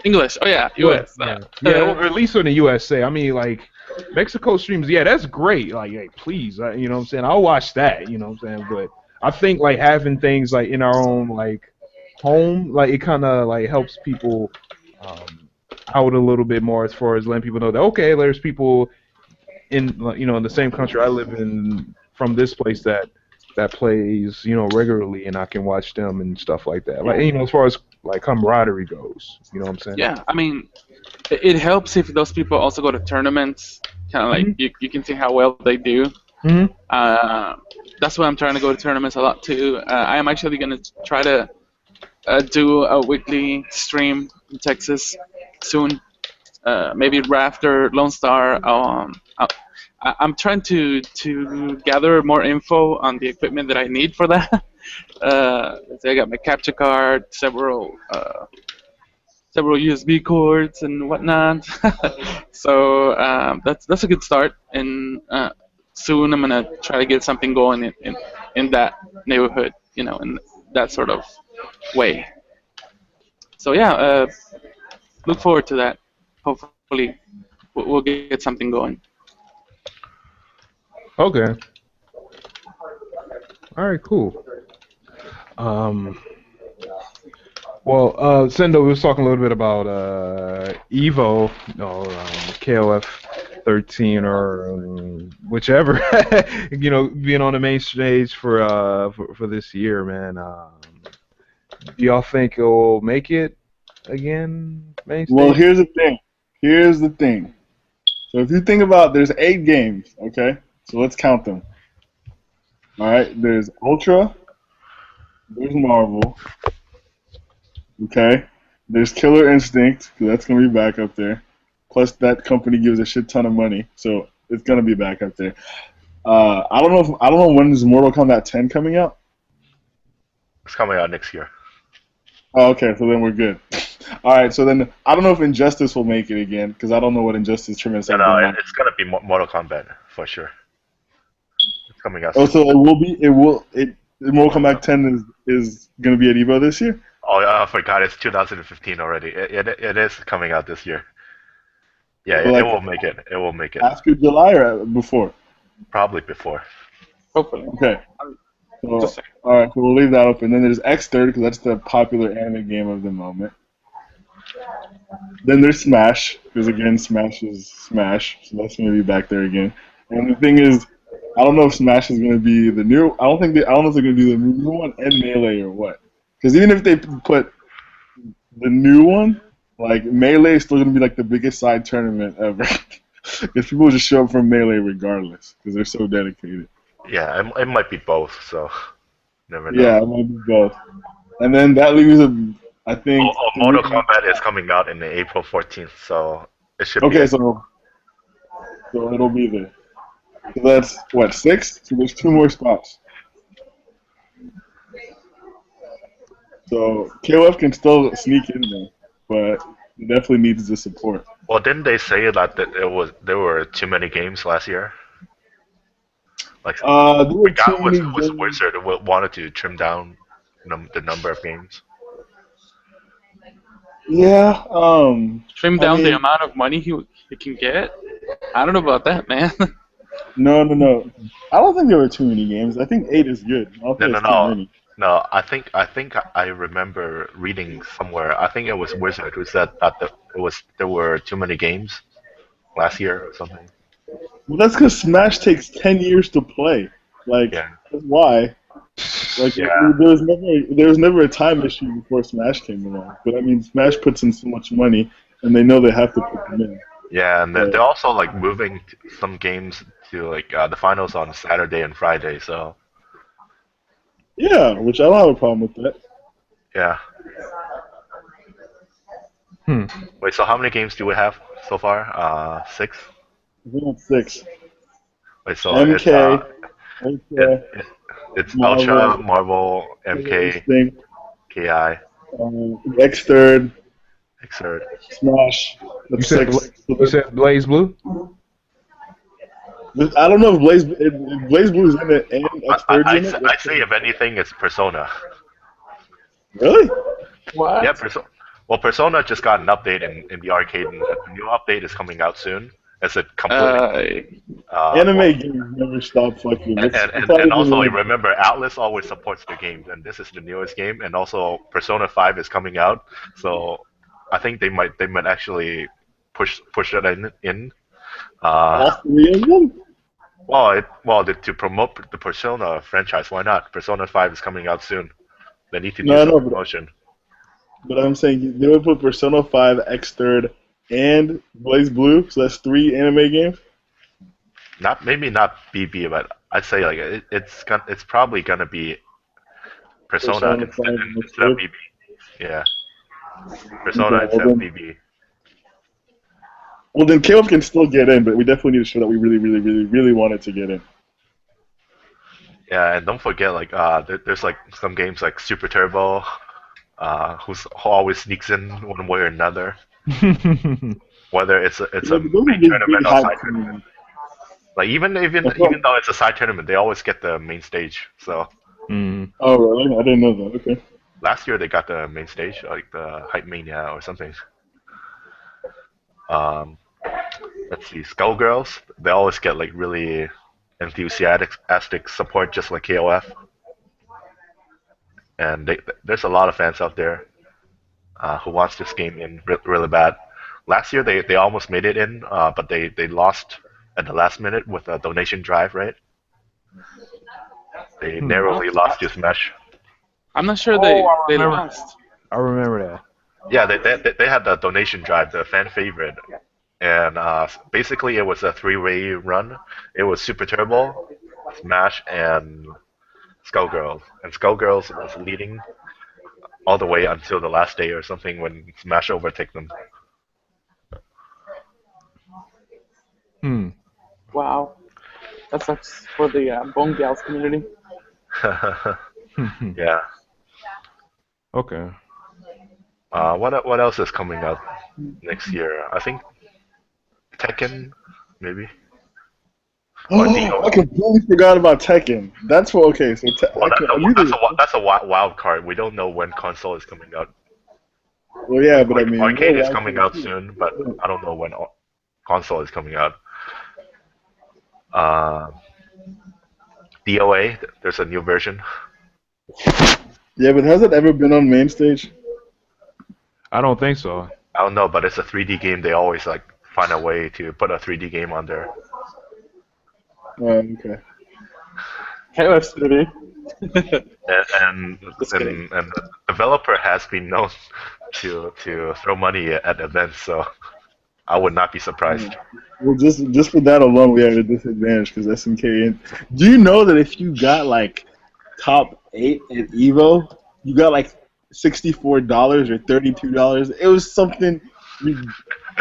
English. Oh yeah, yeah, US. yeah, or at least in the USA. I mean, like Mexico streams. Yeah, that's great. Like, hey, please, you know what I'm saying? I'll watch that. You know what I'm saying? But I think like having things like in our own like home, like it kind of like helps people um, out a little bit more as far as letting people know that okay, there's people in you know in the same country I live in from this place that that plays, regularly, and I can watch them and stuff like that. Like, as far as like camaraderie goes, you know what I'm saying? Yeah, I mean, it helps if those people also go to tournaments. Kind of like Hmm. you can see how well they do. Hmm. Uh, that's why I'm trying to go to tournaments a lot too. I am actually gonna try to do a weekly stream in Texas soon. Maybe Raft or Lone Star. I'm trying to gather more info on the equipment that I need for that. So I got my capture card, several USB cords and whatnot. So that's a good start. And soon I'm gonna try to get something going in that neighborhood, in that sort of way. So yeah, look forward to that. Hopefully, we'll get something going. Okay. All right. Cool. Um. Well, Sendo, we was talking a little bit about Evo, KOF 13 or whichever, being on the main stage for this year, man. Do y'all think it will make it again, main Well, stage? here's the thing. Here's the thing. So if you think about, there's 8 games. Okay, so let's count them. All right. There's Ultra. There's Marvel. Okay. There's Killer Instinct, 'cause that's gonna be back up there. Plus, that company gives a shit ton of money, so it's gonna be back up there. I don't know when is Mortal Kombat 10 coming out. It's coming out next year. Oh, okay, so then we're good. All right, so then I don't know if Injustice will make it again because I don't know what Injustice tournaments No, have no, going on. it's gonna be Mortal Kombat for sure. It's coming out Oh, soon. so Mortal Kombat 10 is gonna be at Evo this year. Oh, yeah, I forgot. It's 2015 already. It is coming out this year. Yeah, So it like will make it. It will make it. after July or before. Probably before. Hopefully. Okay. So, Just saying. all right, so we'll leave that open. Then there's X30 because that's the popular anime game of the moment. Then there's Smash because again, Smash is Smash, so that's gonna be back there again. And the thing is, I don't know if Smash is gonna be the new. I don't know if they're gonna do the new one and Melee or what. Because even if they put the new one, like Melee is still gonna be like the biggest side tournament ever. Because people just show up for Melee regardless because they're so dedicated. Yeah, it might be both. So never Yeah, know. it might be both. And then that leaves I Oh, think, Mortal 3. Kombat is coming out in April 14th, so it should be. Okay, so it'll be there. So that's what, 6? So there's 2 more spots. So KOF can still sneak in there, but it definitely needs the support. Well, didn't they say that there were too many games last year? Like There were too was many games. Wizard wanted to trim down the number of games. Yeah, Trim I down the mean, amount of money he can get. I don't know about that, man. no. I don't think there were too many games. I think 8 is good. I don't No, think no, it's too no, many. no. I think I remember reading somewhere. I think it was Wizard who said that there were too many games last year or something. Well, that's because Smash takes 10 years to play. Like, Yeah, that's why. Like yeah, there was never a time issue before Smash came along. But I mean, Smash puts in so much money, and they know they have to put them in. yeah. And So they're also like moving some games to like the finals on Saturday and Friday. So yeah, which I don't have a problem with that. yeah. Hmm. Wait, so how many games do we have so far? Six. I think it's 6. Wait, so MK, it, Ultra, it it's Ultra, Marvel, Marvel, Killer MK, Instinct, KI, X Third, Xrd. Smash. You That's said 6. So you said Blaze Blue? I don't know if Blaze Blue's in it and X Third's in it. I say if anything, it's Persona. Really? Yeah, What? Well, Persona just got an update in the arcade, and the new update is coming out soon. It's a completely Uh, Anime well, games never stop fucking. and, It's, and, it's and not and even also like, remember, Atlas always supports their games, and this is the newest game, and also Persona 5 is coming out, so I think they might actually push that in. Uh, all 3 of them. To promote the Persona franchise, why not? Persona 5 is coming out soon. They need to do No, I some know, promotion. but I'm saying they would put Persona 5, X Third, and Blaze Blue, so that's 3 anime games. Not maybe not BB, but I'd say like it's probably gonna be Persona Persona 5 and X instead of Third. BB. Yeah, Okay, Persona instead of BB. well then Caleb can still get in, but we definitely need to show that we really, really, really, really wanted to get in. Yeah, and don't forget like there's like some games like Super Turbo, who always sneaks in one way or another. Whether it's a Yeah, but those are main just big tournament or hype side to tournament. me. Like I even thought, though it's a side tournament, they always get the main stage. So Mm. oh really? I didn't know that. Okay. last year they got the main stage, like the Hype Mania or something. Um, let's see, Skullgirls. They always get like really enthusiastic support, just like KOF. And there's a lot of fans out there who wants this game in really bad. Last year they almost made it in, but they lost at the last minute with a donation drive, right? They Hmm. narrowly lost to Smash. I'm not sure Oh, I they remember. lost. I remember that. Yeah, they had the donation drive, the fan favorite, and basically it was a three-way run. It was Super Turbo, Smash, and Skullgirls, and Skullgirls was leading all the way until the last day or something when Smash overtook them. Hmm. Wow, that sucks for the Bone Gals community. Yeah. Okay. What else is coming out next year? I think Tekken, maybe. Or Oh, I DO. completely forgot about Tekken. That's what. Okay, so Well, I knew there was. that's a wild card. We don't know when console is coming out. Well, yeah, but I Like mean, arcade more is wild coming cards out too. soon, but I don't know when console is coming out. Uh, DOA, there's a new version. Yeah, but has it ever been on main stage? I don't think so. I don't know, but it's a 3D game. They always like find a way to put a 3D game on there. Okay. KOF City. And Just kidding. and the developer has been known to throw money at events, so I would not be surprised. Well, just for that alone, we have a disadvantage because SNK. Do you know that if you got like top 8 at Evo, you got like $64 or $32? It was something.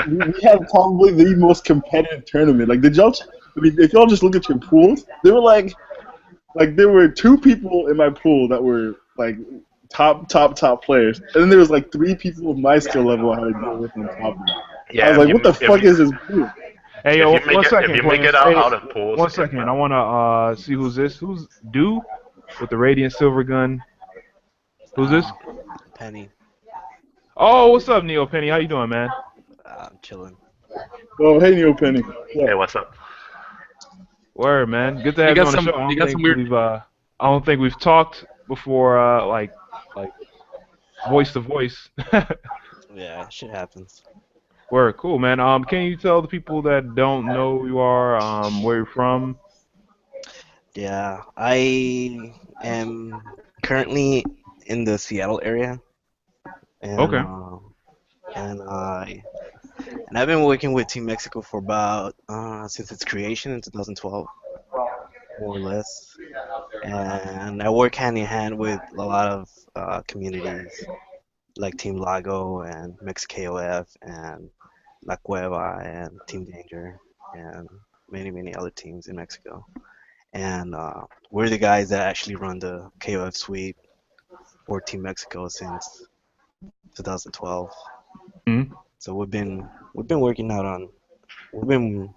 We had probably the most competitive tournament. Like, did y'all? I mean, if y'all just look at your pools, there were like there were 2 people in my pool that were like top players, and then there was like 3 people of my skill level I had to deal with on top of it. I Yeah, was like, what the fuck is this pool? Hey, yo, if one second, you make Quinn. it Hey, out of pools, one second. I wanna see who's this. Who's Do with the radiant silver gun? Who's this? Penny. Oh, what's up, Neo Penny? How you doing, man? I'm chilling. Oh, hey, Neil Penny. hey, Yeah. what's up? Word, man. Good to have you on the show. You got some weird. I don't think we've talked before, like voice to voice. Yeah, shit happens. Word, cool, man. Can you tell the people that don't know who you are, where you're from? Yeah, I am currently in the Seattle area, and Okay. and I and I've been working with Team Mexico for about since its creation in 2012, more or less. And I work hand in hand with a lot of communities like Team Lago and MexKOF and La Cueva and Team Danger and many other teams in Mexico. And we're the guys that actually run the KOF suite for Team Mexico since 2012. Mhm. So we've been working out on we've been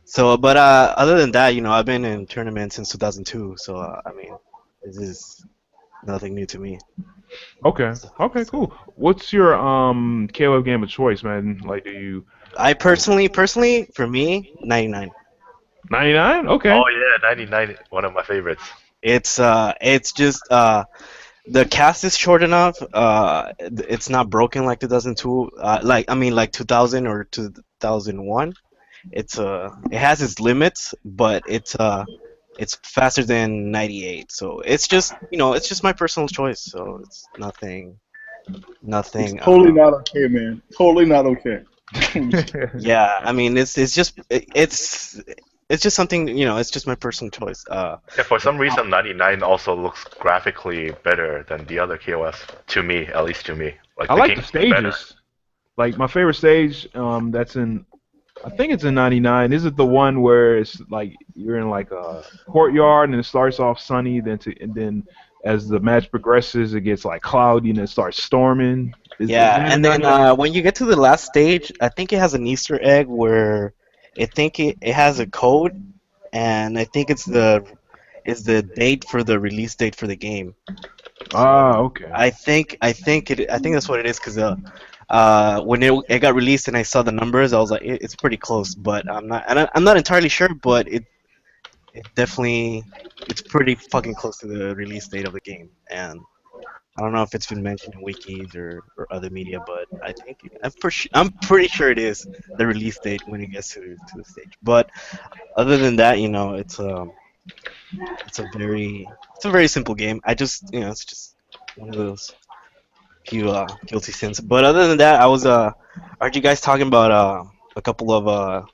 so but other than that, I've been in tournaments since 2002. So I mean, this is nothing new to me. Okay. Okay, So cool. What's your KOF game of choice, man? Like, do you I personally for me 99. 99? Okay. Oh yeah, 99, one of my favorites. It's just the cast is short enough. It's not broken like 2002. Like I mean like 2000 or 2001. it has its limits, but it's faster than 98. So it's just it's just my personal choice. So it's nothing It's nothing. totally not okay, man. Totally not okay. Yeah, I mean it's just something it's just my personal choice. Yeah, for some reason, 99 also looks graphically better than the other KOS, to me, at least to me. Like I the like the game's better. stages. Like my favorite stage, that's in, I think it's in '99. Is it the one where it's like you're in like a courtyard and it starts off sunny, and then as the match progresses, it gets like cloudy and it starts storming. Is Yeah, that in and then '99? when you get to the last stage, I think it has an Easter egg where it has a code, and I think it's the date for the release date for the game. Ah, So okay. I think that's what it is because when it got released and I saw the numbers, I was like it's pretty close, but I'm not entirely sure, but it definitely it's pretty fucking close to the release date of the game, and I don't know if it's been mentioned in wikis or other media, but I'm pretty sure it is the release date when it gets to the stage. But other than that, it's a very simple game. I just it's just one of those few guilty sins. But other than that, aren't you guys talking about a couple of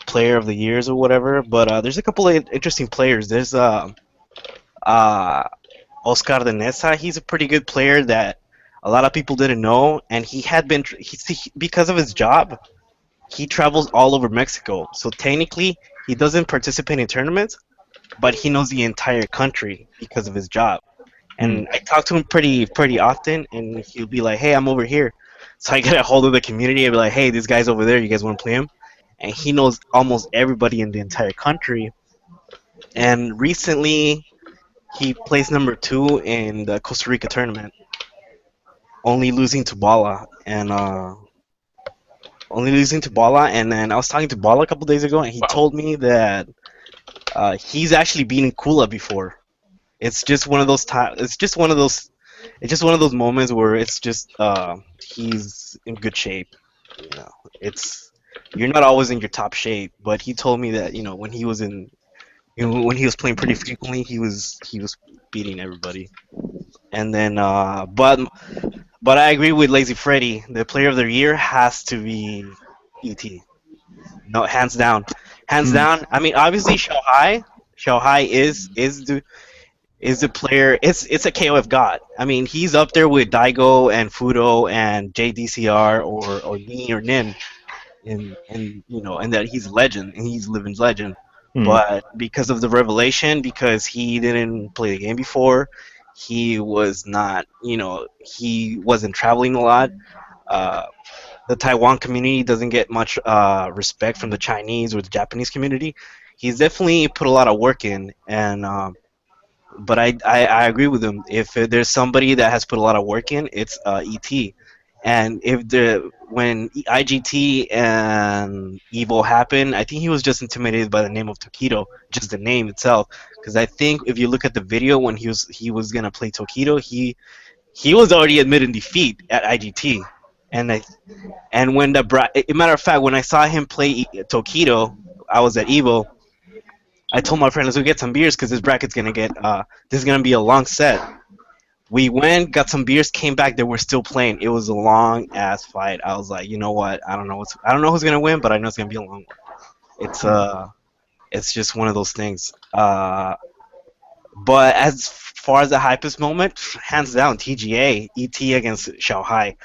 player of the years or whatever? But there's a couple of interesting players. There's uh Oscar de Nesa. He's a pretty good player that a lot of people didn't know, and he had been because of his job. He travels all over Mexico, so technically he doesn't participate in tournaments, but he knows the entire country because of his job. Hmm. And I talk to him pretty often, and he'll be like, "Hey, I'm over here." So I get a hold of the community and be like, "Hey, this guy's over there. You guys want to play him?" And he knows almost everybody in the entire country. And recently, he placed number two in the Costa Rica tournament, only losing to Bala. And then I was talking to Bala a couple days ago, and he Wow. told me that he's actually beaten Kula before. It's just one of those times. It's just one of those moments where it's just he's in good shape. You know, it's you're not always in your top shape, but he told me that when he was playing pretty frequently, he was beating everybody. And then, but I agree with Lazy Freddy. The player of the year has to be ET. No, hands Hmm. down. I mean, obviously, Xiao Hai is the player. It's a KOF god. I mean, he's up there with Daigo and Fudo and JDCR or Ni or Nin, and that he's a legend and he's living legend. Hmm. But because of the revelation, because he didn't play the game before, he was not. He wasn't traveling a lot. Uh, the Taiwan community doesn't get much respect from the Chinese or the Japanese community. He's definitely put a lot of work in, and but I agree with him. If there's somebody that has put a lot of work in, it's ET. And if when IGT and Evo happened, I think he was just intimidated by the name of Tokido, just the name itself. Because I think if you look at the video when he was gonna play Tokido, he was already admitting defeat at IGT, and when matter of fact, when I saw him play Tokido, I was at Evo. I told my friend, let's go get some beers because this is gonna be a long set. We went, got some beers, came back. They were still playing. It was a long ass fight. I was like, you know what? I don't know who's gonna win, but I know it's gonna be a long one. It's just one of those things. But as far as the hypest moment, hands down, TGA, ET against Shanghai.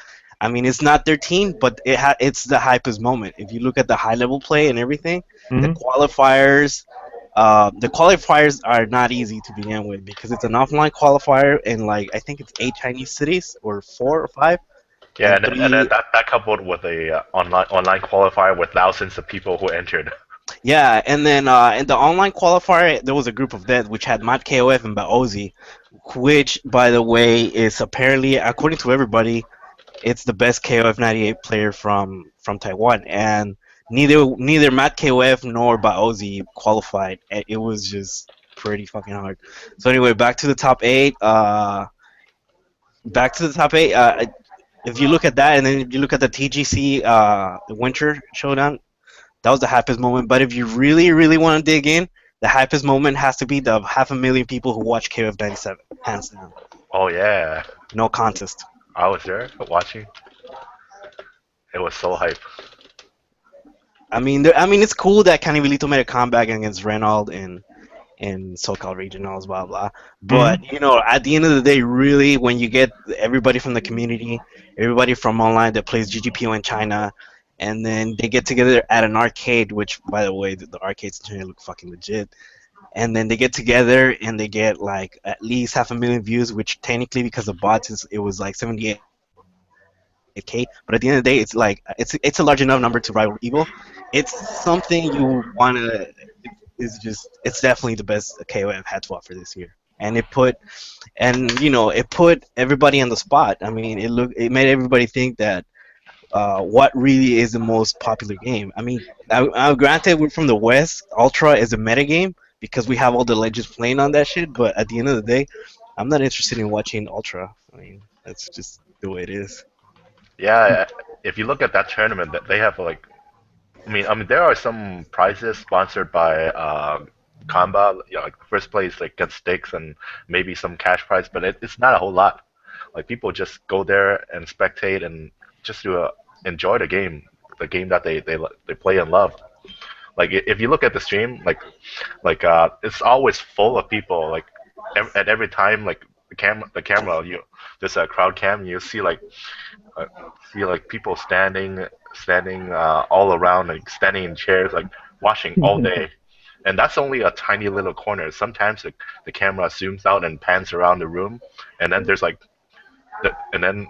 I mean, it's not their team, but it's the hypest moment. If you look at the high level play and everything, the Hmm. qualifiers, the qualifiers are not easy to begin with because it's an offline qualifier in like I think it's 8 Chinese cities or 4 or 5 Yeah, and and then three. that coupled with a online qualifier with thousands of people who entered. Yeah, and then in the online qualifier there was a group of dead which had Matt KOF and Baozi, which by the way is apparently according to everybody it's the best KOF 98 player from Taiwan, and neither Matt KOF nor Baozi qualified. It was just pretty fucking hard. So anyway, back to the top eight. If you look at that, and then if you look at the TGC the Winter Showdown, That was the happiest moment. But if you really, really want to dig in, the happiest moment has to be the 500,000 people who watch KOF 97, hands down. Oh yeah, No contest. I was there watching. It was so hype. I mean, it's cool that Canivilito made a comeback against Reynolds in SoCal Regionals, blah blah. Hmm. But you know, at the end of the day, really, when you get everybody from the community, everybody from online that plays GGPO in China, and then they get together at an arcade, which, by the way, the arcades in China look fucking legit. And then they get together and they get like at least 500,000 views, which technically, because of bots, it was like 78K. But at the end of the day, it's like it's a large enough number to rival Evo. It's something you wanna. Is just it's definitely the best KOF had to offer this year. And it put everybody on the spot. I mean, it made everybody think that what really is the most popular game. I mean, granted, we're from the West. Ultra is a meta game because we have all the legends playing on that shit. But at the end of the day, I'm not interested in watching Ultra. I mean, that's just the way it is. Yeah, if you look at that tournament, that they have like, I mean, there are some prizes sponsored by Kamba, like first place like gets stakes and maybe some cash prize, but it's not a whole lot. Like people just go there and spectate and just to enjoy the game that they play and love. Like if you look at the stream, it's always full of people. Like at every time, like the camera, there's a crowd cam, you uh, see like people standing all around, like standing in chairs, like watching all day. And that's only a tiny little corner. Sometimes the camera zooms out and pans around the room, and then and then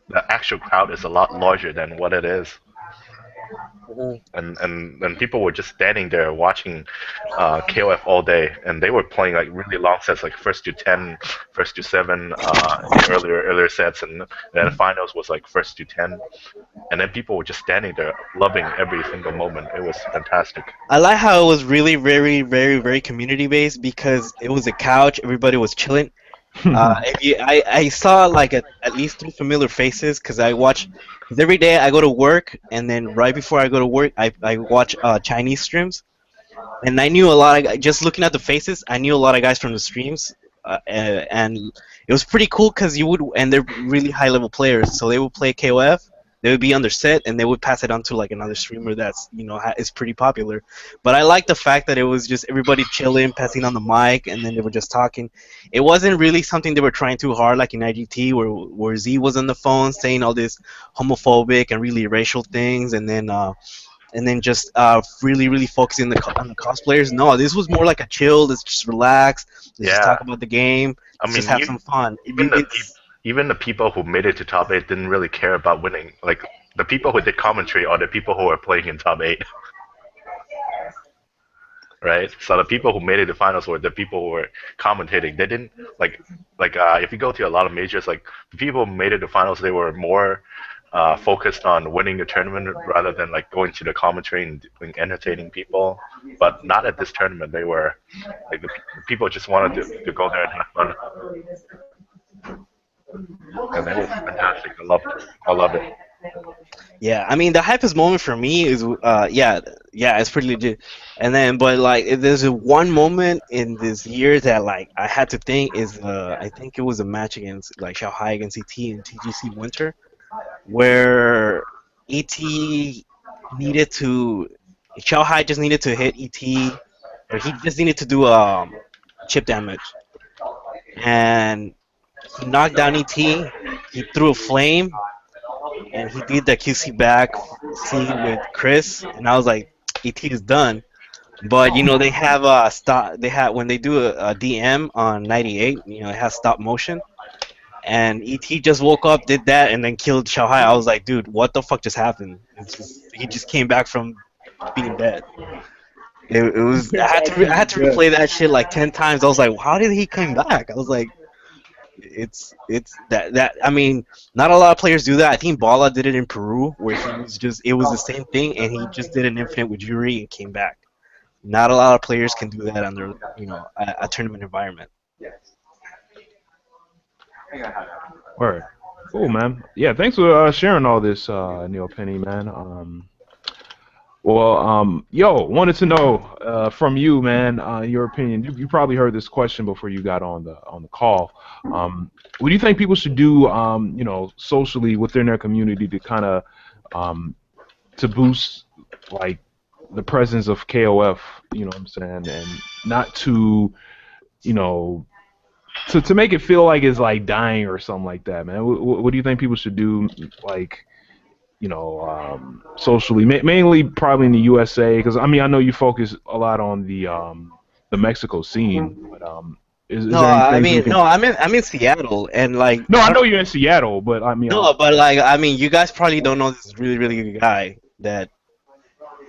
the actual crowd is a lot larger than what it is. Mhm. And people were just standing there watching KOF all day, and they were playing like really long sets, like first to 10, first to 7 in earlier sets, and then the finals was like first to 10, and then people were just standing there loving every single moment. It was fantastic. I like how it was really very, very, very community based because it was a couch. Everybody was chilling. I saw like at least three familiar faces because I watch. Because every day I go to work, and then right before I go to work, I watch Chinese streams, and I knew a lot of just looking at the faces. I knew a lot of guys from the streams, and it was pretty cool because and they're really high level players, so they would play KOF. They would be on their set, and they would pass it on to like another streamer that's is pretty popular. But I like the fact that it was just everybody chilling, passing on the mic, and then they were just talking. It wasn't really something they were trying too hard, like in IGT, where Z was on the phone saying all this homophobic and really racial things, and then just really really focusing on the cosplayers. No, this was more like a chill. Let's just relax. Let's just Yeah, talk about the game. I Let's just mean, have some fun. even the peop It's even the people who made it to top eight didn't really care about winning. Like the people who did commentary are the people who are playing in top eight, right? So the people who made it to finals were the people who were commentating. They didn't like if you go to a lot of majors, like the people who made it to finals, they were more focused on winning the tournament rather than like going to the commentary and doing entertaining people. But not at this tournament. They were like the people just wanted to go there and have fun, and it was fantastic. I loved it. I love it. Yeah, I mean the hypest moment for me is yeah, it's pretty legit. And then but like if there's a one moment in this year that like I had to think is I think it was a match against like Shanghai against ET in TGC Winter where ET needed to Shanghai just needed to hit ET or he just needed to do chip damage and he knocked down ET. He threw a flame and he did the QC back scene with Chris, and I was like, ET is done. But they have stop. They have when they do a DM on 98. It has stop motion, and ET just woke up, did that, and then killed Xiaohai. I was like, dude, what the fuck just happened? He just came back from being dead. It was I had to replay that shit like 10 times. I was like, how did he come back? I was like, it's that I mean, not a lot of players do that. I think Bala did it in Peru where he was just it was the same thing and he just did an infinite with Yuri and came back. Not a lot of players can do that under a tournament environment. Word. Cool, man. Yeah, thanks for sharing all this, Neil Penny, man. Well, yo, wanted to know from you, man, your opinion. You probably heard this question before you got on the call. What do you think people should do, socially within their community to kind of um, to boost like the presence of KOF? You know what I'm saying, and not to, you know, to make it feel like it's like dying or something like that, man. What do you think people should do, like? Socially, mainly probably in the USA, because I mean I know you focus a lot on the Mexico scene, but is No, there any I things we mean, can? no, I'm in Seattle, and like No, I I know don't. you're in Seattle, but I mean, No, but like I mean, you guys probably don't know this really really good guy that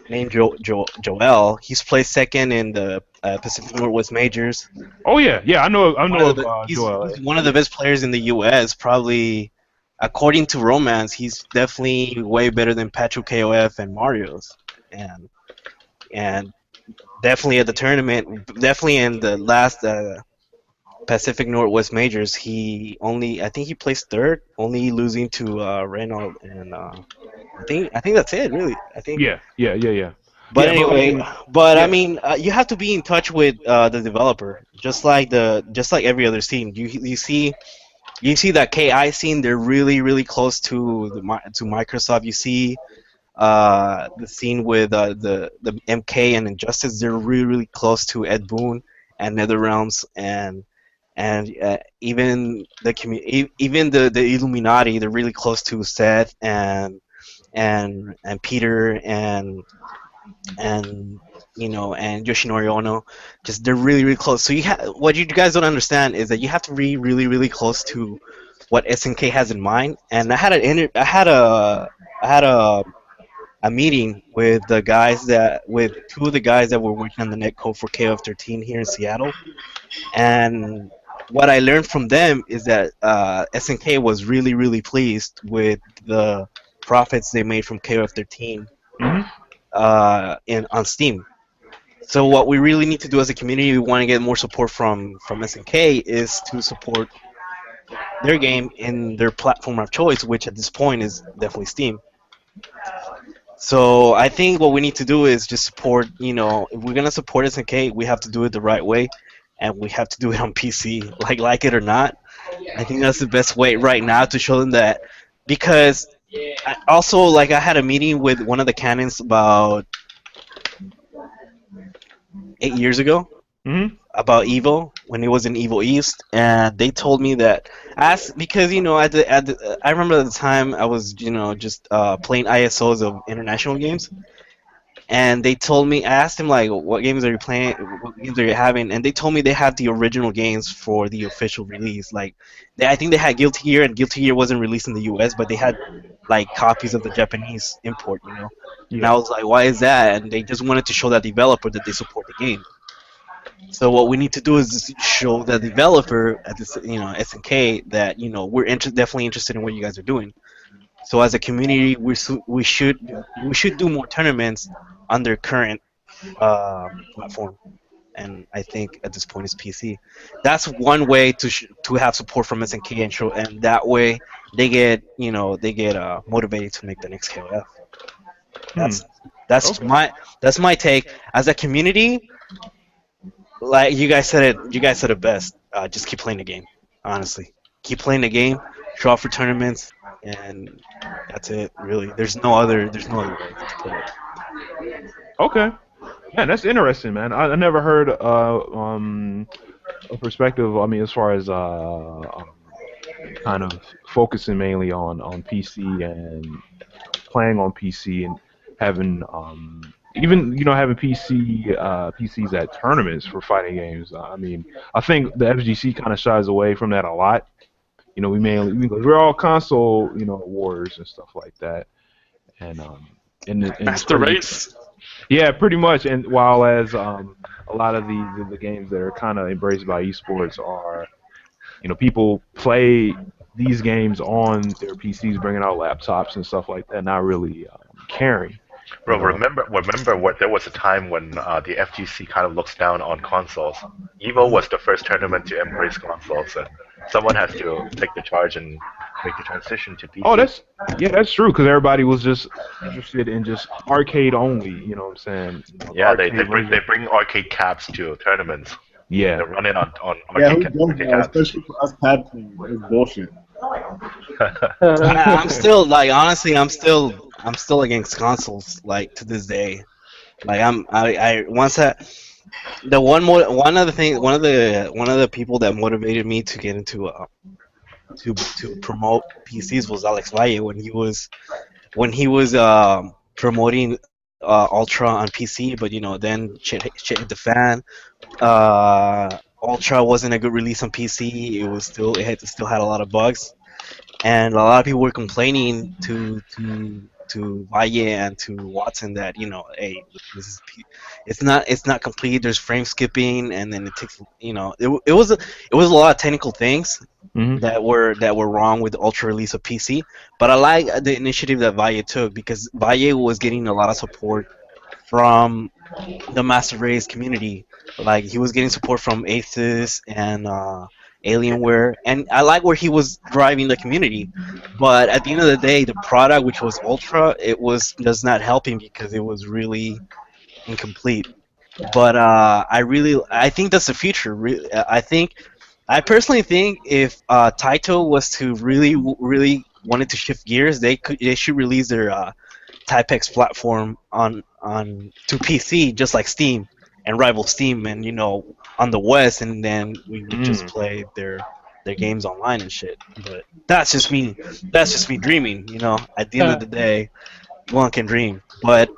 named Joel. He's placed second in the Pacific Northwest Majors. oh yeah, yeah, I One know of of the he's Joel. one of the best players in the U.S. Probably, according to Romance, he's definitely way better than Patrick KOF and Mario's, and and definitely at the tournament, definitely in the last Pacific Northwest Majors, I think he placed third, only losing to Reynolds, and I think that's it really. I think. Yeah, yeah, yeah, yeah, But yeah. But I anyway, mean, but I yeah, mean, you have to be in touch with the developer, just like every other scene. You see that KI scene, they're really really close to to Microsoft. You see the scene with the MK and Injustice, they're really really close to Ed Boon and NetherRealms, and even even the Illuminati, they're really close to Seth and Peter and and Yoshinori Ono. Just they're really really close. So what you guys don't understand is that you have to be really really close to what SNK has in mind. And I had a meeting with two of the guys that were working on the netcode for KOF 13 here in Seattle. And what I learned from them is that SNK was really really pleased with the profits they made from KOF 13 hmm in on Steam. So what we really need to do as a community, we want to get more support from SNK, is to support their game in their platform of choice, which at this point is definitely Steam. So I think what we need to do is just support. If we're gonna support SNK, we have to do it the right way, and we have to do it on PC, like it or not. I think that's the best way right now to show them that, because also like I had a meeting with one of the canons about 8 years ago hmm about Evo when it was in Evo East, and they told me that as because I remember at the time I was just playing ISOs of international games, and they told me I asked them like what games are you playing, what games are you having, and they told me they have the original games for the official release. Like I think they had Guilty Gear, and Guilty Gear wasn't released in the U.S., but they had like copies of the Japanese import. And I yeah. was like, why is that? And they just wanted to show that developer that they support the game. So what we need to do is just show the developer at this, SNK, that we're definitely interested in what you guys are doing. So as a community, we should do more tournaments on their current platform, and I think at this point it's PC. That's one way to have support from SNK, and that way they get motivated to make the next KOF. Hmm. That's that's Okay. my take. As a community, like you guys said it best. Just keep playing the game. Honestly, keep playing the game. Show up for tournaments, and that's it. Really, there's no other way to put it. Okay. Man, that's interesting, man. I never heard a perspective. I mean, as far as kind of focusing mainly on PC and playing on PC and having even having PCs at tournaments for fighting games. I mean, I think the FGC kind of shies away from that a lot. We mainly because we're all console warriors and stuff like that, and it's Master crazy. Race. Yeah, pretty much. And while as a lot of the games that are kind of embraced by esports are people play these games on their PCs, bringing out laptops and stuff like that, not really caring. You Bro, know. remember what there was a time when the FGC kind of looks down on consoles. Evo was the first tournament to embrace consoles, and someone has to take the charge and make the transition to Oh, PC. that's yeah, that's true because everybody was just interested in just arcade only. You know what I'm saying? You know, the Yeah, they arcade they bring they version. bring arcade cabs to tournaments. They Yeah. run it on Yeah, who does arcade that? cabs. Especially for us pad players. It's bullshit. I'm still like honestly, I'm still against consoles like to this day. Like I once that the one of the thing one of the people that motivated me to get into to promote PCs was Alex Valle when he was promoting Ultra on PC, but then shit hit the fan. Ultra wasn't a good release on PC. It still had a lot of bugs, and a lot of people were complaining to Valle and to Watson that hey, this is it's not complete. There's frame skipping, and then it takes it was a lot of technical things Hmm. that were wrong with the Ultra release of PC. But I like the initiative that Valle took because Valle was getting a lot of support from the Master Race community. Like he was getting support from Aethys and Alienware, and I like where he was driving the community. But at the end of the day, the product, which was Ultra, it was does not help him because it was really incomplete. But I think that's the future. I personally think if Taito was to really wanted to shift gears, they should release their Typex platform on to PC just like Steam and rival Steam and on the West, and then we would just Mm. play their games online and shit. But that's just me dreaming. At the end of the day, one can dream. But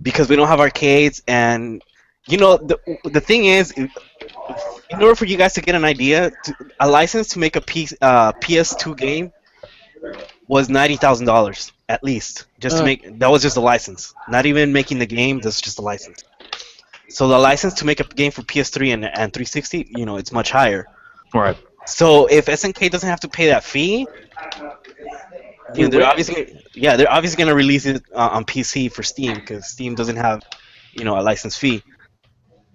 because we don't have arcades, and the thing is, in order for you guys to get an idea, a license to make a PS2 game was $90,000 at least, just to Uh, make that was just a license, not even making the game. That's just a license. So the license to make a game for PS3 and 360, it's much higher. Right. So if SNK doesn't have to pay that fee, They they're win. obviously gonna release it on PC for Steam because Steam doesn't have a license fee.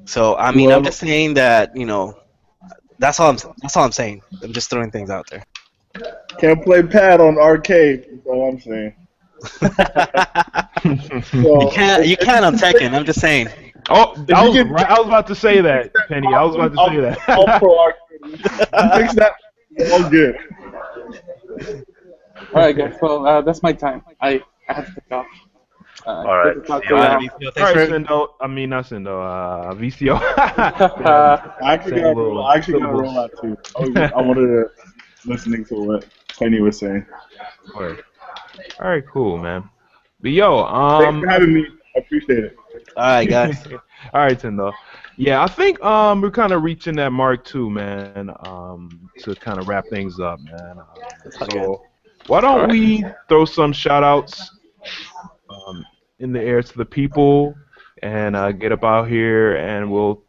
So I mean, I'm Well, just saying that that's all I'm saying. I'm just throwing things out there. can't play pad on arcade. That's all I'm saying. You So can't. You can on Tekken. I'm just saying. Oh, if you can, I was about to say that, Penny. I was about to say I'll that. pro arcade. You fix that, all good. all right, guys. Well, that's my time. I have to take off. All right, This is not see too you All later. right, long. VCO, All thanks right, for. Sendo. I mean, not Sendo. VCO. I actually Same got to little roll. I actually got to syllables. roll out too. I wanted to listening to what Penny was saying. Word. All right, cool, man. But yo, Thanks for having me. I appreciate it. All right, guys. all right, Sendo. Yeah, I think we're kind of reaching that mark too, man. To kind of wrap things up, man. It's all good. So why All don't right. we throw some shout outs in the air to the people and get up out here and we'll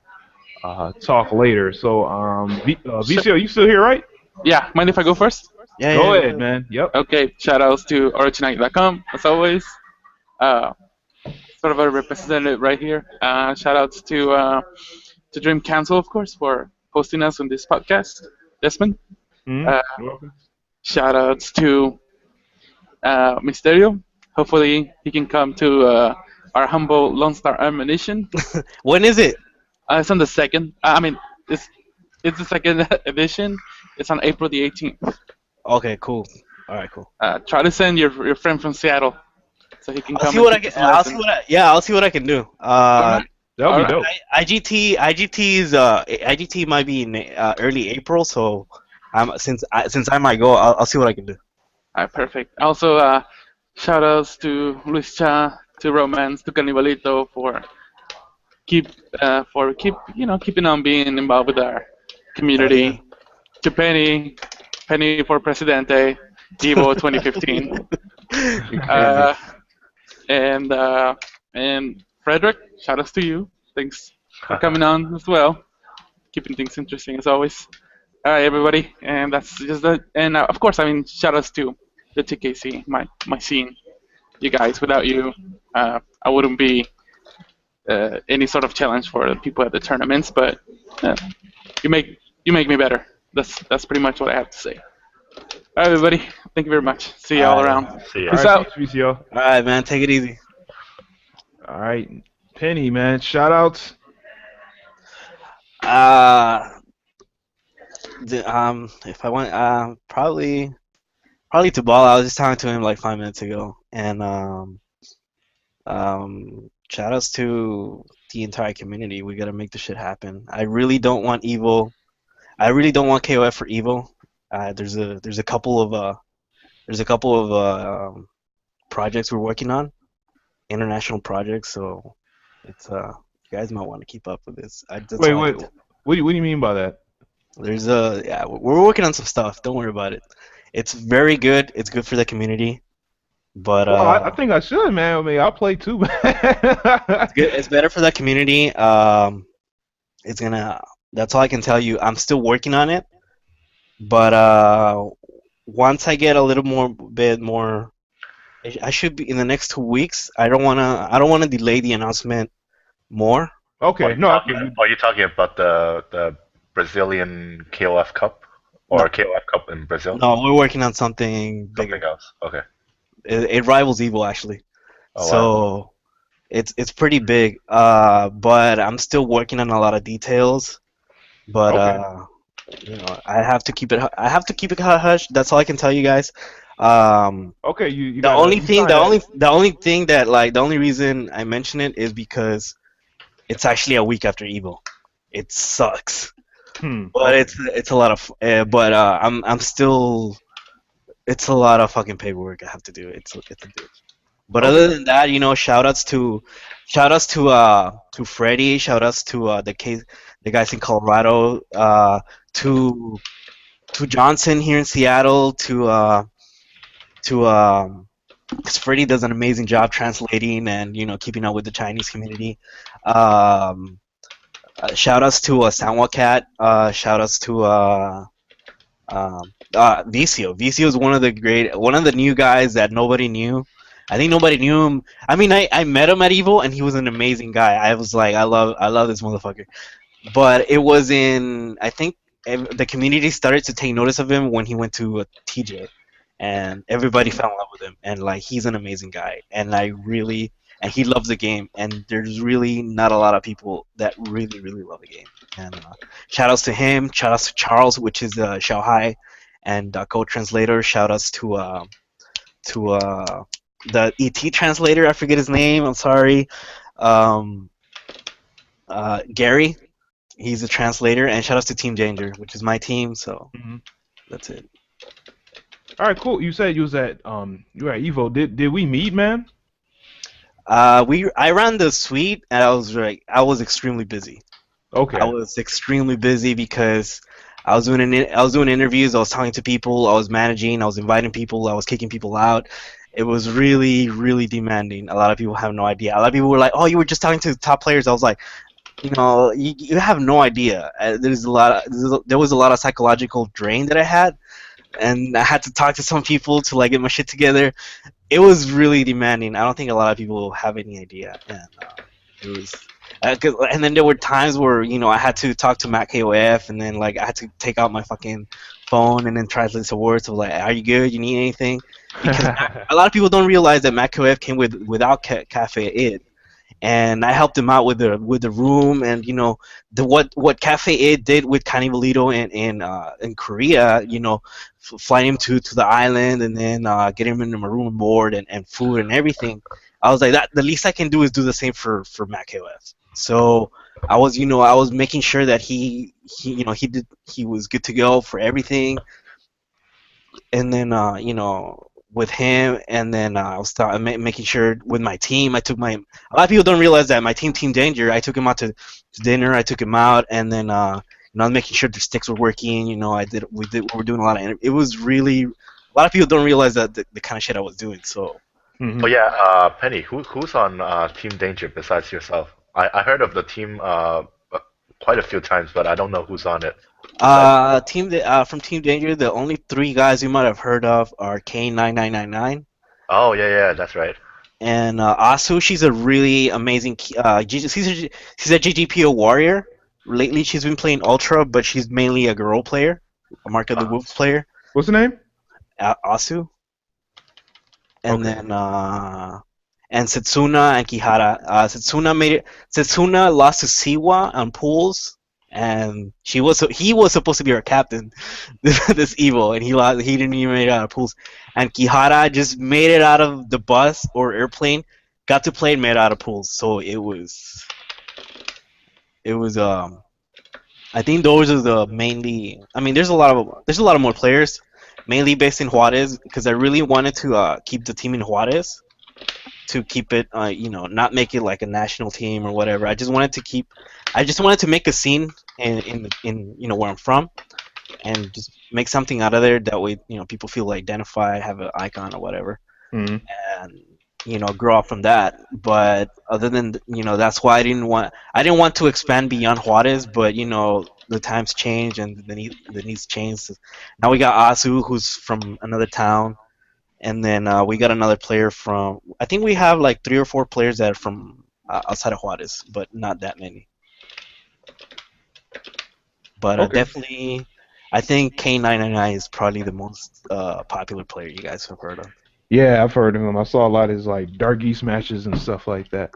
talk later. So, VCO, you still here, right? Yeah, mind if I go first? Yeah, Go yeah. Go ahead, ahead. man. Yep. Okay, shout outs to originite.com, as always. Uh, sort of a representative right here. Shout outs to Dream Council, of course, for hosting us on this podcast. Desmond. Mhm. Uh, You're welcome. shout outs to Mysterio. Hopefully, he can come to our humble Lone Star Ammunition. When is it? It's on the second. I mean, it's the second edition. It's on April the 18th. Okay, cool. All right, cool. Try to send your friend from Seattle so he can I'll come see and what I teach can. us a I'll see lesson. what I. Yeah, I'll see what I can do. Alright. That'll be Alright. dope. IGT might be in early April, so since I might go, I'll see what I can do. Alright, perfect. Also, shout outs to Luis Cha, to Romance, to Canibalito keeping on being involved with our Hell yeah. community. To Penny for Presidente, Evo 2015. You're crazy. Uh, and Frederick, shout outs to you. Thanks for coming on as well. Keeping things interesting as always. All right, everybody, and that's just that. And of course, I mean, shout outs to the TKC, my scene. you guys. Without you, I wouldn't be any sort of challenge for the people at the tournaments. But uh, you make you make me better. That's pretty much what I have to say. All right, everybody. Thank you very much. See you all All right, around. See All ya. Peace right, out. peace, yo. all right, man. Take it easy. All right, Penny, man. Shout outs. Uh, if I want, probably to ball. I was just talking to him like 5 minutes ago, and shout outs to the entire community. We gotta make this shit happen. I really don't want evil. I really don't want KOF for evil. There's a couple of projects we're working on, international projects. So it's you guys might want to keep up with this. That's Wait, all I wait. can tell. What do you mean by that? There's yeah, we're working on some stuff. Don't worry about it. It's very good. It's good for the community. But Well, I think I should, man. I mean, I'll play too, man. it's good. It's better for the community. It's gonna. That's all I can tell you. I'm still working on it, but once I get a little more bit more, I should be in the next 2 weeks. I don't wanna delay the announcement more. Okay, no, okay. Are you talking about the Brazilian KOF Cup No, or KOF Cup in Brazil? no, we're working on something bigger. Something else. Okay. It rivals Evil actually. Oh wow. So it's pretty big. But I'm still working on a lot of details. But I have to keep it hush. That's all I can tell you guys. Okay, you The got only you thing, signed the only thing that like the only reason I mention it is because it's actually a week after Evil. It sucks, but it's a lot of. But I'm still. It's a lot of fucking paperwork I have to do. It's a bitch. But other than that, shout outs to Freddie, shout outs to the guys in Colorado, to Johnson here in Seattle, because Freddie does an amazing job translating and keeping up with the Chinese community. Um, Shout outs to Sanwa Cat. Shout outs to Vicio. Vicio is one of the new guys that nobody knew. I think nobody knew him. I mean, I met him at Evo, and he was an amazing guy. I was like, I love this motherfucker. But it was I think the community started to take notice of him when he went to TJ, and everybody fell in love with him. And like, he's an amazing guy, and and he loves the game. And there's really not a lot of people that really, really love the game. And shout outs to him. Shout outs to Charles, which is Xiaohai, and co-translator. Shout outs to the ET translator. I forget his name. I'm sorry. Um, Gary. He's a translator. And shout outs to Team Danger, which is my team. So that's it. All right, cool. You said you was at you were at Evo. Did we meet, man? I ran the suite, and I was extremely busy. Okay. I was extremely busy because I was doing interviews, I was talking to people, I was managing, I was inviting people, I was kicking people out. It was really, really demanding. A lot of people have no idea. A lot of people were like, "Oh, you were just talking to the top players." I was like, you have no idea. There was a lot of psychological drain that I had, and I had to talk to some people to like get my shit together. It was really demanding. I don't think a lot of people have any idea, and it was. And then there were times where I had to talk to Matt KOF, and then like I had to take out my fucking phone and then translate some words of like, "Are you good? You need anything?" Because a lot of people don't realize that Matt KOF came without Cafe Id, and I helped him out with the room and what Cafe Id did with Canibalito in Korea, flying him to the island and then getting him into my room and board and food and everything. I was like, that the least I can do is do the same for Matt KOF. So I was making sure that he was good to go for everything, and then with him, and then I was making sure with my team. A lot of people don't realize that my Team Danger. I took him out to dinner. I took him out, and then I was making sure the sticks were working. We were doing a lot of. It was really a lot of people don't realize that the kind of shit I was doing. So. Oh yeah, Penny, who's on Team Danger besides yourself? I heard of the team quite a few times, but I don't know who's on it. From Team Danger, the only three guys you might have heard of are K9999. Oh yeah, that's right. And Asu, she's a really amazing. She's a GGPO warrior. Lately, she's been playing Ultra, but she's mainly a girl player, a Mark of the Wolves player. What's the name? Asu, and Okay. then and Setsuna and Kihara. Setsuna lost to Siwa on pools, and he was supposed to be our captain, this evil, and he lost. He didn't even make it out of pools. And Kihara just made it out of the bus or airplane, got to play and made it out of pools. So it was. I think those are the mainly. I mean, there's a lot of more players, mainly based in Juarez, because I really wanted to keep the team in Juarez to keep it, not make it like a national team or whatever. I just wanted to make a scene in where I'm from, and just make something out of there. That way, people feel identified, have an icon or whatever, Mhm. and grow up from that. But other than that's why I didn't want to expand beyond Juarez. But the times change and the needs change. So now we got Asu, who's from another town. And then we got another player from. I think we have like 3 or 4 players that are from outside of Juarez, but not that many. But Okay. definitely, I think K999 is probably the most popular player you guys have heard of. Yeah, I've heard of him. I saw a lot of his like Dark East matches and stuff like that.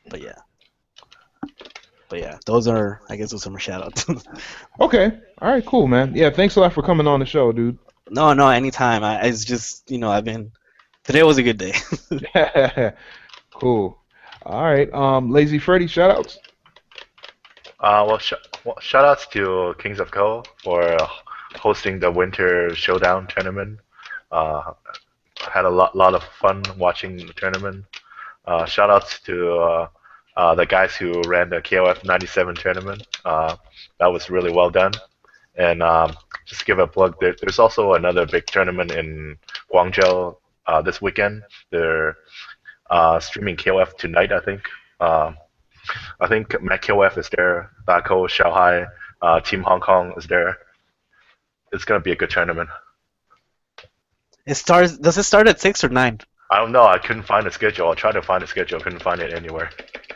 But yeah, those are my shout outs. Okay. All right. Cool, man. Yeah. Thanks a lot for coming on the show, dude. No, anytime. It's just today was a good day. Cool. All right. Lazy Freddy, shout outs. Shout outs to Kings of Co for hosting the Winter Showdown tournament. Uh, had a lot of fun watching the tournament. Shout outs to the guys who ran the KOF 97 tournament. That was really well done. And just to give a plug, there's also another big tournament in Guangzhou this weekend. They're streaming KOF tonight, I think. I think Mac KOF is there, Daco, Shanghai, Team Hong Kong is there. It's gonna be a good tournament. Does it start at 6 or 9? I don't know. I couldn't find a schedule. I tried to find a schedule. Couldn't find it anywhere.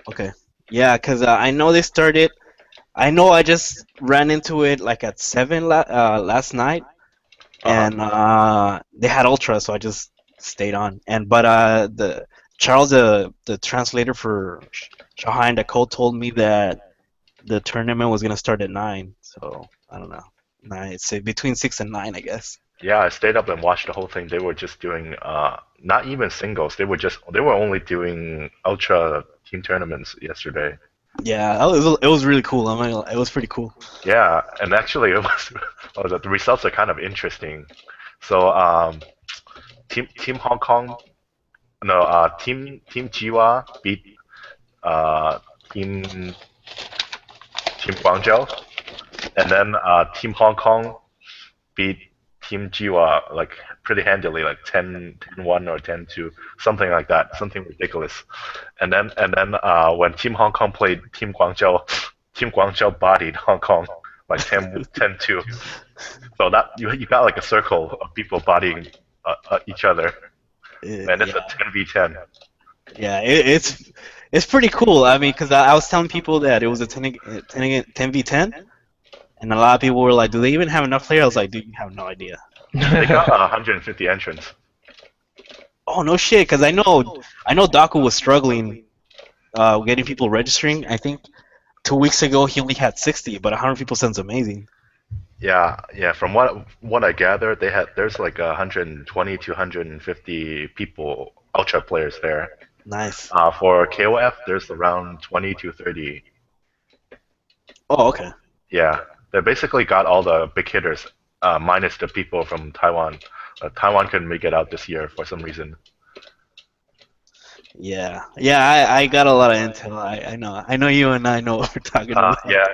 Okay. Yeah, because I know they started. I know I just ran into it like at 7 last night, Uh-huh. and they had Ultra, so I just stayed on. But the Charles, the translator for Shanghai and Dakota, told me that the tournament was gonna start at 9. So I don't know. Say between 6 and 9, I guess. Yeah, I stayed up and watched the whole thing. They were just doing not even singles. They were only doing ultra team tournaments yesterday. Yeah, it was really cool. It was pretty cool. Yeah, and actually it was the results are kind of interesting. So Team Hong Kong, no, Team Jiwa beat uh, Team Guangzhou, and then Team Hong Kong beat Team Jiwa like pretty handily, like 10-1 or 10-2, something like that, something ridiculous. And then when Team Hong Kong played Team Guangzhou, Team Guangzhou bodied Hong Kong like 10-2. So that you got like a circle of people bodying each other, and it's a Yeah, 10v10. yeah, it's pretty cool. I mean, because I was telling people that it was a 10v10, and a lot of people were like, "Do they even have enough players?" I was like, "Dude, you have no idea." They got 150 entrants. Oh no shit, because I know Daku was struggling getting people registering. I think 2 weeks ago he only had 60, but 100 people sounds amazing. Yeah, yeah. From what I gathered, there's like 120 to 150 people, ultra players there. Nice. For KOF, there's around 20 to 30. Oh, okay. Yeah, they basically got all the big hitters, minus the people from Taiwan. Taiwan couldn't make it out this year for some reason. Yeah, yeah. I got a lot of intel. I know you and I know what we're talking about. Yeah.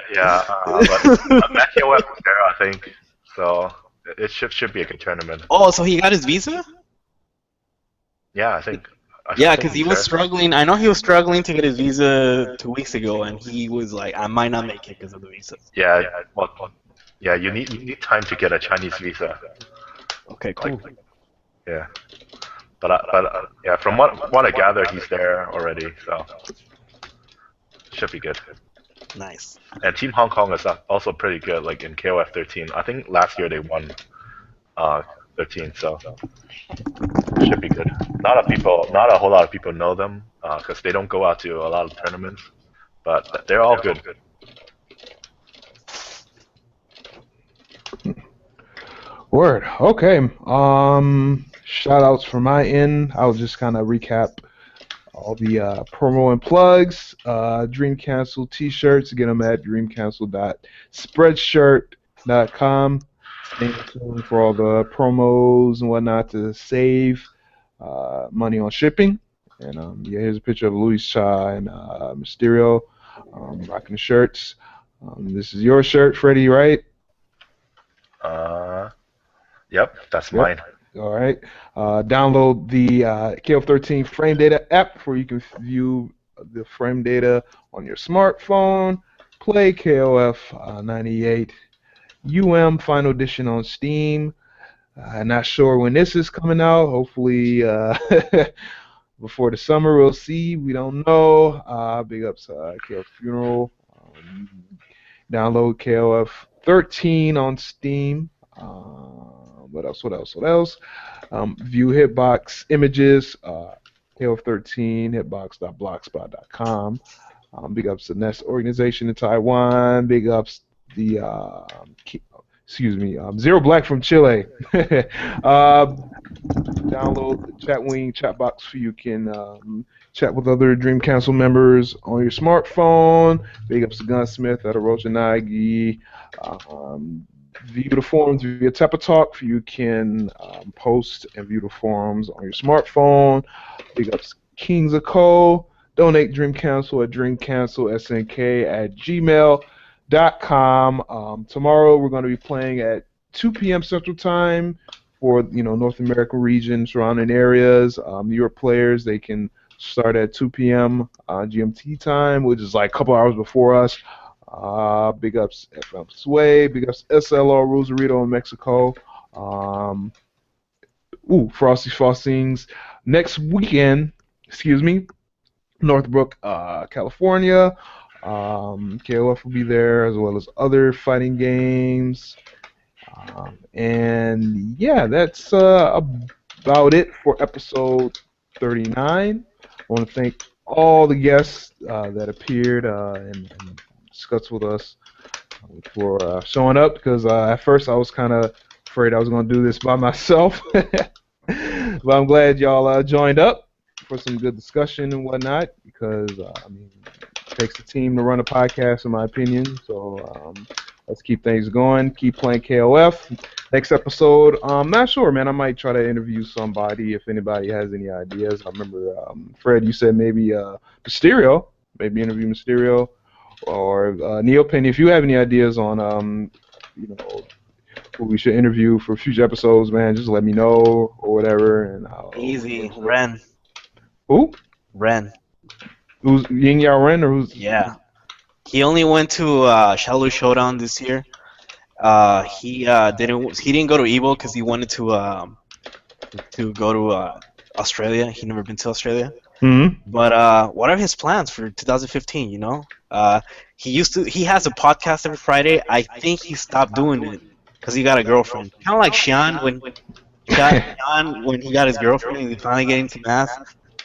But Matt KOF was there, I think. So it should be a good tournament. Oh, so he got his visa? Yeah, I think. Yeah, I because think he he's was there. struggling. I know he was struggling to get his visa 2 weeks ago, and he was like, "I might not make it because of the visa." Yeah, yeah. You need time to get a Chinese visa. Okay, Like, cool. yeah. Yeah, from what I gather, he's there already, so should be good. Nice. And Team Hong Kong is also pretty good, like in KOF 13. I think last year they won 13, so should be good. Not a whole lot of people know them because they don't go out to a lot of tournaments, but they're all good. Word. Okay. Shout outs from my end. I'll just kind of recap all the promo and plugs. Dream Cancel t-shirts. Get them at dreamcancel.spreadshirt.com. Stay tuned for all the promos and whatnot to save money on shipping. And yeah, here's a picture of Luis Cha and Mysterio rocking the shirts. This is your shirt, Freddie, right? Yep, that's mine. All right. Download the KF13 frame data app where you can view the frame data on your smartphone. Play KOF 98 Final Edition on Steam. Not sure when this is coming out. Hopefully before the summer, we'll see. We don't know. Big ups KOF Funeral. Download KOF 13 on Steam. What else? View Hitbox images. KOF 13 hitbox.blogspot.com. Big ups the Nest organization in Taiwan. Big ups the Zero Black from Chile. Download the Chatwing chat box so you can chat with other Dream Council members on your smartphone. Big ups to Gunsmith at Orochanagi. View the forums via Talk. You can post and view the forums on your smartphone. Big ups Kings of Co. Donate Dream Council at dreamcouncilsnk@gmail.com. Tomorrow we're going to be playing at 2 p.m. Central Time for North American region, surrounding areas. Your players, they can start at 2 p.m. GMT time, which is like a couple hours before us. Big ups FM Sway, big ups SLR Rosarito in Mexico. Frosty Frostings next weekend, Northbrook, California. KOF will be there as well as other fighting games. And yeah, that's about it for episode 39. I want to thank all the guests that appeared and discussed with us for showing up, because at first I was kind of afraid I was going to do this by myself. But I'm glad y'all joined up for some good discussion and whatnot, because it takes a team to run a podcast, in my opinion. So let's keep things going. Keep playing KOF. Next episode, I'm not sure, man. I might try to interview somebody if anybody has any ideas. I remember, Fred, you said maybe Mysterio. Maybe interview Mysterio. Or Neil Penny, if you have any ideas on, who we should interview for future episodes, man, just let me know or whatever. And Easy. Ren. Who? Ren. Who's Ying Yao Ren, or who's? Yeah. He only went to Shaolin Showdown this year. He didn't go to Evo because he wanted to go to Australia. He never been to Australia. Mm-hmm. But what are his plans for 2015? He has a podcast every Friday. I think he stopped doing it because he got a girlfriend. Kind of like Xian when he got his girlfriend and he finally getting to mass,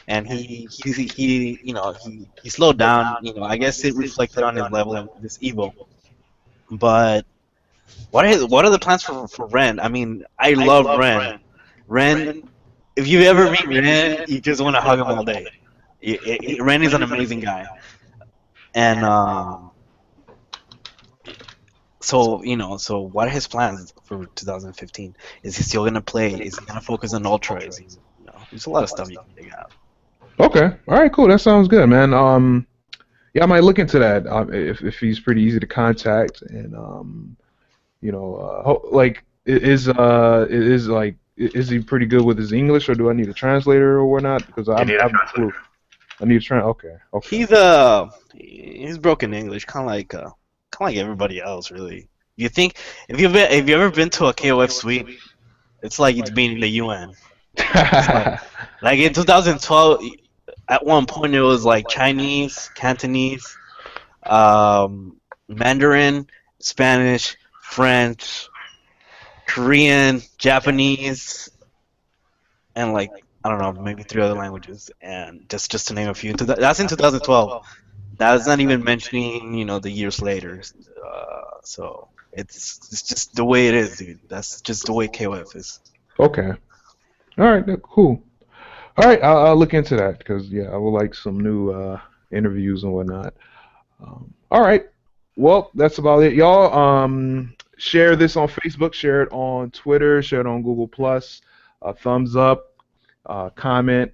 and he slowed down. I guess it reflected on his level of this Evo. But what are the plans for Ren? I mean, I love Ren. Ren. If you ever meet Ren, you just want to hug him all day. Ren is an amazing guy. And so what are his plans for 2015? Is he still gonna play? Is he gonna focus on Ultra? There's a lot of stuff you can dig out. Okay, all right, cool. That sounds good, man. Yeah, I might look into that if he's pretty easy to contact, and is he pretty good with his English, or do I need a translator or whatnot? Because I have no clue. I need a translator. Okay. He's broken English, kind of like everybody else, really. You think if you've ever been to a KOF suite, it's like it's being in the UN. Like in 2012, at one point it was like Chinese, Cantonese, Mandarin, Spanish, French, Korean, Japanese, and like I don't know, maybe three other languages, and just to name a few. That's in 2012. That's not even mentioning, the years later. So it's just the way it is, dude. That's just the way KOF is. Okay. All right. Cool. All right. I'll look into that because yeah, I would like some new interviews and whatnot. All right. Well, that's about it, y'all. Share this on Facebook. Share it on Twitter. Share it on Google Plus. Thumbs up. Comment.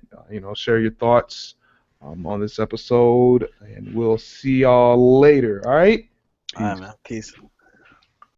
Share your thoughts on this episode, and we'll see y'all later. All right. All right, Peace. man. Peace.